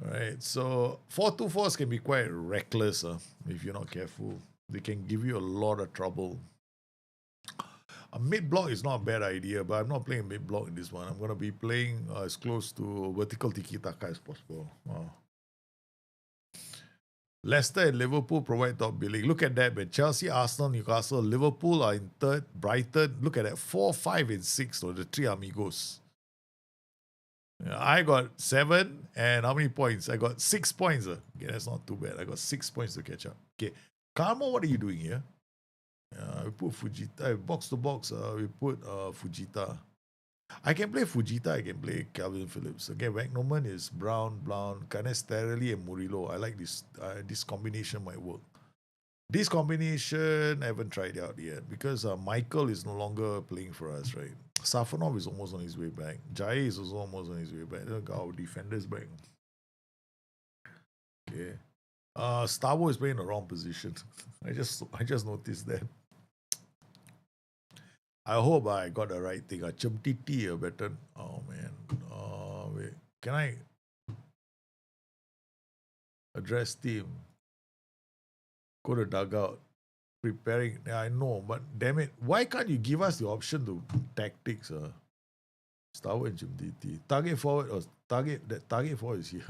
All right, so 4-2-4s can be quite reckless if you're not careful. They can give you a lot of trouble. A mid block is not a bad idea, but I'm not playing mid block in this one. I'm going to be playing as close to vertical tiki taka as possible. Leicester and Liverpool provide top billing. Look at that, man. Chelsea, Arsenal, Newcastle, Liverpool are in third. Brighton, look at that. 4, 5, and 6, the three amigos. Yeah, I got 7, and how many points? I got 6 points. Okay, that's not too bad. I got 6 points to catch up. Okay, Karma, what are you doing here? We put Fujita, box to box. We put Fujita. I can play Fujita, I can play Calvin Phillips. Okay, Wagnerman is Brown, Canesterelli, and Murillo. I like this. This combination might work. This combination I haven't tried out yet because Michael is no longer playing for us, right? Safonov is almost on his way back. Jai is also almost on his way back. Look, our defenders back. Okay. Stavo is playing the wrong position. I just noticed that. I hope I got the right thing. Chumtiti, a better. Oh man. Wait. Can I address team? Go to dugout. Preparing. Yeah, I know, but damn it. Why can't you give us the option to tactics? Stavo and Chumtiti. Target forward or target forward is here.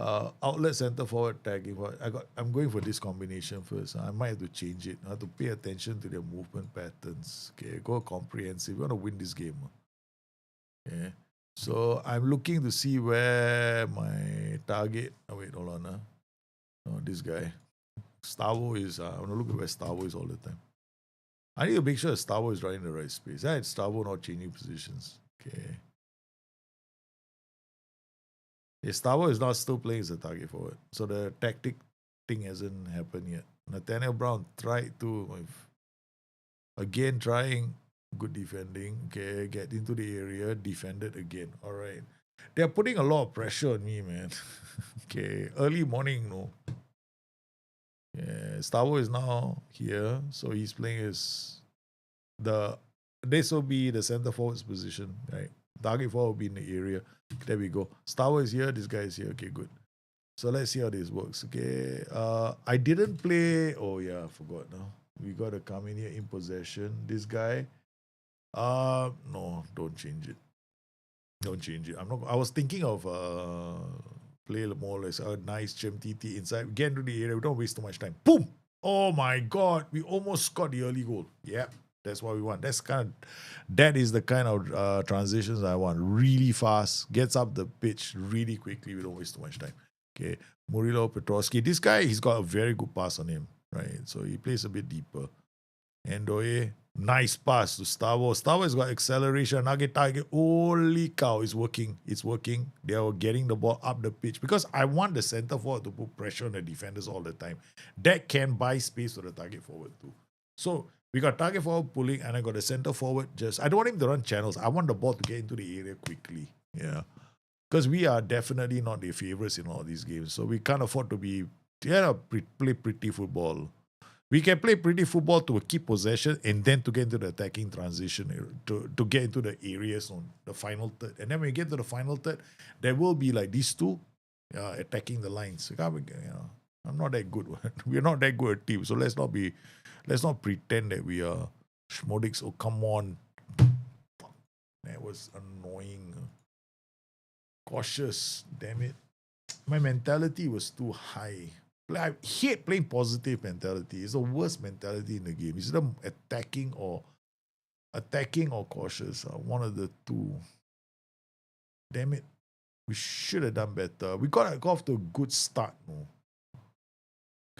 Outlet center forward tagging forward. I'm going for this combination first. I might have to change it. I have to pay attention to their movement patterns. Okay, go comprehensive. We want to win this game. Okay. So I'm looking to see where my target. Oh wait, hold on. No, this guy. Stavo is. I want to look at where Stavo is all the time. I need to make sure Stavo is right in the right space. Yeah, it's Stavo not changing positions. Okay. Stavo is not still playing as a target forward. So the tactic thing hasn't happened yet. Nathaniel Brown tried to, again trying, good defending. Okay, get into the area, defended again. All right. They're putting a lot of pressure on me, man. Okay, early morning, no. Yeah, Stavo is now here. So he's playing this will be the center forward's position, right? Target forward will be in the area. There we go. Stavo is here. This guy is here. Okay, good. So let's see how this works. Okay. I didn't play. Oh yeah, I forgot now. We gotta come in here in possession. This guy. No, don't change it. Don't change it. I was thinking of play more or less a nice TT inside. Get into the area. We don't waste too much time. Boom! Oh my god, we almost scored the early goal. Yeah. That's what we want. That is the kind of transitions I want. Really fast, gets up the pitch really quickly. We don't waste too much time. Okay, Murillo, Petrovsky. This guy, he's got a very good pass on him, right? So he plays a bit deeper. Endoye, nice pass to Stavo. Stavo has got acceleration. Nugget target. Holy cow, it's working. It's working. They are getting the ball up the pitch because I want the center forward to put pressure on the defenders all the time. That can buy space for the target forward too. So we got target forward pulling, and I got the center forward I don't want him to run channels. I want the ball to get into the area quickly. Yeah. Because we are definitely not the favorites in all these games. So we can't afford to play pretty football. We can play pretty football to keep possession and then to get into the attacking transition, to get into the areas on the final third. And then when we get to the final third, there will be like these two attacking the lines. I'm not that good. We're not that good a team. So let's not pretend that we are Schmodix. Oh, come on. That was annoying. Cautious. Damn it. My mentality was too high. I hate playing positive mentality. It's the worst mentality in the game. It's either attacking or cautious. One of the two. Damn it. We should have done better. We got off to a good start. No.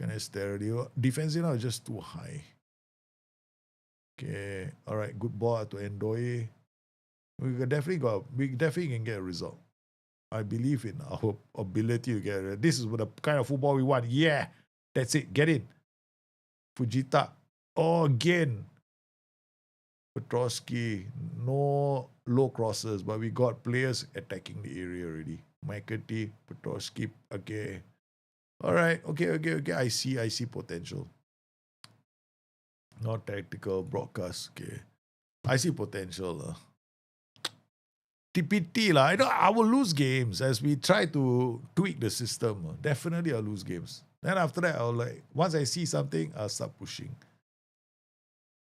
Canesterelli. Defensive now is just too high. Okay. All right. Good ball to Endoye. We definitely can get a result. I believe in our ability to get it. This is the kind of football we want. Yeah, that's it. Get in. Fujita. Oh, again. Petrovsky. No low crosses, but we got players attacking the area already. McAtee, Petrovsky. Okay. All right. Okay. I see potential. Not tactical broadcast. Okay. I see potential. TPT lah. I will lose games as we try to tweak the system. Definitely I'll lose games. Then after that, I'll like, once I see something, I'll start pushing.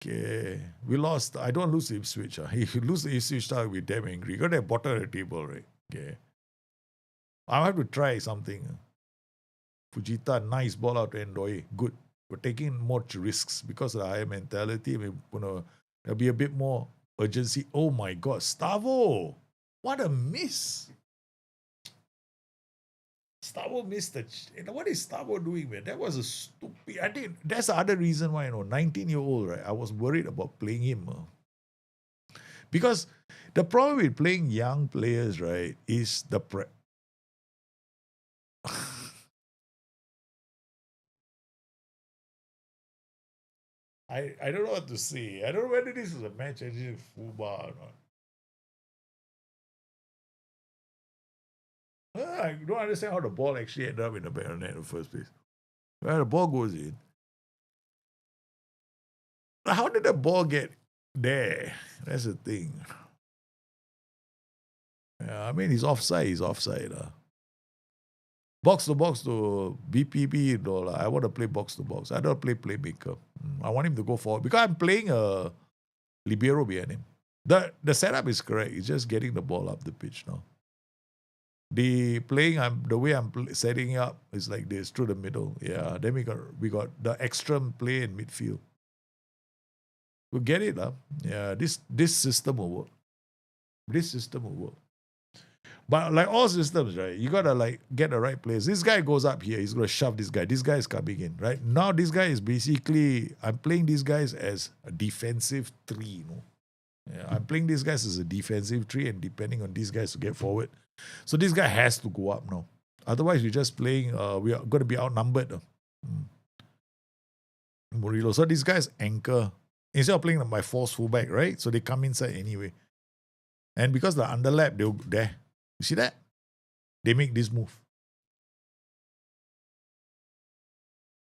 Okay. We lost. I don't lose the Ipswich. If you lose the Ipswich, I'll be damn angry. Got that bottom of the table, right? Okay. I'll have to try something. Fujita, nice ball out to Endoy. Good. We're taking more risks because of the higher mentality. There'll be a bit more urgency. Oh my God, Stavo! What a miss! Stavo missed the. What is Stavo doing, man? That was a stupid. I think that's the other reason why, 19-year-old, right? I was worried about playing him. Because the problem with playing young players, right, is the I don't know what to say. I don't know whether this is a match engine Fuba or not. I don't understand how the ball actually ended up in the back of the net in the first place. Where the ball goes in. How did the ball get there? That's the thing. Yeah, I mean, he's offside. He's offside. Box to box to BPB. No, I want to play box to box. I don't play playmaker. I want him to go forward because I'm playing a libero behind him. The setup is correct. It's just getting the ball up the pitch now. The way I'm setting up is like this through the middle. Yeah. Then we got the extra play in midfield. We'll get it up. Yeah. This system will work. This system will work. But like all systems, right? You gotta like get the right players. This guy goes up here. He's gonna shove this guy. This guy is coming in, right? Now this guy is basically I'm playing these guys as a defensive three. Yeah, I'm playing these guys as a defensive three, and depending on these guys to get forward. So this guy has to go up now. Otherwise, we're just playing. We are going to be outnumbered. Murillo. So these guys anchor instead of playing my false fullback, right? So they come inside anyway. And because the underlap, they'll there. You see that? They make this move.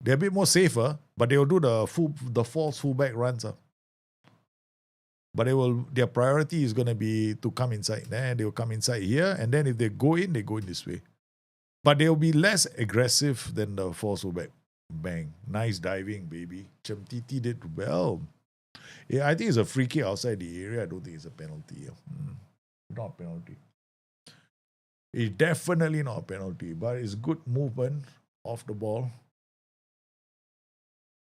They're a bit more safer, but they will do the false fullback runs. But their priority is going to be to come inside. Then they will come inside here, and then if they go in this way. But they will be less aggressive than the false fullback. Bang. Nice diving, baby. Titi did well. Yeah, I think it's a free kick outside the area. I don't think it's a penalty. Not a penalty. It's definitely not a penalty, but it's good movement off the ball.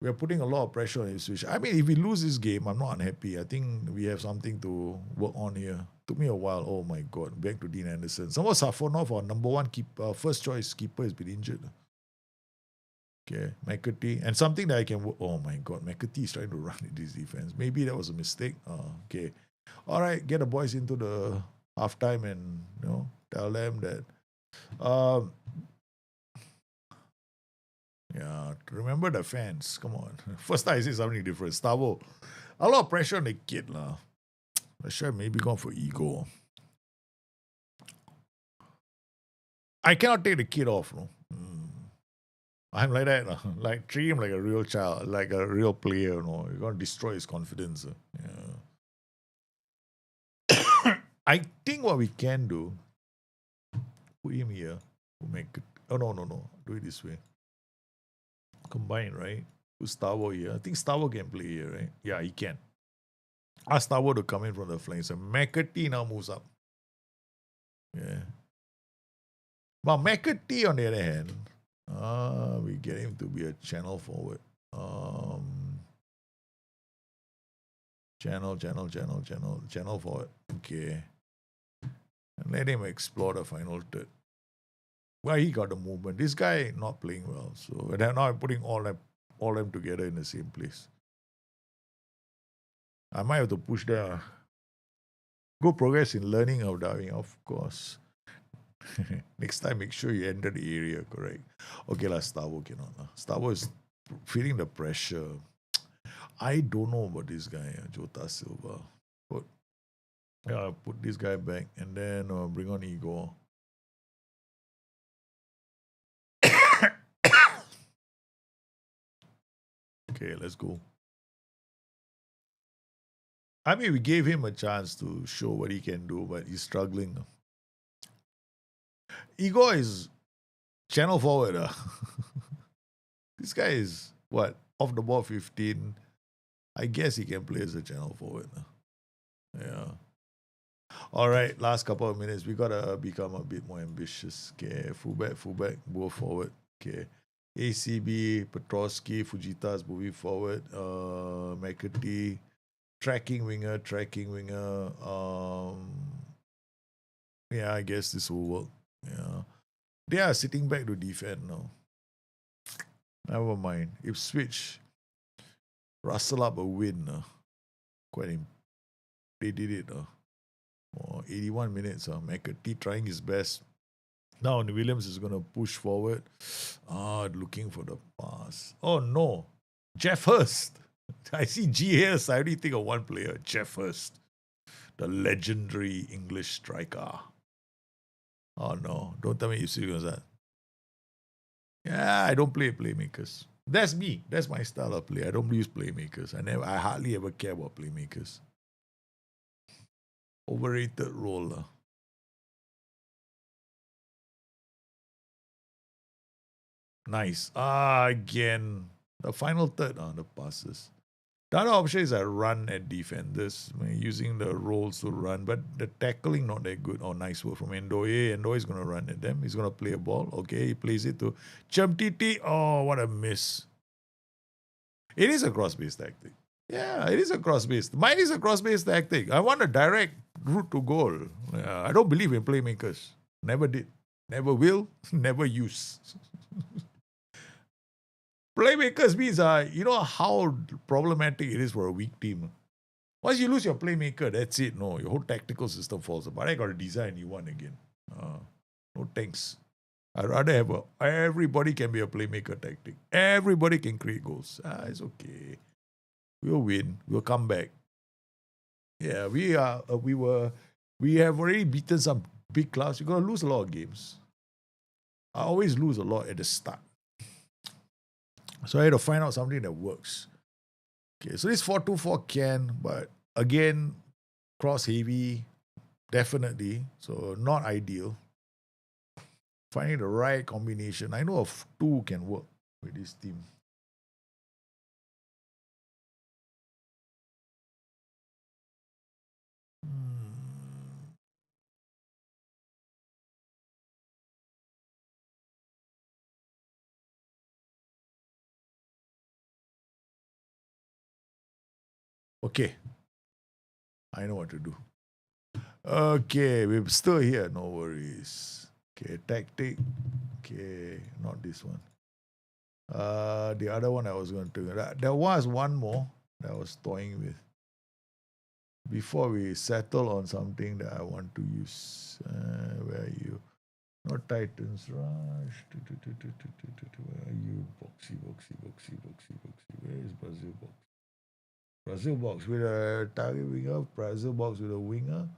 We are putting a lot of pressure on Ipswich. I mean, if we lose this game, I'm not unhappy. I think we have something to work on here. Took me a while. Oh my God. Back to Dean Anderson. Someone Safonov, our number one keeper, first choice keeper, has been injured. Okay, McAtee. And something that I can work. Oh my God. McAtee is trying to run this defense. Maybe that was a mistake. Okay. All right. Get the boys into the halftime and, tell them that. Yeah, remember the fans. Come on. First time I see something different. Stavo. A lot of pressure on the kid. I should maybe gone for ego. I cannot take the kid off. I'm like that. Like treat him like a real child, like a real player. You're going to destroy his confidence. Yeah. I think what we can do, put him here. Make it. Oh, no. Do it this way. Combine, right? Stavo here. I think Stavo can play here, right? Yeah, he can. Ask Stavo to come in from the flanks. And McAtee now moves up. Yeah. But McAtee, on the other hand, we get him to be a channel forward. Channel forward. Okay. And let him explore the final third. Well, he got the movement. This guy not playing well. So now I'm putting all them together in the same place. I might have to push there. Good progress in learning of diving, of course. Next time, make sure you enter the area, correct? Okay, Stavo cannot. Stavo is feeling the pressure. I don't know about this guy, Jota Silva. Put this guy back and then bring on Igor. Okay, let's go. I mean, we gave him a chance to show what he can do, but he's struggling. Igor is channel forward. This guy is, what, off the ball 15. I guess he can play as a channel forward. Yeah. All right, last couple of minutes. We got to become a bit more ambitious. Okay, fullback, move forward. Okay. ACB, Petrosky, Fujita's moving forward. McAtee, tracking winger. Yeah, I guess this will work. Yeah. They are sitting back to defend now. Never mind. If switch, rustle up a win. They did it. 81 minutes. McAtee trying his best. Now Williams is going to push forward. Looking for the pass. Oh no. Jeff Hurst. I see GS. I only think of one player. Jeff Hurst. The legendary English striker. Oh no. Don't tell me you're serious that. Yeah, I don't play playmakers. That's me. That's my style of play. I don't use playmakers. I hardly ever care about playmakers. Overrated role. Nice. Again. The final third on the passes. The other option is I run at defenders, using the rolls to run, but the tackling not that good. Oh, nice work from Endoye. Endoye is going to run at them. He's going to play a ball. Okay, he plays it to Chamtiti. Oh, what a miss. It is a cross-based tactic. Yeah, it is a cross-based. Mine is a cross-based tactic. I want a direct route to goal. I don't believe in playmakers. Never did. Never will. Never use. Playmakers means, you know how problematic it is for a weak team. Once you lose your playmaker, that's it. No, your whole tactical system falls apart. I got to design a new one again. No thanks. I'd rather have everybody can be a playmaker tactic. Everybody can create goals. It's okay. We'll win. We'll come back. Yeah, we have already beaten some big clubs. You're gonna lose a lot of games. I always lose a lot at the start. So I had to find out something that works. Okay, so this 4-2-4 can, but again, cross heavy, definitely. So not ideal. Finding the right combination. I know of two can work with this team. Okay. I know what to do. Okay, we're still here. No worries. Okay, tactic. Okay, not this one. The other one I was going to. There was one more that I was toying with. Before we settle on something that I want to use. Where are you? Not Titans Rush. Where are you? Boxy. Where is Brazil Box? Brazil Box with a target winger. Brazil Box with a winger.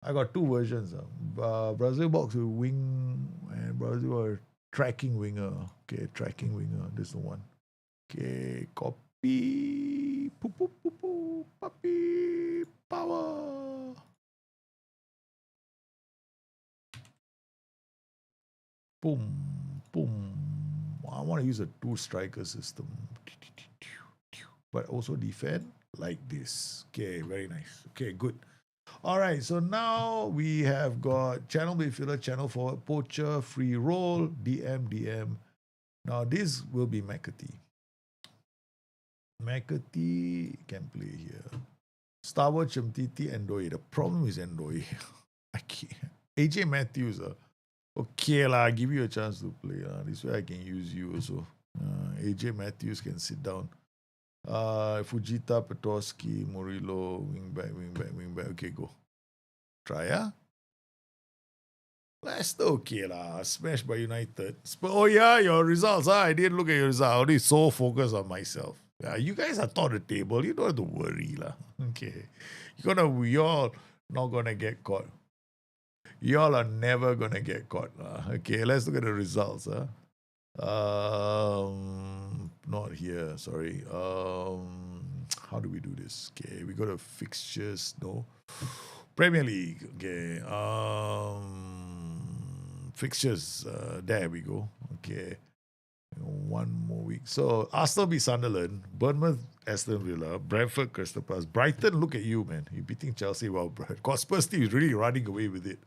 I got two versions. Brazil Box with wing and Brazil tracking winger. Okay, tracking winger. This is the one. Okay, copy. Puppy. Power. Boom. I want to use a two-striker system. But also defend like this. Okay, very nice. Okay, good. All right, so now we have got channel midfielder, channel forward, poacher, free roll, DM. Now this will be McAtee. McAtee can play here. Starboard, Chamtiti, Endoye. The problem is Endoye. I can't. AJ Matthews. Okay, I give you a chance to play. This way I can use you also. AJ Matthews can sit down. Fujita, Petrosky, Murillo, wingback. Okay, go. Try, Leicester, okay lah. Smashed by United. Oh yeah, your results. I didn't look at your results. I only so focused on myself. Yeah, you guys are top of the table. You don't have to worry lah. Okay, you're not gonna get caught. Y'all are never gonna get caught. Okay, let's look at the results. Not here. Sorry. How do we do this? Okay, we go to fixtures. No. Premier League. Okay. Fixtures. There we go. Okay. One more week. So Arsenal beat Sunderland, Bournemouth, Aston Villa, Brentford, Crystal Palace, Brighton. Look at you, man! You're beating Chelsea. Wow, Spurs team is really running away with it.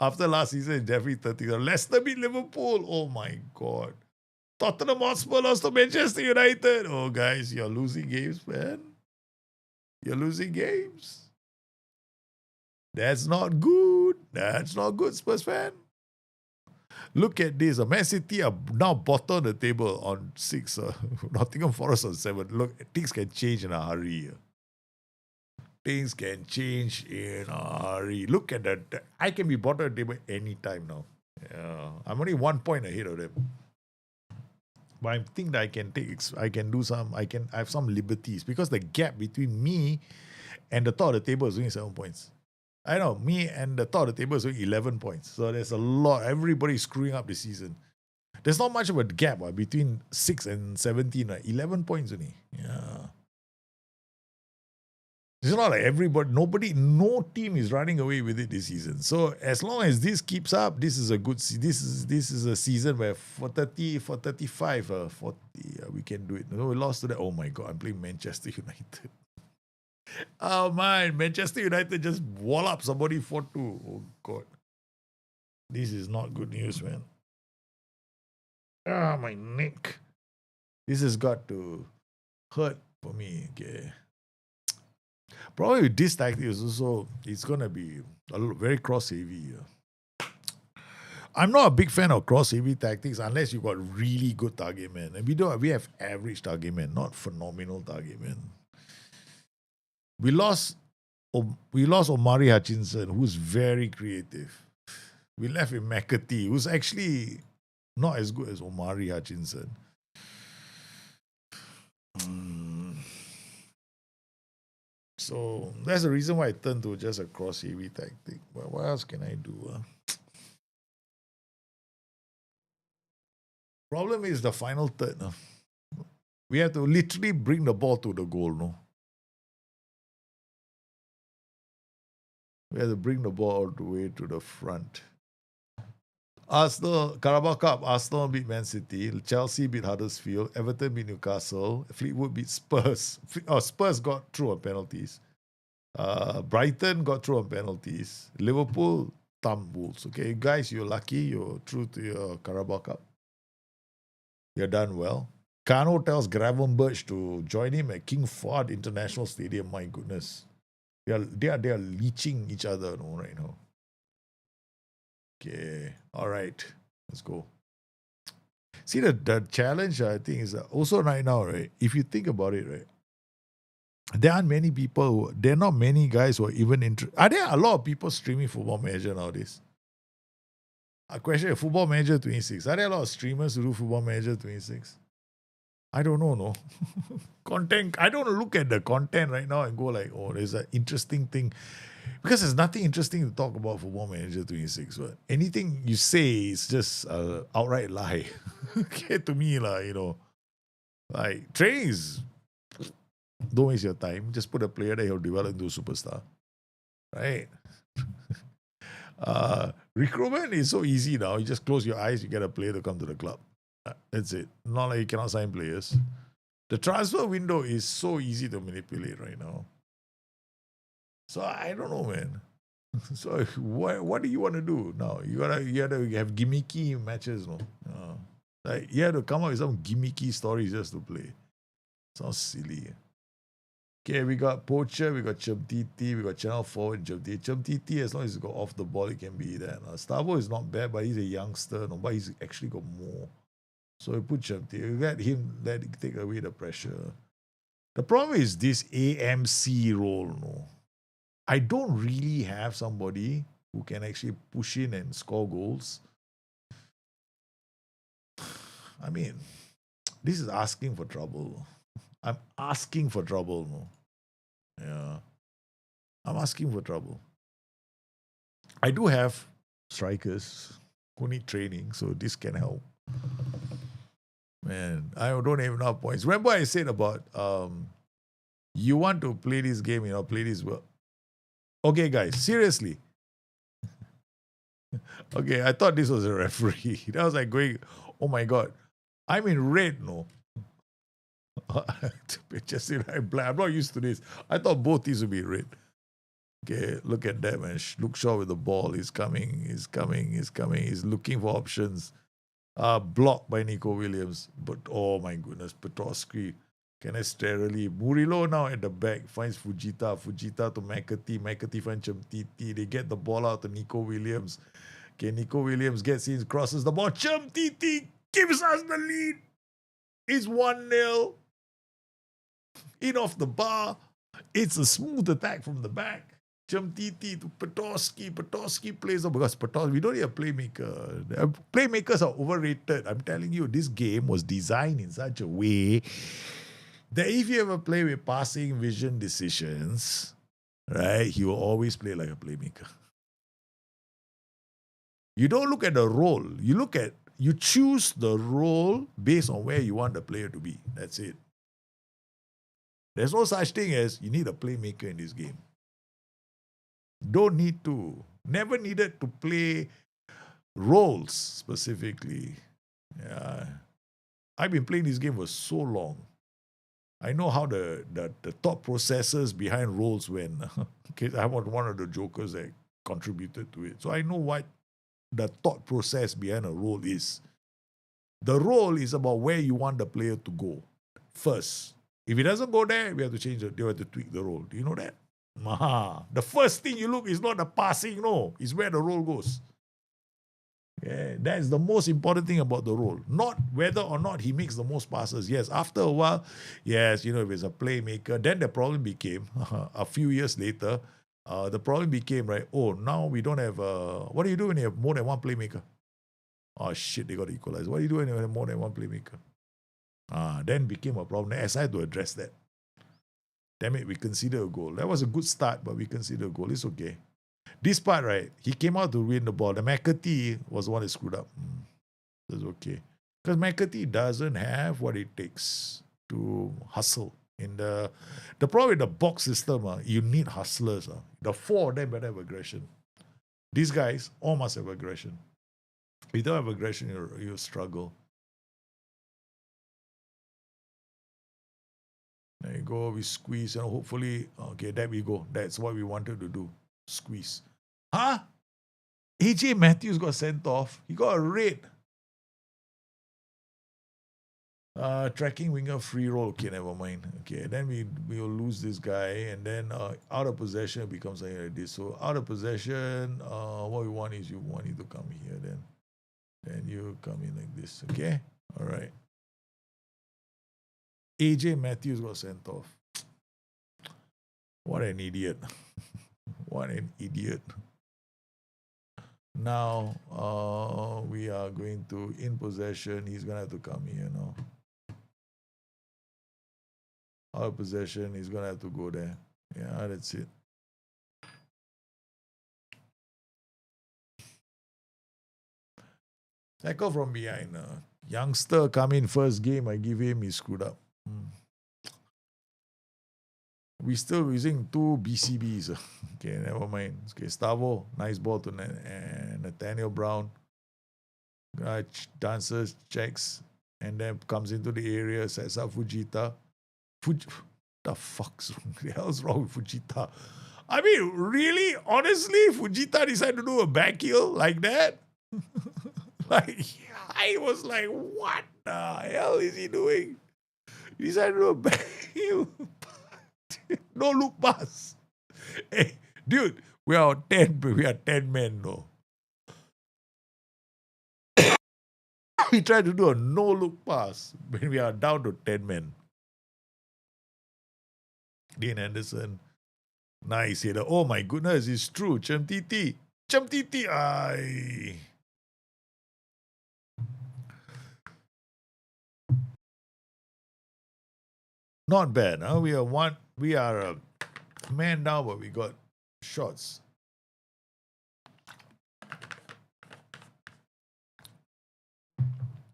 After last season, Jeffrey 30. Leicester beat Liverpool. Oh my god! Tottenham Hotspur lost to Manchester United. Oh, guys, you're losing games, man. You're losing games. That's not good. That's not good, Spurs fan. Look at this. Man City are now bottom of the table on 6. Nottingham Forest on 7. Look, things can change in a hurry. Things can change in a hurry. Look at that. I can be bottom of the table anytime now. Yeah. I'm only 1 point ahead of them. But I think that I have some liberties because the gap between me and the top of the table is only 7 points. I know, me and the top of the table is only 11 points. So there's a lot. Everybody's screwing up this season. There's not much of a gap between 6 and 17, right? 11 points only. Yeah. It's not like everybody, no team is running away with it this season. So as long as this keeps up, this is a good this is a season where for 35, 40, we can do it. No, we lost to that. Oh my god, I'm playing Manchester United. Oh man, Manchester United just wallop somebody 4-2. Oh god. This is not good news, man. Ah, my neck. This has got to hurt for me. Okay. Probably with this tactic is also, it's going to be very cross-heavy. I'm not a big fan of cross-heavy tactics unless you got really good target men. And we have average target men, not phenomenal target men. We lost Omari Hutchinson, who's very creative. We left with McAtee, who's actually not as good as Omari Hutchinson. So that's the reason why I turned to just a cross-heavy tactic. But what else can I do? Problem is the final third. No? We have to literally bring the ball to the goal. No? We have to bring the ball all the way to the front. Arsenal, Carabao Cup, Arsenal beat Man City, Chelsea beat Huddersfield, Everton beat Newcastle, Fleetwood beat Spurs. Spurs got through on penalties. Brighton got through on penalties. Liverpool thumped Wolves. Okay, guys, you're lucky. You're through to your Carabao Cup. You're done well. Kano tells Gravenberch to join him at King Fahd International Stadium. My goodness. They are leeching each other right now. Okay. All right. Let's go. See, the challenge, I think, is also right now, right? If you think about it, right? There aren't many people, there are not many guys who are even interested. Are there a lot of people streaming Football Manager nowadays? A question, Football Manager 26. Are there a lot of streamers who do Football Manager 26? I don't know, no. Content, I don't look at the content right now and go like, oh, there's an interesting thing. Because there's nothing interesting to talk about Football Manager 26. But anything you say is just an outright lie. Okay, to me, like training is, don't waste your time. Just put a player that he'll develop into a superstar. Right? Recruitment is so easy now. You just close your eyes, you get a player to come to the club. That's it. Not like you cannot sign players. The transfer window is so easy to manipulate right now. So I don't know, man. So what do you want to do now? You gotta have gimmicky matches, no? Like you have to come up with some gimmicky stories just to play. Sounds silly. Okay, we got Poacher, we got Chumtiti, we got Channel 4 and Chumtiti. Chumtiti, as long as he got off the ball, it can be there. Starbo is not bad, but he's a youngster, no, but he's actually got more. So we put Chumtiti. Let him take away the pressure. The problem is this AMC role, no. I don't really have somebody who can actually push in and score goals. I mean, this is asking for trouble. I'm asking for trouble, no. Yeah. I'm asking for trouble. I do have strikers who need training, so this can help. Man, I don't even have points. Remember I said about you want to play this game, play this well. Okay, guys, seriously. Okay, I thought this was a referee. That was like going, oh my god. I'm in red, no. Just I'm not used to this. I thought both these would be red. Okay, look at that, man. Luke Shaw with the ball. He's coming. He's looking for options. Blocked by Nico Williams. But oh my goodness, Petrosky. Canestrelli. Murillo now at the back finds Fujita. Fujita to McAtee. McAtee finds Chumtiti. They get the ball out to Nico Williams. Okay, Nico Williams gets in, crosses the ball. Chumtiti gives us the lead. It's 1-0. In off the bar. It's a smooth attack from the back. Chumtiti to Petrosky. Petrosky plays up because we don't need a playmaker. Playmakers are overrated. I'm telling you, this game was designed in such a way that if you ever play with passing vision decisions, right, he will always play like a playmaker. You don't look at the role. You choose the role based on where you want the player to be. That's it. There's no such thing as you need a playmaker in this game. Don't need to. Never needed to play roles specifically. Yeah. I've been playing this game for so long. I know how the thought processes behind roles went. Okay, I'm one of the jokers that contributed to it. So I know what the thought process behind a role is. The role is about where you want the player to go first. If it doesn't go there, we have to change it. We have to tweak the role. Do you know that? The first thing you look is not the passing, no. It's where the role goes. Yeah, that's the most important thing about the role. Not whether or not he makes the most passes. Yes, after a while, yes, if it's a playmaker, then the problem became, a few years later, the problem became, right, now we don't have, what do you do when you have more than one playmaker? Oh shit, they got to equalize. What do you do when you have more than one playmaker? Then became a problem. As I had to address that. Damn it, we consider a goal. That was a good start, but we consider a goal. It's okay. This part, right, he came out to win the ball. The McAtee was the one that screwed up. That's okay. Because McAtee doesn't have what it takes to hustle. In the problem with the box system, you need hustlers. The four of them better have aggression. These guys all must have aggression. If you don't have aggression, you'll struggle. There you go, we squeeze and hopefully, okay, there we go. That's what we wanted to do, squeeze. AJ Matthews got sent off. He got a red. Tracking winger free roll. Okay, never mind. Okay, then we will lose this guy, and then out of possession becomes like this. So out of possession, what we want is you want it to come here. Then you come in like this. Okay, all right. AJ Matthews got sent off. What an idiot. What an idiot. Now, we are going to, in possession, he's going to have to come here now. Out of possession, he's going to have to go there. Yeah, that's it. Tackle from behind. Youngster come in first game, I give him, he screwed up. We still using two BCBs. Okay, never mind. Okay, Stavo, nice ball to Nathaniel Brown. Dances, checks, and then comes into the area, sets up Fujita. The fuck's wrong? The hell's wrong with Fujita? I mean, really? Honestly, Fujita decided to do a back heel like that? Like, I was like, what the hell is he doing? He decided to do a back heel. No look pass. Hey, dude, we are 10 men, no. We tried to do a no look pass when we are down to 10 men. Dean Anderson. Nice header. Oh my goodness, it's true. Chumtiti. Aye. Not bad, huh? We are a man down, but we got shots.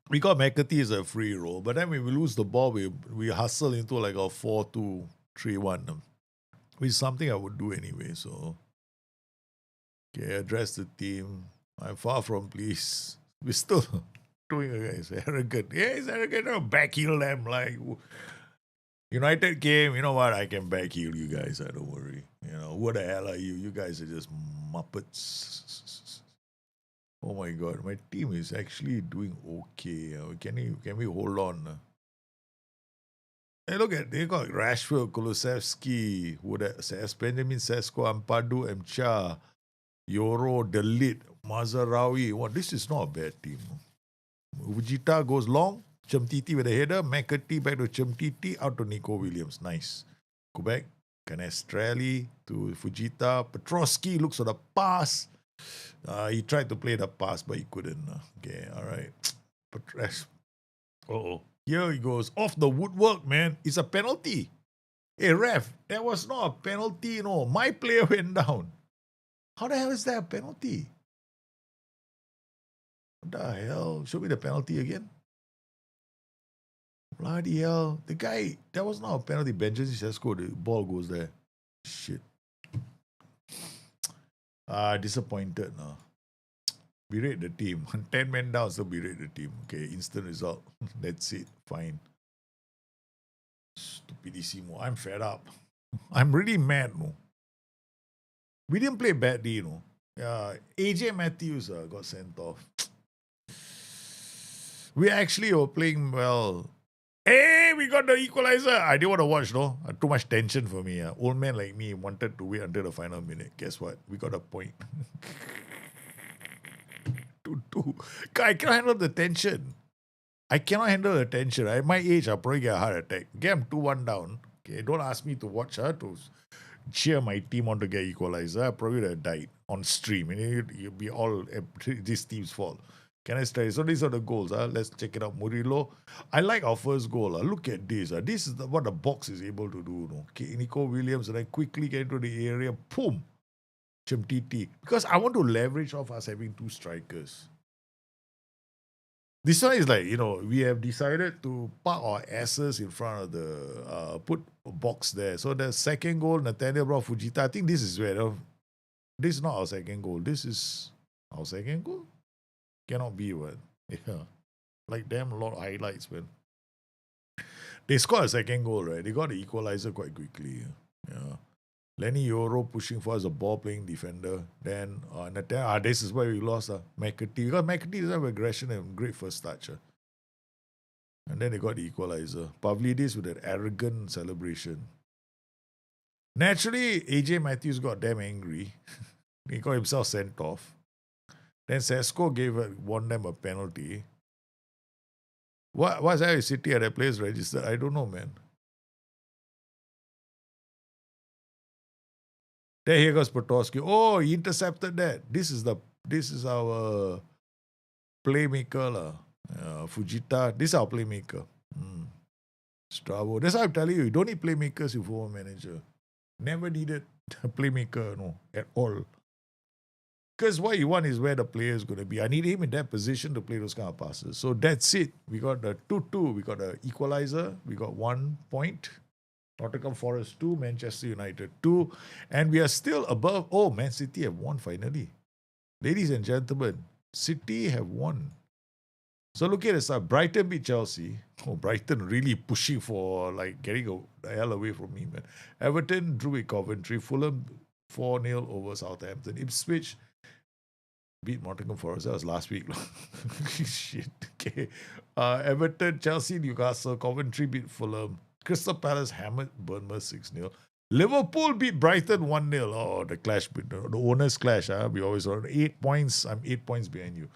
we got McAtee as a free roll, but then when we lose the ball, we hustle into like a 4-2-3-1, which is something I would do anyway. So, okay, address the team. I'm far from pleased. We're still doing it, guys. Arrogant. Yeah, he's arrogant. No, backheel them like United game. You know what? I can backheel you guys. Don't worry. You know, what the hell are you? You guys are just muppets. Oh my god, my team is actually doing okay. Can we hold on? Hey, look at they got Rashford, Kulusevski, Benjamin Sesko, Ampadu, Mcha, Yoro, Delit, Mazarawi. What? This is not a bad team. Vujita goes long. Chemtiti with a header. McAtee back to Chemtiti. Out to Nico Williams. Nice. Go back. Canestrelli to Fujita. Petrosky looks for the pass. He tried to play the pass, but he couldn't. Okay, all right. Uh-oh. Here he goes. Off the woodwork, man. It's a penalty. Hey, ref, that was not a penalty, no. My player went down. How the hell is that a penalty? What the hell? Show me the penalty again. Bloody hell. The guy, that was not a penalty. Benjamin Sesko, the ball goes there. Shit. Disappointed now. Berate the team. 10 men down, so berate the team. Okay, instant result. That's it. Fine. Stupidissimo. I'm fed up. I'm really mad, no. We didn't play badly, you know. AJ Matthews got sent off. We actually were playing well. Hey, we got the equalizer. I didn't want to watch, no. Too much tension for me. Old man like me wanted to wait until the final minute. Guess what? We got a point. 2-2. I cannot handle the tension. At my age, I'll probably get a heart attack. Okay, I'm 2-1 down. Okay, don't ask me to watch her to cheer my team on to get equalizer. I probably would have died on stream. And you'll be all this team's fault. Can I start? So these are the goals. Let's check it out. Murillo. I like our first goal. Look at this. This is what the box is able to do. No? Okay, Nico Williams, and I quickly get into the area. Boom. Chemtiti. Because I want to leverage off us having two strikers. This one is like, we have decided to park our asses in front of the, put a box there. So the second goal, Nathaniel brought Fujita. I think this is where, this is not our second goal. This is our second goal? Cannot be, what? Yeah. Like, damn, a lot of highlights, man. They scored a second goal, right? They got the equalizer quite quickly. Yeah. Lenny Yoro pushing for as a ball-playing defender. Then, this is where we lost McAtee. Because McAtee doesn't have aggression and great first touch. And then they got the equalizer. Pavlidis with that arrogant celebration. Naturally, AJ Matthews got damn angry. He got himself sent off. Then Sesko won them a penalty. What's that? City at that place registered? I don't know, man. There here goes Potosky. Oh, he intercepted that. This is our playmaker. Fujita. This is our playmaker. Stravo. That's why I'm telling you, you don't need playmakers in Football Manager. Never needed a playmaker, no, at all. Because what you want is where the player is going to be. I need him in that position to play those kind of passes. So that's it. We got the 2-2. We got the equalizer. We got 1 point. Nottingham Forest 2, Manchester United 2. And we are still above. Oh, Man City have won finally. Ladies and gentlemen, City have won. So look at this. Brighton beat Chelsea. Oh, Brighton really pushing for getting the hell away from me, man. Everton drew with Coventry. Fulham 4-0 over Southampton. Ipswich beat Nottingham Forest. That was last week. Shit. Okay. Everton, Chelsea, Newcastle. Coventry beat Fulham. Crystal Palace hammered Bournemouth 6-0. Liverpool beat Brighton 1-0. Oh, the clash, the owners clash. We always on 8 points. I'm 8 points behind you.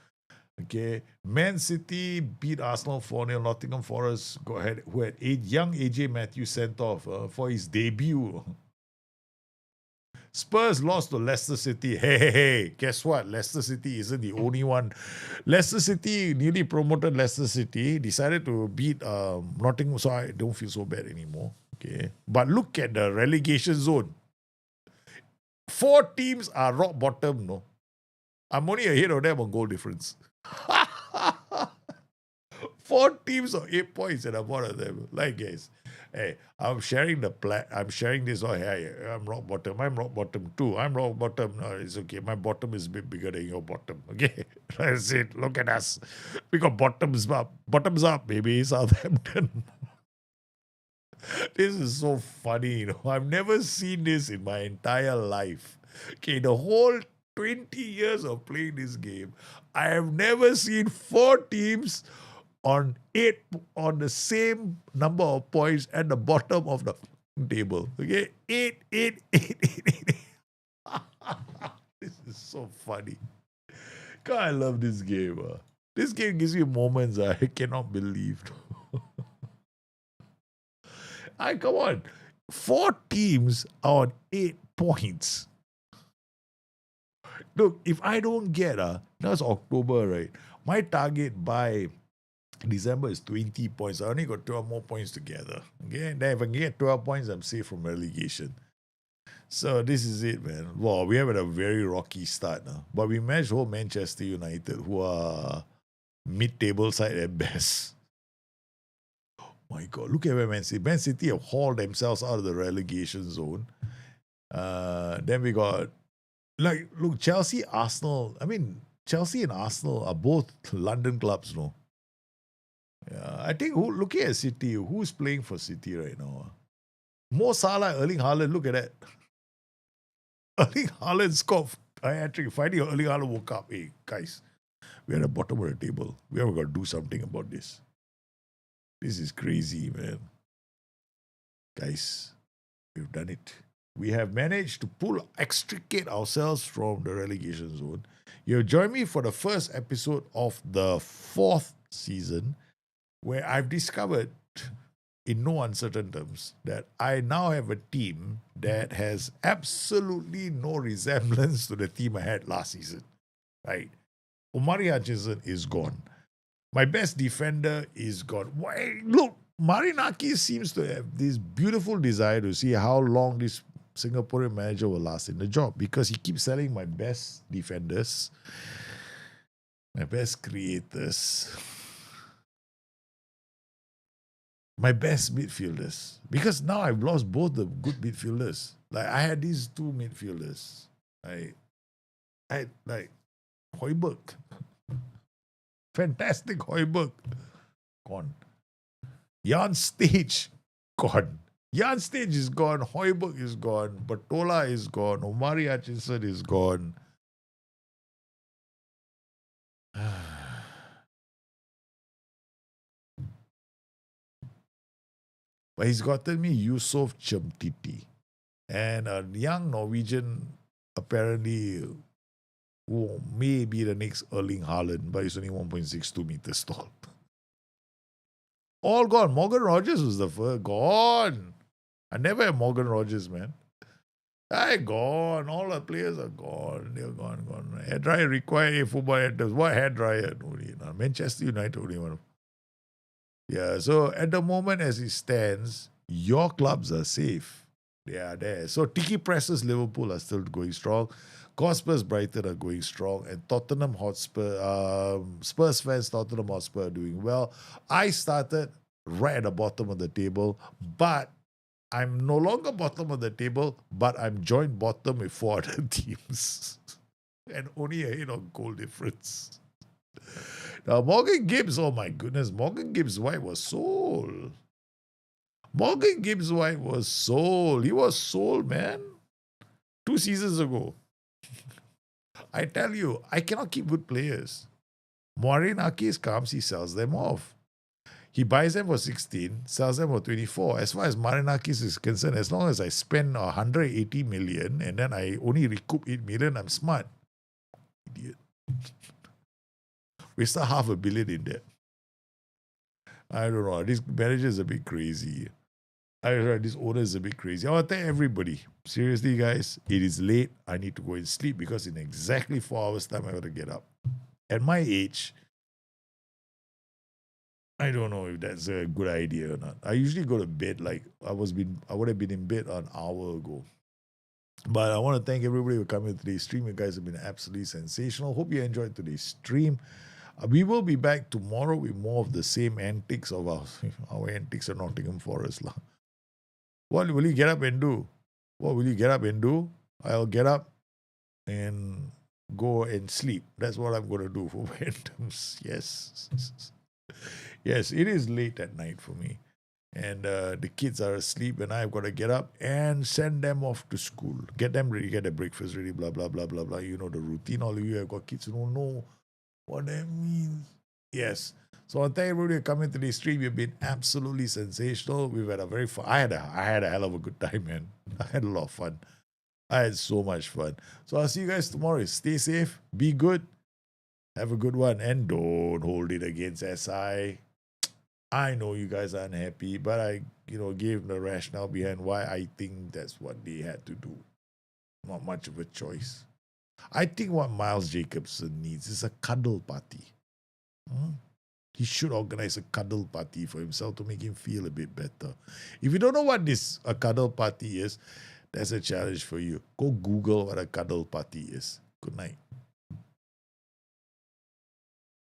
Okay. Man City beat Arsenal 4-0. Nottingham Forest who had young AJ Matthews sent off for his debut. Spurs lost to Leicester City. Hey, guess what? Leicester City isn't the only one. Leicester City, newly promoted Leicester City, decided to beat Nottingham, so I don't feel so bad anymore. Okay, but look at the relegation zone. 4 teams are rock bottom, no? I'm only ahead of them on goal difference. 4 teams of 8 points and I'm one of them. Like, guys, hey, I'm sharing I'm sharing this. Oh, hey, I'm rock bottom. I'm rock bottom too. I'm rock bottom. No, it's okay. My bottom is a bit bigger than your bottom. Okay, that's it. Look at us. We got bottoms up. Bottoms up, baby. Southampton. This is so funny. I've never seen this in my entire life. Okay, the whole 20 years of playing this game, I have never seen 4 teams on the same number of points at the bottom of the table. Okay, eight. This is so funny. God, I love this game. This game gives me moments I cannot believe. Come on, 4 teams are on 8 points. Look, if I don't get now it's October, right? My target by December is 20 points. I only got 12 more points together. Okay, and then if I can get 12 points, I'm safe from relegation. So this is it, man. Well, we have had a very rocky start now. But we managed to hold Manchester United, who are mid-table side at best. Oh my God, look at where Man City. Man City have hauled themselves out of the relegation zone. Then we got, look, Chelsea, Arsenal. I mean, Chelsea and Arsenal are both London clubs, no? Yeah, I think looking at City, who's playing for City right now? Mo Salah, Erling Haaland, look at that. Erling Haaland scored a hat-trick. Finally, Erling Haaland woke up. Hey, guys, we're at the bottom of the table. We have got to do something about this. This is crazy, man. Guys, we've done it. We have managed to extricate ourselves from the relegation zone. You'll join me for the first episode of the 4th season, where I've discovered, in no uncertain terms, that I now have a team that has absolutely no resemblance to the team I had last season. Right? Omari Hutchinson is gone. My best defender is gone. Why? Look, Marinaki seems to have this beautiful desire to see how long this Singaporean manager will last in the job, because he keeps selling my best defenders, my best creators, my best midfielders, because now I've lost both the good midfielders. Like, I had these 2 midfielders. I like Højbjerg. Fantastic Højbjerg. Gone. Jan Stage. Gone. Jan Stage is gone. Højbjerg is gone. Batola is gone. Omari Hutchinson is gone. But he's gotten me Yusof Chemtiti, and a young Norwegian, apparently, who may be the next Erling Haaland, but he's only 1.62 meters tall. All gone. Morgan Rogers was the first. Gone. I never had Morgan Rogers, man. Gone. All the players are gone. They're gone. Hair dryer required football headers. What hair dryer? Manchester United only one. Yeah, so at the moment as it stands, your clubs are safe. They are there. So Tiki Presses Liverpool are still going strong. Spurs Brighton are going strong. And Tottenham Hotspur, Spurs fans, Tottenham Hotspur are doing well. I started right at the bottom of the table, but I'm no longer bottom of the table, but I'm joint bottom with 4 other teams. And only ahead on goal difference. Now, Morgan Gibbs, oh my goodness, Morgan Gibbs White was sold. Morgan Gibbs White was sold. He was sold, man. 2 seasons ago. I tell you, I cannot keep good players. Marinakis comes, he sells them off. He buys them for 16, sells them for 24. As far as Marinakis is concerned, as long as I spend 180 million and then I only recoup 8 million, I'm smart. Idiot. We start $500 million in debt. I don't know. This manager is a bit crazy. This owner is a bit crazy. I want to thank everybody. Seriously, guys, it is late. I need to go and sleep because in exactly 4 hours' time, I got to get up. At my age, I don't know if that's a good idea or not. I usually go to bed I would have been in bed an hour ago. But I want to thank everybody for coming to today's stream. You guys have been absolutely sensational. Hope you enjoyed today's stream. We will be back tomorrow with more of the same antics of our antics at Nottingham Forest. Lah. What will you get up and do? What will you get up and do? I'll get up and go and sleep. That's what I'm going to do for Phantoms. Yes. Yes, it is late at night for me. And the kids are asleep, and I've got to get up and send them off to school. Get them ready, get their breakfast ready, blah, blah, blah, blah, blah. You know the routine. All of you have got kids who don't know what that means. Yes. So I thank everybody for coming to this stream. You've been absolutely sensational. We've had a very fun. I had a hell of a good time, man. I had a lot of fun. I had so much fun. So I'll see you guys tomorrow. Stay safe. Be good. Have a good one. And don't hold it against SI. I know you guys are unhappy, but I, gave the rationale behind why I think that's what they had to do. Not much of a choice. I think what Miles Jacobson needs is a cuddle party. He should organize a cuddle party for himself to make him feel a bit better. If you don't know what a cuddle party is, that's a challenge for you. Go Google what a cuddle party is. Good night.